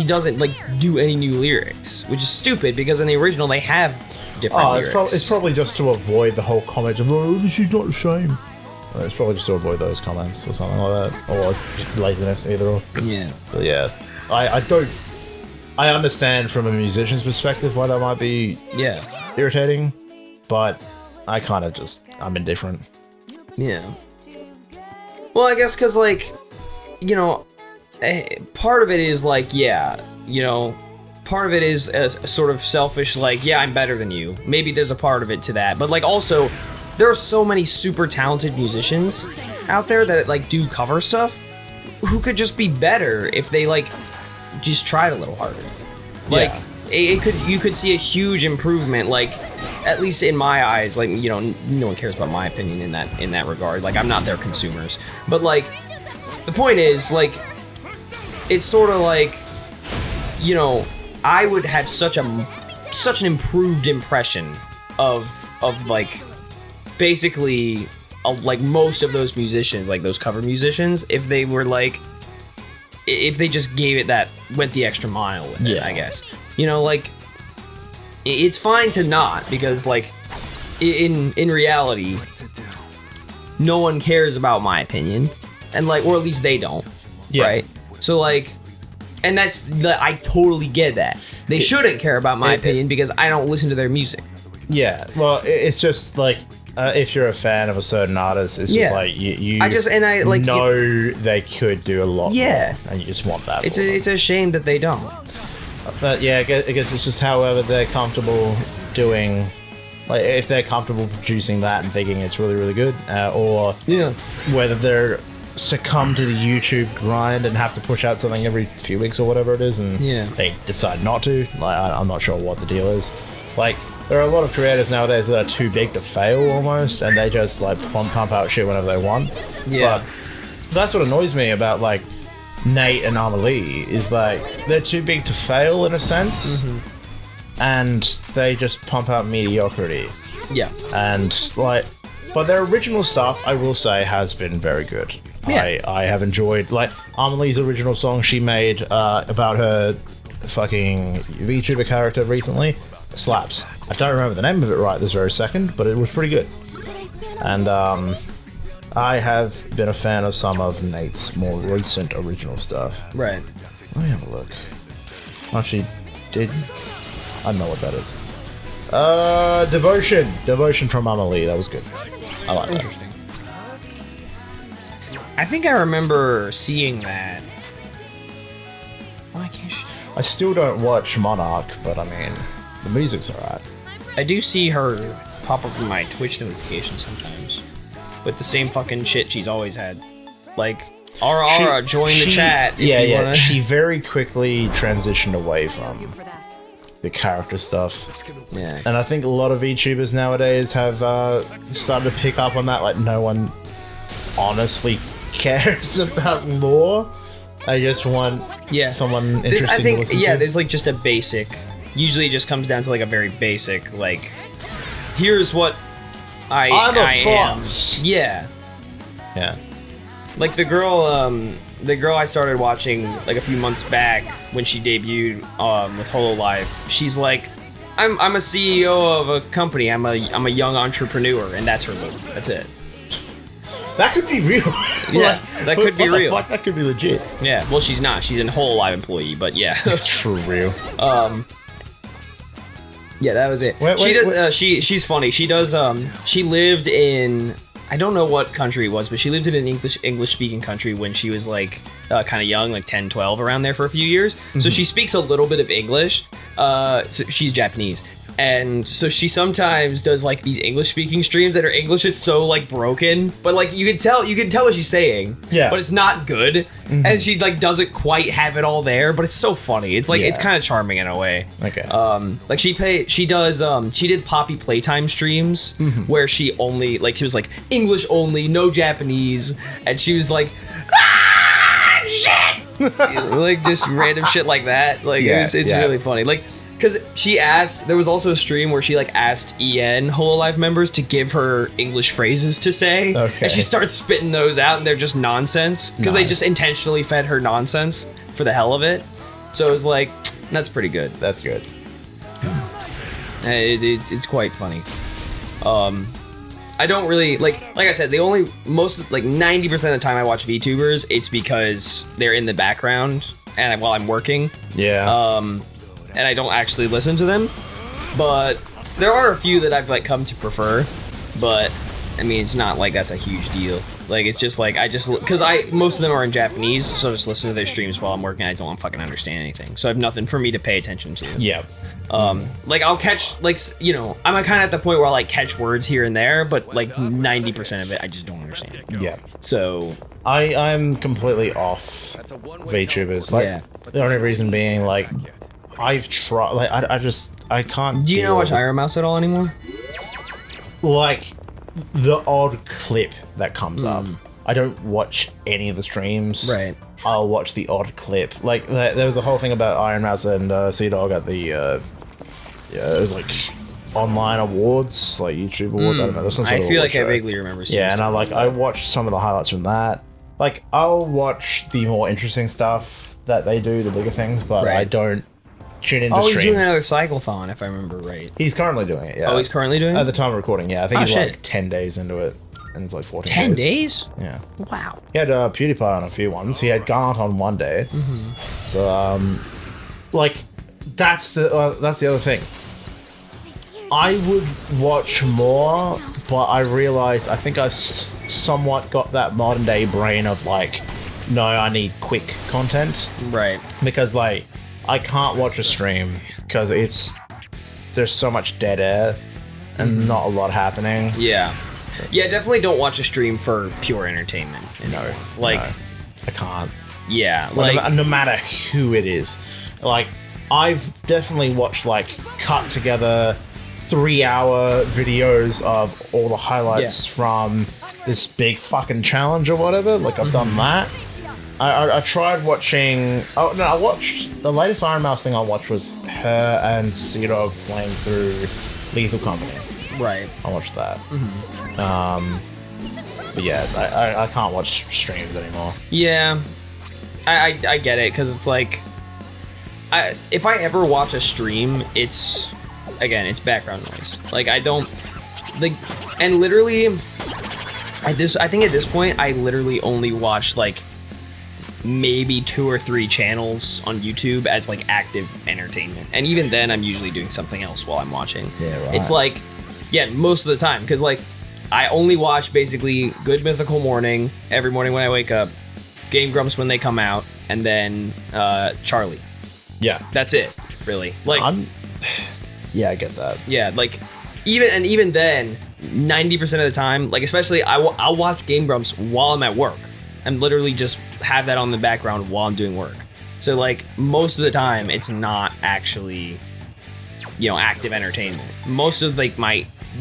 doesn't, like, do any new lyrics. Which is stupid, because in the original, they have different lyrics. It's probably just to avoid the whole comment of, oh, this is not a shame. It's probably just to avoid those comments or something like that. Or just laziness, either or. Yeah. But, yeah. I understand from a musician's perspective why that might be irritating. But I kind of I'm indifferent. Yeah. Well, I guess because, like, you know, part of it is like, yeah, you know, part of it is a sort of selfish, like, yeah, I'm better than you. Maybe there's a part of it to that, but like also, there are so many super talented musicians out there that like do cover stuff who could just be better if they like just tried a little harder. Like you could see a huge improvement, like at least in my eyes, like, you know, no one cares about my opinion in that regard. Like, I'm not their consumers. But like the point is, like, it's sort of like, you know, I would have such an improved impression of like basically like most of those musicians, like those cover musicians, if they were like, if they just gave it that, went the extra mile with it, I guess. You know, like, it's fine to not, because like in reality, no one cares about my opinion, and like, or at least they don't, right? So like, and I totally get that. They shouldn't care about my opinion because I don't listen to their music. Yeah, well, it's just like, if you're a fan of a certain artist, it's just like you know they could do a lot more, and you just want that. It's a shame that they don't. But yeah, I guess it's just however they're comfortable doing. Like, if they're comfortable producing that and thinking it's really, really good, or whether they're succumb to the YouTube grind and have to push out something every few weeks or whatever it is, and they decide not to. Like, I'm not sure what the deal is. Like, there are a lot of creators nowadays that are too big to fail almost, and they just like pump out shit whenever they want. But that's what annoys me about like Nate and Amelie, is like they're too big to fail in a sense, and they just pump out mediocrity. And like, but their original stuff, I will say, has been very good. I have enjoyed, like, Amelie's original song she made about her fucking VTuber character recently. Slaps. I don't remember the name of it right this very second, but it was pretty good. And I have been a fan of some of Nate's more recent original stuff. Right. Let me have a look. Actually, I don't know what that is. Devotion from Amelie. That was good. I like that. Interesting. I think I remember seeing that. Why can't she? I still don't watch Monarch, but I mean, the music's alright. I do see her pop up in my Twitch notifications sometimes with the same fucking shit she's always had. Like, Aura, join the chat. Wanna. She very quickly transitioned away from the character stuff. Yeah. And I think a lot of VTubers nowadays have started to pick up on that. Like, no one honestly cares about lore. I just want someone interesting to listen to. There's like just a basic. Usually it just comes down to like a very basic, like, here's what I am. Yeah. Like the girl I started watching like a few months back when she debuted with HoloLive, she's like, I'm a CEO of a company. I'm a young entrepreneur, and that's her look. That's it. That could be real. Yeah, that could be real. Fuck? That could be legit. Yeah, well, she's not. She's a HoloLive employee, but yeah. That's true, real. Yeah, that was it. She's funny. She does. She lived in, I don't know what country it was, but she lived in an English speaking country when she was like kind of young, like 10, 12, around there for a few years. So she speaks a little bit of English. So she's Japanese. And so she sometimes does like these English speaking streams that her English is so like broken, but like you can tell what she's saying. Yeah. But it's not good. And she like doesn't quite have it all there, but it's so funny. It's like it's kind of charming in a way. Okay. Like she did Poppy Playtime streams where she was like English only, no Japanese, and she was like, shit! Like just random shit like that. Like it's really funny. Like, because there was also a stream where she like asked EN HoloLive members to give her English phrases to say, and she starts spitting those out, and they're just nonsense because they just intentionally fed her nonsense for the hell of it. So it was like, that's pretty good. That's good. It's quite funny. I don't really like I said, most like 90% of the time I watch VTubers, it's because they're in the background and while I'm working. Yeah. And I don't actually listen to them, but there are a few that I've like come to prefer. But I mean, it's not like that's a huge deal. Like, it's just like, because most of them are in Japanese, so I just listen to their streams while I'm working. I don't fucking understand anything. So I have nothing for me to pay attention to. Yeah. Like, I'll catch, like, you know, I'm kind of at the point where I like catch words here and there, but like 90% of it, I just don't understand. Yeah. So I'm completely off VTubers. Like, the only reason being, like, I've tried, like, I can't. Do you not watch Iron Mouse at all anymore? Like, the odd clip that comes up. I don't watch any of the streams. Right. I'll watch the odd clip. Like, there was the whole thing about Iron Mouse and Sea-Dog at the, it was like online awards, like YouTube awards. I don't know. There's some sort of I feel award like I show. vaguely remember seeing Yeah, and stuff I watched some of the highlights from that. Like, I'll watch the more interesting stuff that they do, the bigger things, but I don't tune into streams. He's doing another Cycleathon, if I remember right. He's currently doing it, yeah. Oh, he's currently doing it? At the time of recording, yeah. I think he's shit. like 10 days into it, and it's like 14 10 days. days? Yeah. Wow. He had PewDiePie on a few ones. He had Garnt on one day. So, like, that's the other thing. I would watch more, but I realized I think I've somewhat got that modern day brain of like, no, I need quick content. Right. Because like, I can't watch a stream because there's so much dead air and not a lot happening. Yeah. Yeah, definitely don't watch a stream for pure entertainment. No. Like, no, I can't. Yeah. Like, Like, no matter who it is. Like, I've definitely watched like cut together 3-hour videos of all the highlights from this big fucking challenge or whatever. Like, I've done that. I tried watching. Oh no! I watched the latest Iron Mouse thing. I watched was her and Sea-Dog playing through Lethal Company. right. I watched that. But yeah, I can't watch streams anymore. Yeah. I get it, because it's like, if I ever watch a stream, it's background noise. Like, I don't, like, and literally, I think at this point, I literally only watch, like, maybe 2 or 3 channels on YouTube as, like, active entertainment. And even then, I'm usually doing something else while I'm watching. Yeah, right. It's like, yeah, most of the time, because, like, I only watch, basically, Good Mythical Morning every morning when I wake up, Game Grumps when they come out, and then, Charlie. Yeah, That's it, really. Like, yeah, I get that. yeah, like, even then, 90% of the time, like, especially, I'll watch Game Grumps while I'm at work. And literally just have that on the background while I'm doing work. So, like, most of the time, it's not actually, you know, active entertainment. Most of, like,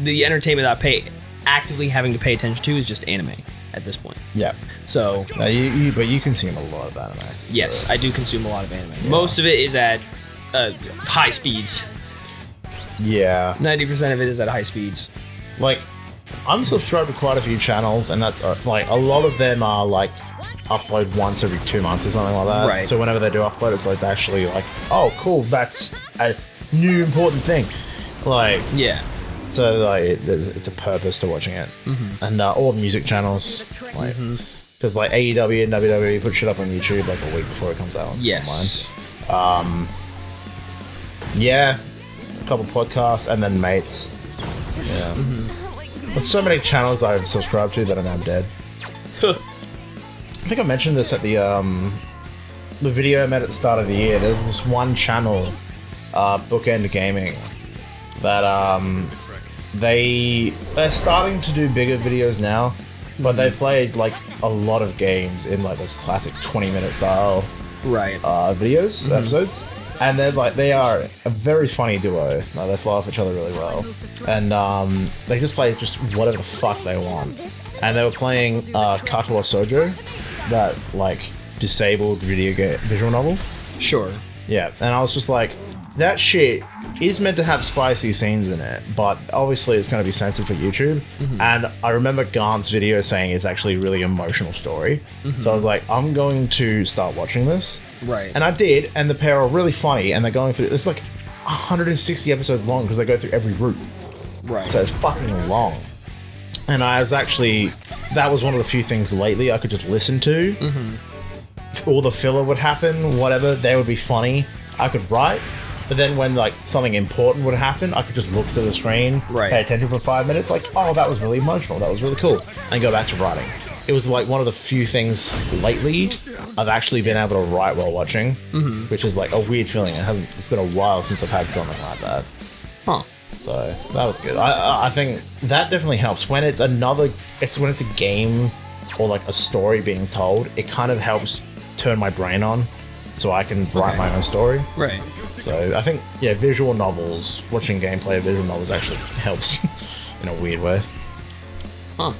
the entertainment that I actively having to pay attention to is just anime at this point. Yeah. So, But you consume a lot of anime. So. yes, I do consume a lot of anime. Yeah. Most of it is at high speeds. Yeah. 90% of it is at high speeds. Like, I'm subscribed to quite a few channels, and that's like a lot of them are like upload once every 2 months or something like that. Right. So whenever they do upload, it's like actually like, oh, cool, that's a new important thing. Like, Yeah. so like it's a purpose to watching it, and all the music channels, like, because like AEW and WWE put shit up on YouTube like a week before it comes out. Yes. Online. Yeah, a couple podcasts, and then mates. Yeah. There's so many channels I've subscribed to that are now dead. I think I mentioned this at the video I made at the start of the year. There's this one channel, Bookend Gaming, that they're starting to do bigger videos now, but they played like a lot of games in like this classic 20-minute style Right. videos, episodes. And they are a very funny duo. They fly off each other really well. And they just play just whatever the fuck they want. And they were playing Katawa Sojo, that like disabled visual novel. Sure. Yeah, and I was just like, that shit is meant to have spicy scenes in it, but obviously it's going to be censored for YouTube. And I remember Garnt's video saying it's actually a really emotional story. So I was like, I'm going to start watching this. Right. And I did, and the pair are really funny, and they're going through, it's like 160 episodes long because they go through every route. Right. So it's fucking long. And I was actually, that was one of the few things lately I could just listen to. All the filler would happen, whatever, they would be funny. I could write. But then when like something important would happen, I could just look to the screen, pay attention for 5 minutes, like, oh, that was really emotional, that was really cool, and go back to writing. It was like one of the few things lately I've actually been able to write while watching, which is like a weird feeling. It's been a while since I've had something like that. Huh. So that was good. I think that definitely helps when it's when it's a game or like a story being told. It kind of helps turn my brain on, so I can write my own story. Right. So I think visual novels, watching gameplay of visual novels actually helps in a weird way. Huh.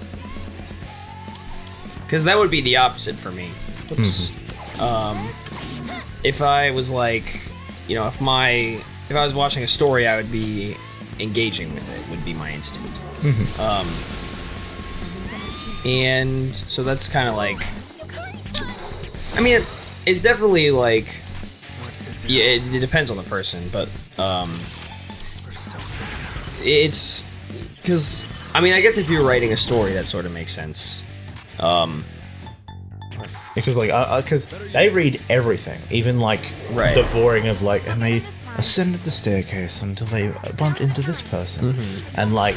Because that would be the opposite for me. Oops. If I was like, if I was watching a story, I would be engaging with it, would be my instinct. And so that's kind of like, I mean, it's definitely like, yeah, it depends on the person, but it's because, I mean, I guess if you're writing a story, that sort of makes sense. Because because they read everything, even like the boring of like, and they ascended the staircase until they bumped into this person, and like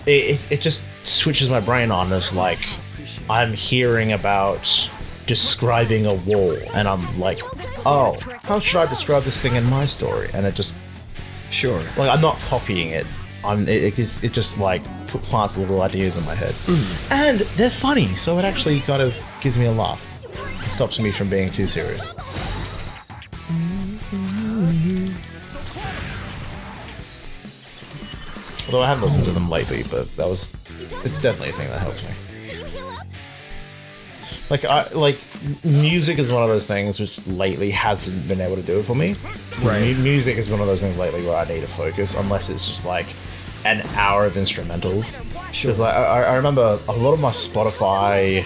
it just switches my brain on as like I'm hearing about describing a wall, and I'm like, oh, how should I describe this thing in my story? And it just like I'm not copying it. It just like plants little ideas in my head, and they're funny, so it actually kind of gives me a laugh. It stops me from being too serious. Although I haven't listened to them lately, but it's definitely a thing that helps me. Like music is one of those things which lately hasn't been able to do it for me. Music is one of those things lately where I need to focus, unless it's just like an hour of instrumentals. Because like I remember a lot of my Spotify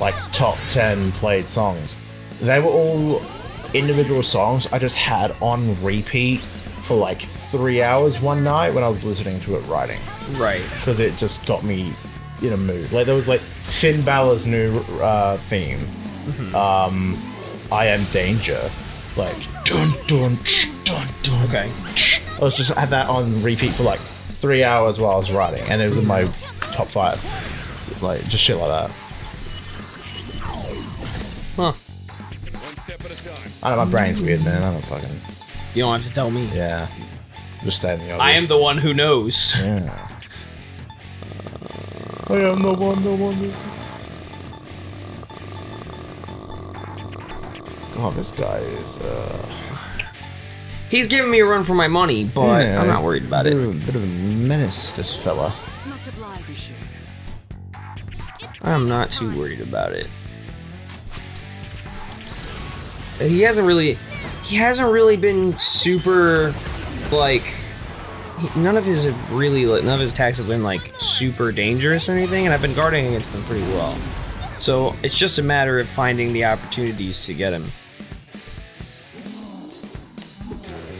like top 10 played songs, they were all individual songs I just had on repeat for like 3 hours one night when I was listening to it writing. Right. Because it just got me in a mood. Like there was like Finn Balor's new theme. I Am Danger. Like dun dun dun dun. Okay. I was just had that on repeat for like 3 hours while I was writing, and it was in my top 5. Like just shit like that. Huh. I know, my brain's weird, man. I don't fucking... You don't have to tell me. Yeah. Just stating the obvious. I am the one who knows. Yeah. I am the one who's... God, this guy is, He's giving me a run for my money, but I'm not worried about it. A bit of a menace, this fella. I'm not too worried about it. He hasn't really been super, like, none of his attacks have been like super dangerous or anything, and I've been guarding against them pretty well. So it's just a matter of finding the opportunities to get him.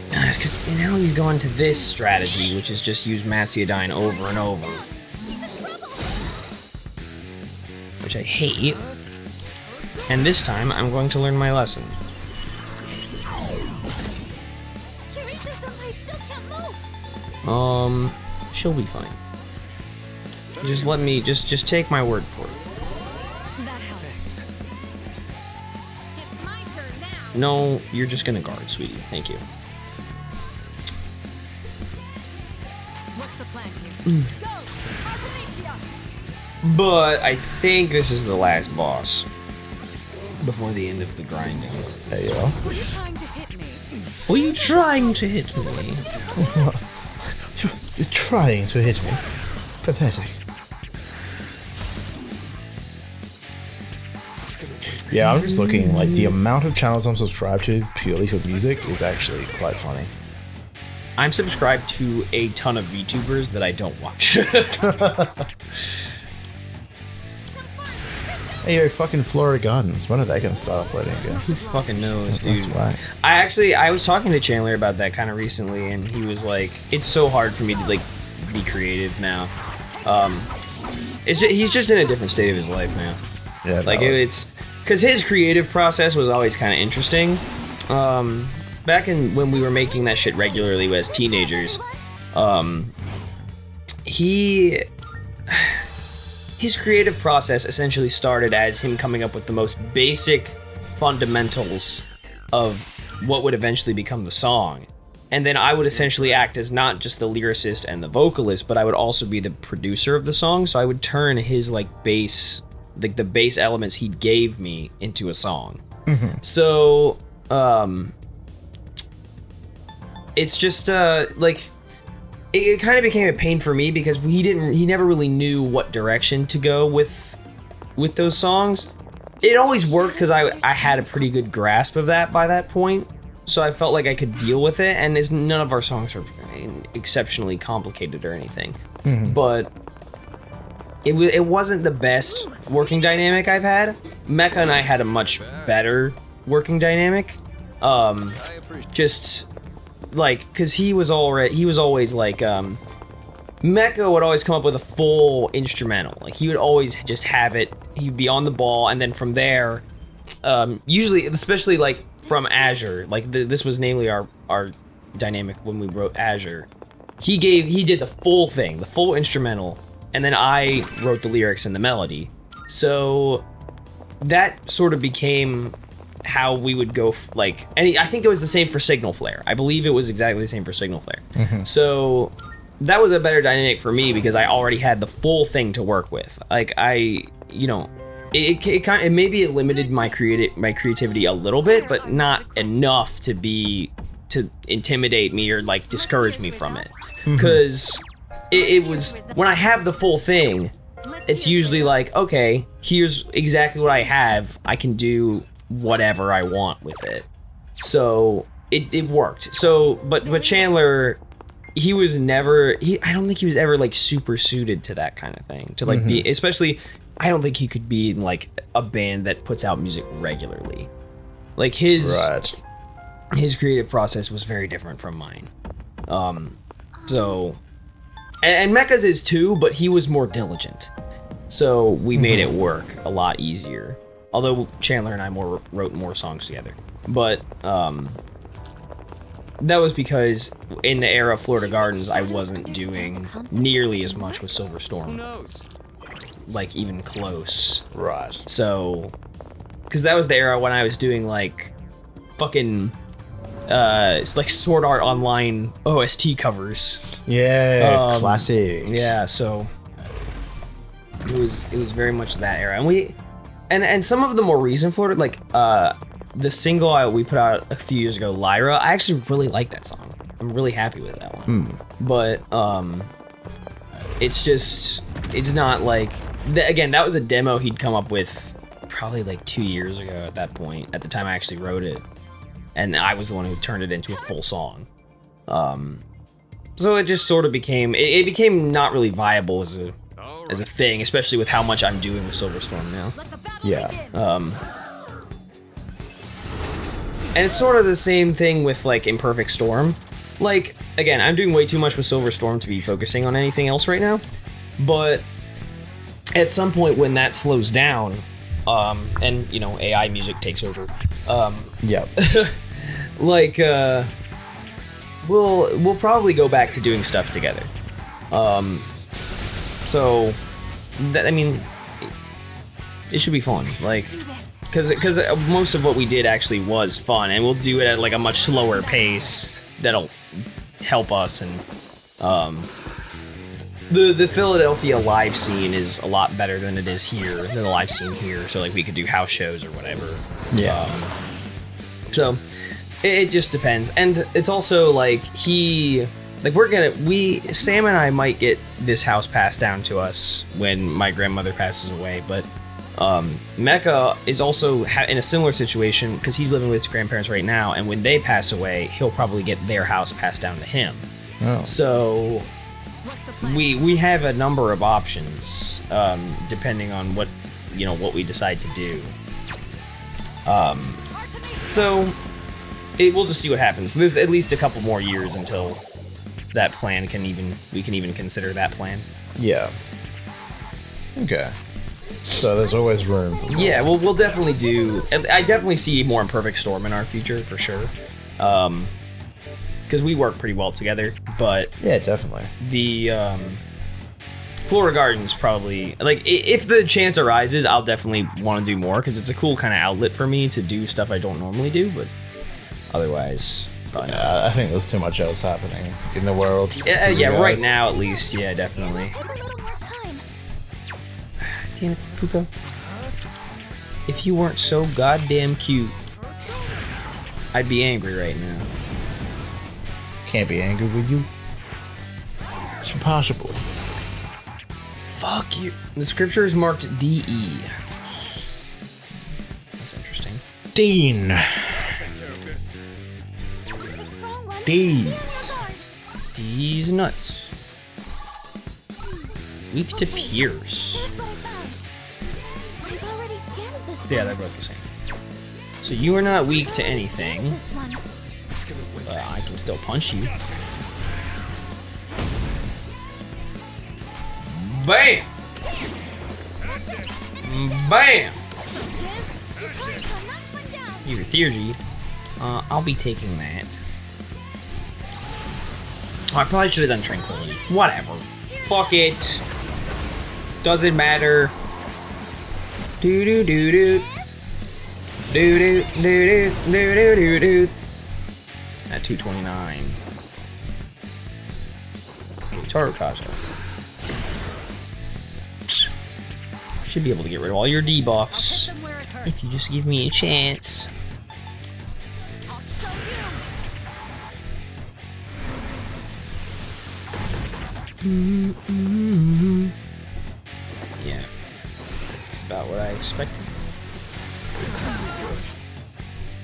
Because now he's gone to this strategy, which is just use Matsuodine over and over. Which I hate. And this time, I'm going to learn my lesson. She'll be fine. Just let me, just take my word for it. That helps. It's my turn now. No, you're just gonna guard, sweetie. Thank you. What's the plan here? Go! Artemisia! But I think this is the last boss before the end of the grinding. There you are. Were you trying to hit me? Were you trying to hit me? You're trying to hit me. Pathetic. Yeah, I'm just looking, like, the amount of channels I'm subscribed to purely for music is actually quite funny. I'm subscribed to a ton of VTubers that I don't watch. Hey, yo, fucking Florida Gardens. When are they gonna start uploading again? Who fucking knows, dude? That's why. I was talking to Chandler about that kind of recently, and he was like, it's so hard for me to, like, be creative now. He's just in a different state of his life now. Yeah, like, it's... Because his creative process was always kind of interesting. back in when we were making that shit regularly as teenagers, his creative process essentially started as him coming up with the most basic fundamentals of what would eventually become the song. And then I would essentially act as not just the lyricist and the vocalist, but I would also be the producer of the song. So I would turn his bass, the bass elements he gave me into a song. Mm-hmm. So it's just it kind of became a pain for me because he never really knew what direction to go with those songs. It always worked because I had a pretty good grasp of that by that point, so I felt like I could deal with it, and none of our songs are exceptionally complicated or anything. Mm-hmm. But it wasn't the best working dynamic I've had. Mecha and I had a much better working dynamic. Just because he was always Mecha would always come up with a full instrumental. Like he would always just have it. He'd be on the ball, and then from there, usually, especially from Azure, this was namely our dynamic when we wrote Azure. He did the full thing, the full instrumental, and then I wrote the lyrics and the melody. So that sort of became how we would go. And I think it was the same for Signal Flare. I believe it was exactly the same for Signal Flare. Mm-hmm. So that was a better dynamic for me because I already had the full thing to work with. It maybe it limited my creativity a little bit, but not enough to intimidate me or discourage me from it. Because it was when I have the full thing, it's usually okay, here's exactly what I have. I can do whatever I want with it. So it worked. So but Chandler, he was never I don't think he was ever super suited to that kind of thing, to be, especially I don't think he could be in a band that puts out music regularly. His creative process was very different from mine. So and Mecha's is too, but he was more diligent. So we made it work a lot easier. Although Chandler and I wrote more songs together. But that was because in the era of Florida Gardens, I wasn't doing nearly as much with Silver Storm. Who knows? Even close. Right. So, because that was the era when I was doing fucking Sword Art Online OST covers. Yeah, classic. Yeah, so it was very much that era, and some of the more recent Florida, the single we put out a few years ago, Lyra. I actually really like that song. I'm really happy with that one. But it's not again, that was a demo he'd come up with probably 2 years ago at that point, at the time I actually wrote it, and I was the one who turned it into a full song. So it just sort of became it became not really viable as a thing, especially with how much I'm doing with Silver Storm now. Yeah. And it's sort of the same thing with Imperfect Storm. Again, I'm doing way too much with Silver Storm to be focusing on anything else right now, but at some point when that slows down, and AI music takes over, we'll probably go back to doing stuff together. So that, it should be fun, because most of what we did actually was fun, and we'll do it at a much slower pace that'll help us. And the Philadelphia live scene is a lot better than it is here, than the live scene here, so we could do house shows or whatever. Yeah. So it just depends, and it's also Sam and I might get this house passed down to us when my grandmother passes away, but Mecha is also in a similar situation because he's living with his grandparents right now, and when they pass away, he'll probably get their house passed down to him. Oh. So we have a number of options depending on what we decide to do. So we'll just see what happens. There's at least a couple more years until that plan we can even consider that plan. Yeah. Okay. So there's always room for more. Yeah, we'll definitely do. I definitely see more Imperfect Storm in our future for sure. because we work pretty well together. But Yeah, definitely. the Flora Garden's probably like if the chance arises, I'll definitely want to do more because it's a cool kind of outlet for me to do stuff I don't normally do. But otherwise, probably not. I think there's too much else happening in the world. Yeah, for you yeah, right guys. now at least. Yeah, definitely. Take a little more time. Damn it, Fuko. If you weren't so goddamn cute, I'd be angry right now. Can't be angry with you. It's impossible. Fuck you. The scripture is marked DE. That's interesting. Dean. Strong one. D's. D's nuts. Weak to Pierce. Here's what I found. I've already scanned this Yeah, one. they're both the same. So you are not weak to anything, This one. but I can still punch you. Bam! Bam! Your theurgy. I'll be taking that. Oh, I probably should have done Tranquility. Whatever. Fuck it. Doesn't matter. Do do do do. Do do do do do do do do. At 229. Okay, Takahashi. Should be able to get rid of all your debuffs if you just give me a chance. Yeah, that's about what I expected.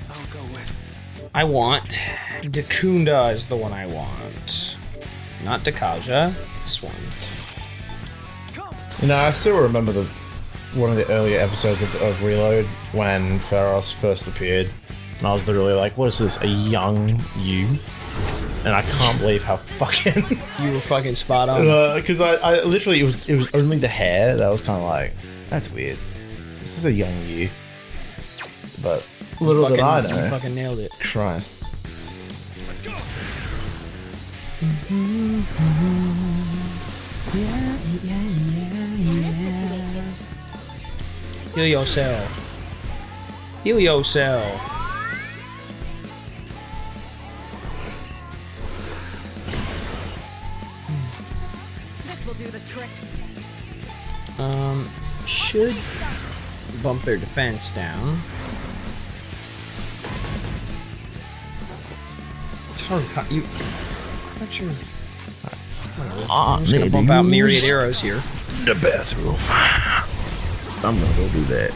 I'll go with. I want Dakunda is the one I want, not Takahashi. This one. You know, I still remember one of the earlier episodes of Reload when Pharos first appeared, and I was literally like, "What is this? A young you?" And I can't believe how fucking You were fucking spot on. because I literally it was only the hair that was kind of like, that's weird. This is a young you, but little did I know. You fucking nailed it. Christ. Heal yourself. Heal yourself. This will do the trick. Should bump their defense down. Sorry, you. Not your. I'm just gonna bump out myriad arrows here. The bathroom. I'm gonna go do that.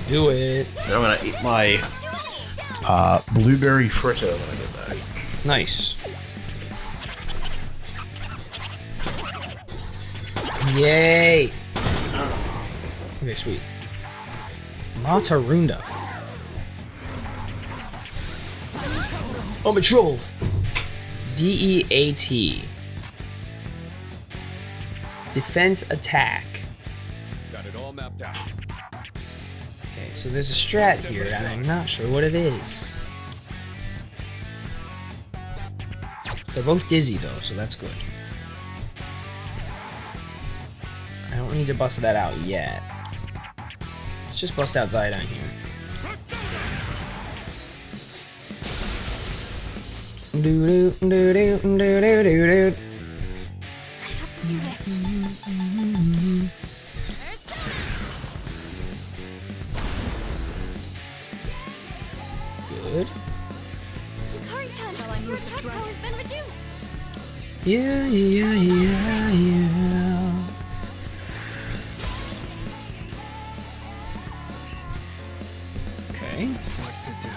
Do it. And I'm gonna eat my blueberry fritter when I get back. Nice. Yay! Okay, sweet. Matarunda. I'm in trouble. DEAT. Defense attack. Got it all mapped out. Okay, so there's a strat here, and I'm not sure what it is. They're both dizzy though, so that's good. I don't need to bust that out yet. Let's just bust out Zidon here. Do do do do do do do do. Have to do this. Good. Hikari-chan, your attack power has been reduced. Yeah, yeah, yeah, yeah. Okay. What to do?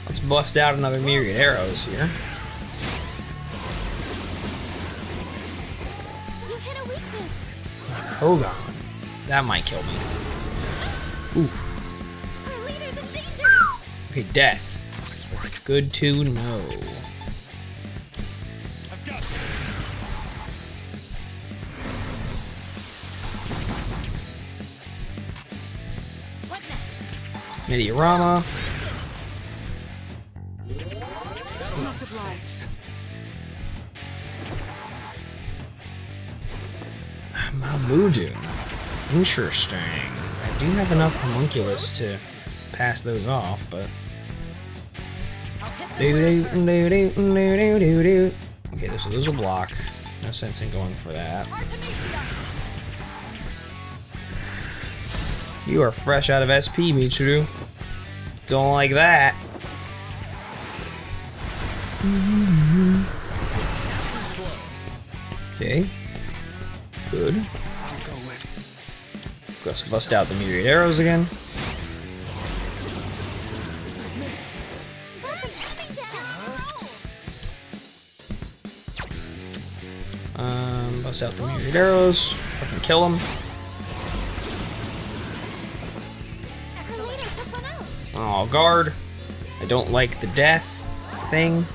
Let's bust out another myriad arrows here. You hit a weakness. Kogan. That might kill me. Ooh. Our leader's in danger. Okay, death. Good to know. What next? Mediorama. of light. Mamudu. Interesting. I do have enough homunculus to pass those off, but... Okay, so those will block. No sense in going for that. You are fresh out of SP, Mitsuru. Don't like that. Okay. Good. Let's bust out the myriad arrows again. Bust out the myriad arrows. Fucking kill him. Oh, guard. I don't like the death thing.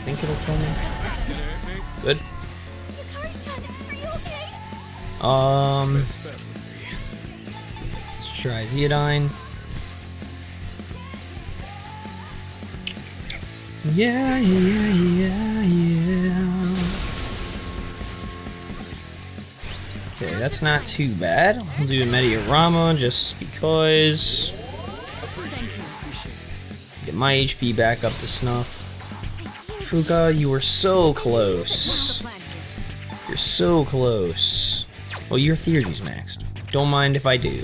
I think it'll kill me. Good. Let's try Zeodine. Yeah. Okay, that's not too bad. I'll do a Mediorama just because. Get my HP back up to snuff. Fuka, you were so close. You're so close. Well, your theory's maxed. Don't mind if I do.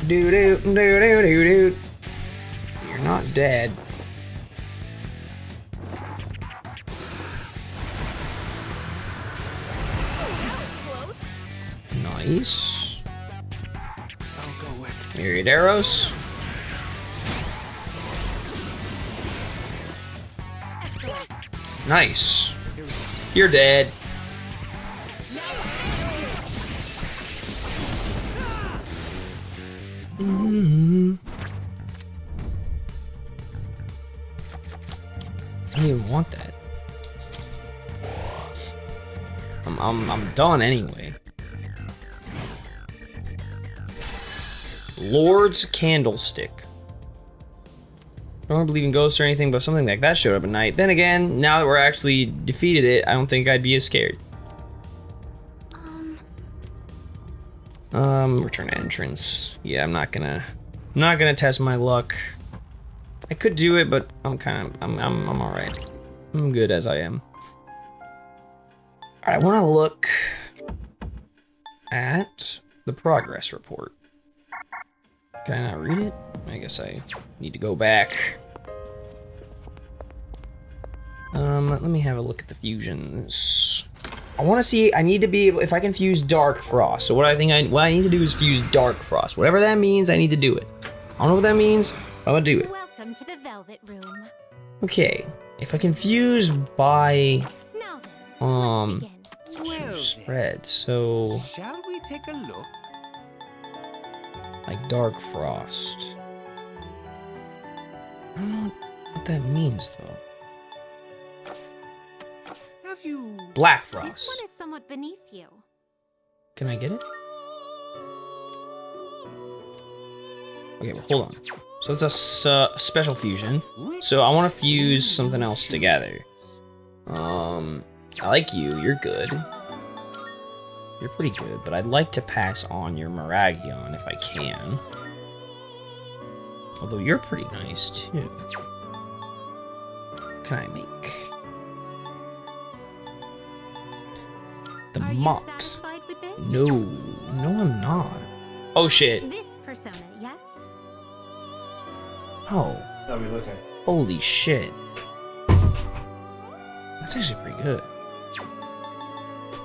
Do. You're not dead. Nice. Myriad arrows. Nice. You're dead. I don't even want that. I'm done anyway. Lord's Candlestick. I don't believe in ghosts or anything, but something like that showed up at night. Then again, now that we're actually defeated it, I don't think I'd be as scared. Return to entrance. Yeah, I'm not gonna test my luck. I could do it, but I'm alright. I'm good as I am. Alright, I wanna look at the progress report. Can I not read it? I guess I need to go back. Let me have a look at the fusions. I want to see. I need to be able if I can fuse Dark Frost. So what I need to do is fuse Dark Frost. Whatever that means, I need to do it. I don't know what that means. I'm gonna do it. Welcome to the Velvet Room. Okay, if I can fuse by Now then, let's begin. spread. So Shall we take a look? like Dark Frost. I don't know what that means though. Have you? Black This Frost. one is somewhat beneath you. Can I get it? Okay, well, hold on. So it's a special fusion. So I want to fuse something else together. I like you. You're good. You're pretty good, but I'd like to pass on your Miragion if I can. Although you're pretty nice too. What can I make? The Are you Mott. satisfied with this? No, I'm not. Oh shit. This persona, yes? Oh. No, we looking. Holy shit. That's actually pretty good.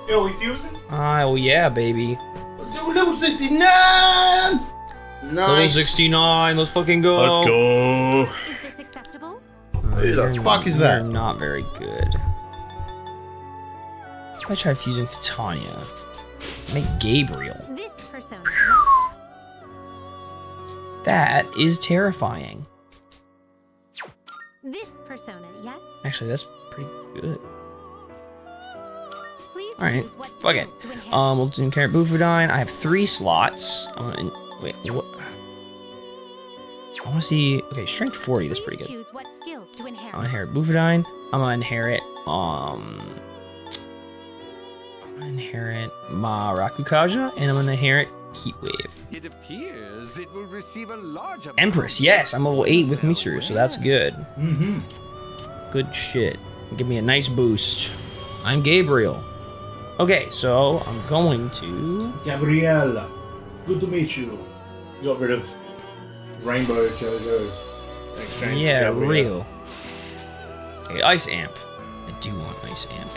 Yo, we fusing? Oh yeah, baby. Level 69! Nice. Level 69, let's fucking go. Let's go. Is this acceptable? Who the fuck is that? You're not very good. I tried fusing Titania. Make Gabriel. This persona, yes? That is terrifying. This persona, yes? Actually, that's pretty good. Please Alright, fuck it. We'll do inherit Bufudine. I have 3 slots. Wait, what? I want to see. Okay, strength 40. That's pretty good. Choose what skills to inherit. I'll inherit Bufudine. I'm gonna inherit Marakukaja, and I'm gonna inherit Heatwave. It appears it will receive a large amount. Empress, yes, I'm level 8 with Mitsuru, so that's good. Good shit. Give me a nice boost. I'm Gabriel. Okay, so I'm going to... Gabriella, good to meet you. You got rid of Rainbow Jojo. Yeah, real. Okay, Ice Amp. I do want Ice Amp.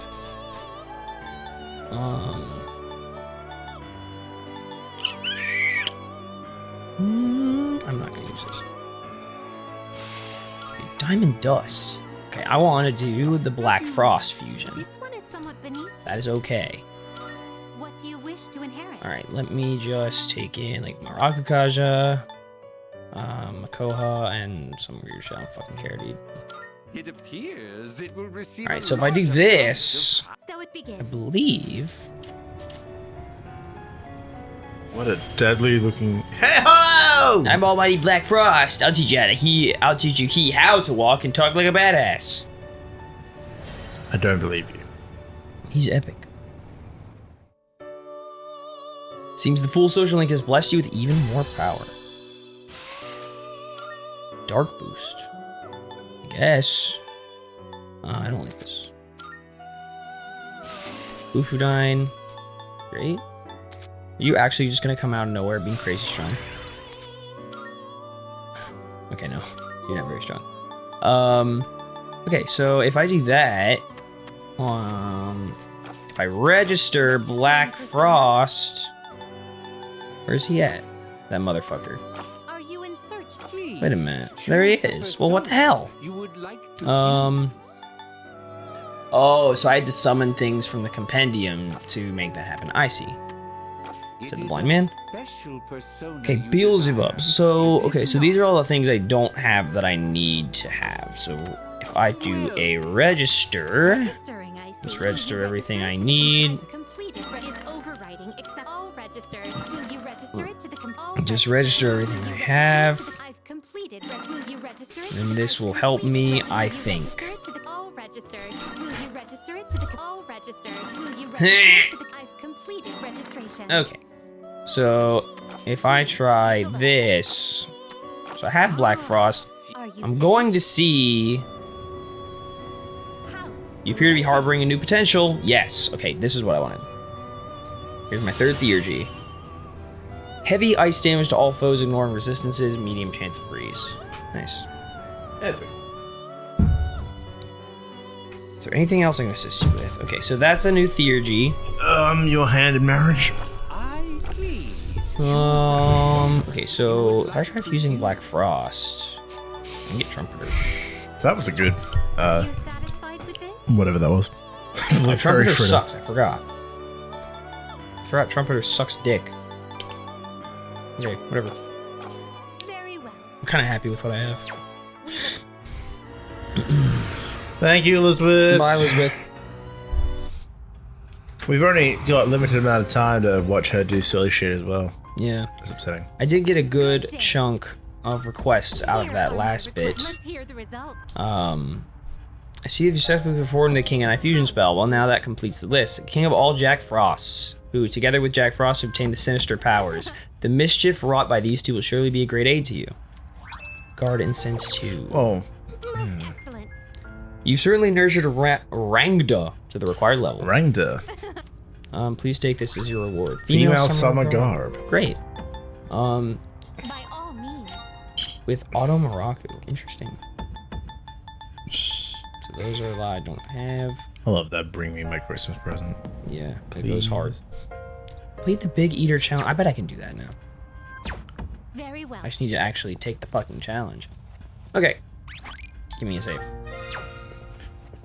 I'm not gonna use this. Okay, Diamond Dust. Okay, I want to do the Black Frost fusion. This one is somewhat beneath. That is okay. What do you wish to inherit? Alright, let me just take in like Marakukaja, Makoha, and some weird shit. I don't fucking care, dude. It appears it will receive. Alright, so if I do this, So it begins. I believe. What a deadly looking. Hey ho! I'm Almighty Black Frost. I'll teach you how to walk and talk like a badass. I don't believe you. He's epic. Seems the full social link has blessed you with even more power. Dark boost. I guess. I don't like this. Bufudine. Great. Are you actually just gonna come out of nowhere being crazy strong? Okay, no. You're not very strong. Okay, so if I do that, if I register Black Frost, where's he at? That motherfucker. Are you in search? Wait a minute. There he is. Well, what the hell? You would like to Oh, so I had to summon things from the compendium to make that happen. I see. Is it the blind man? Okay, Beelzebub. So, okay, so these are all the things I don't have that I need to have. So, if I do a register, Registering, I see. let's register everything I need. Completed is overwriting except all registered. Will you register it to the Just register everything I have. I've completed. Will you register it? And this will help me, I think. All registered. Will you register it to the all registered? Will you register it to the I've completed registration. Okay. So, if I try this, so I have Black Frost. I'm going to see. You appear to be harboring a new potential. Yes. Okay, this is what I wanted. Here's my 3rd Theurgy. Heavy ice damage to all foes, ignoring resistances. Medium chance of freeze. Nice. Epic. Is there anything else I can assist you with? Okay, so that's a new Theurgy. Your hand in marriage. Okay, so if I try fusing Black Frost, I can get Trumpeter. That was a good, Are you satisfied with this? whatever that was. Oh, Trumpeter sucks, I forgot. Trumpeter sucks dick. Okay, whatever. Very well. I'm kind of happy with what I have. Thank you, Elizabeth. Bye, Elizabeth. We've only got a limited amount of time to watch her do silly shit as well. Yeah. That's upsetting. I did get a good chunk of requests out of that last bit. Let's hear the results. I see if you successfully performed the King and I fusion spell. Well, now that completes the list. King of all Jack Frosts, who, together with Jack Frost, obtain the sinister powers. The mischief wrought by these two will surely be a great aid to you. Guard Incense 2. Oh. Most excellent. You certainly nurtured Rangda to the required level. Rangda. Please take this as your reward. Female summer garb. Great. By all means. With Auto Maraku. Interesting. So those are a lot I don't have. I love that. Bring me my Christmas present. Yeah, it goes hard. Play the Big Eater challenge. I bet I can do that now. Very well. I just need to actually take the fucking challenge. Okay. Give me a save.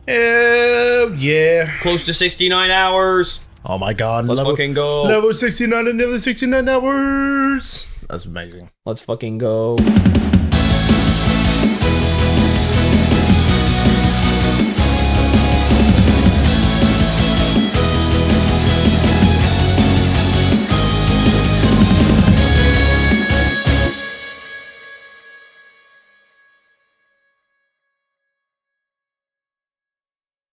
Hell yeah. Close to 69 hours. Oh my god. Let's fucking go. Level 69 and nearly 69 hours. That's amazing. Let's fucking go.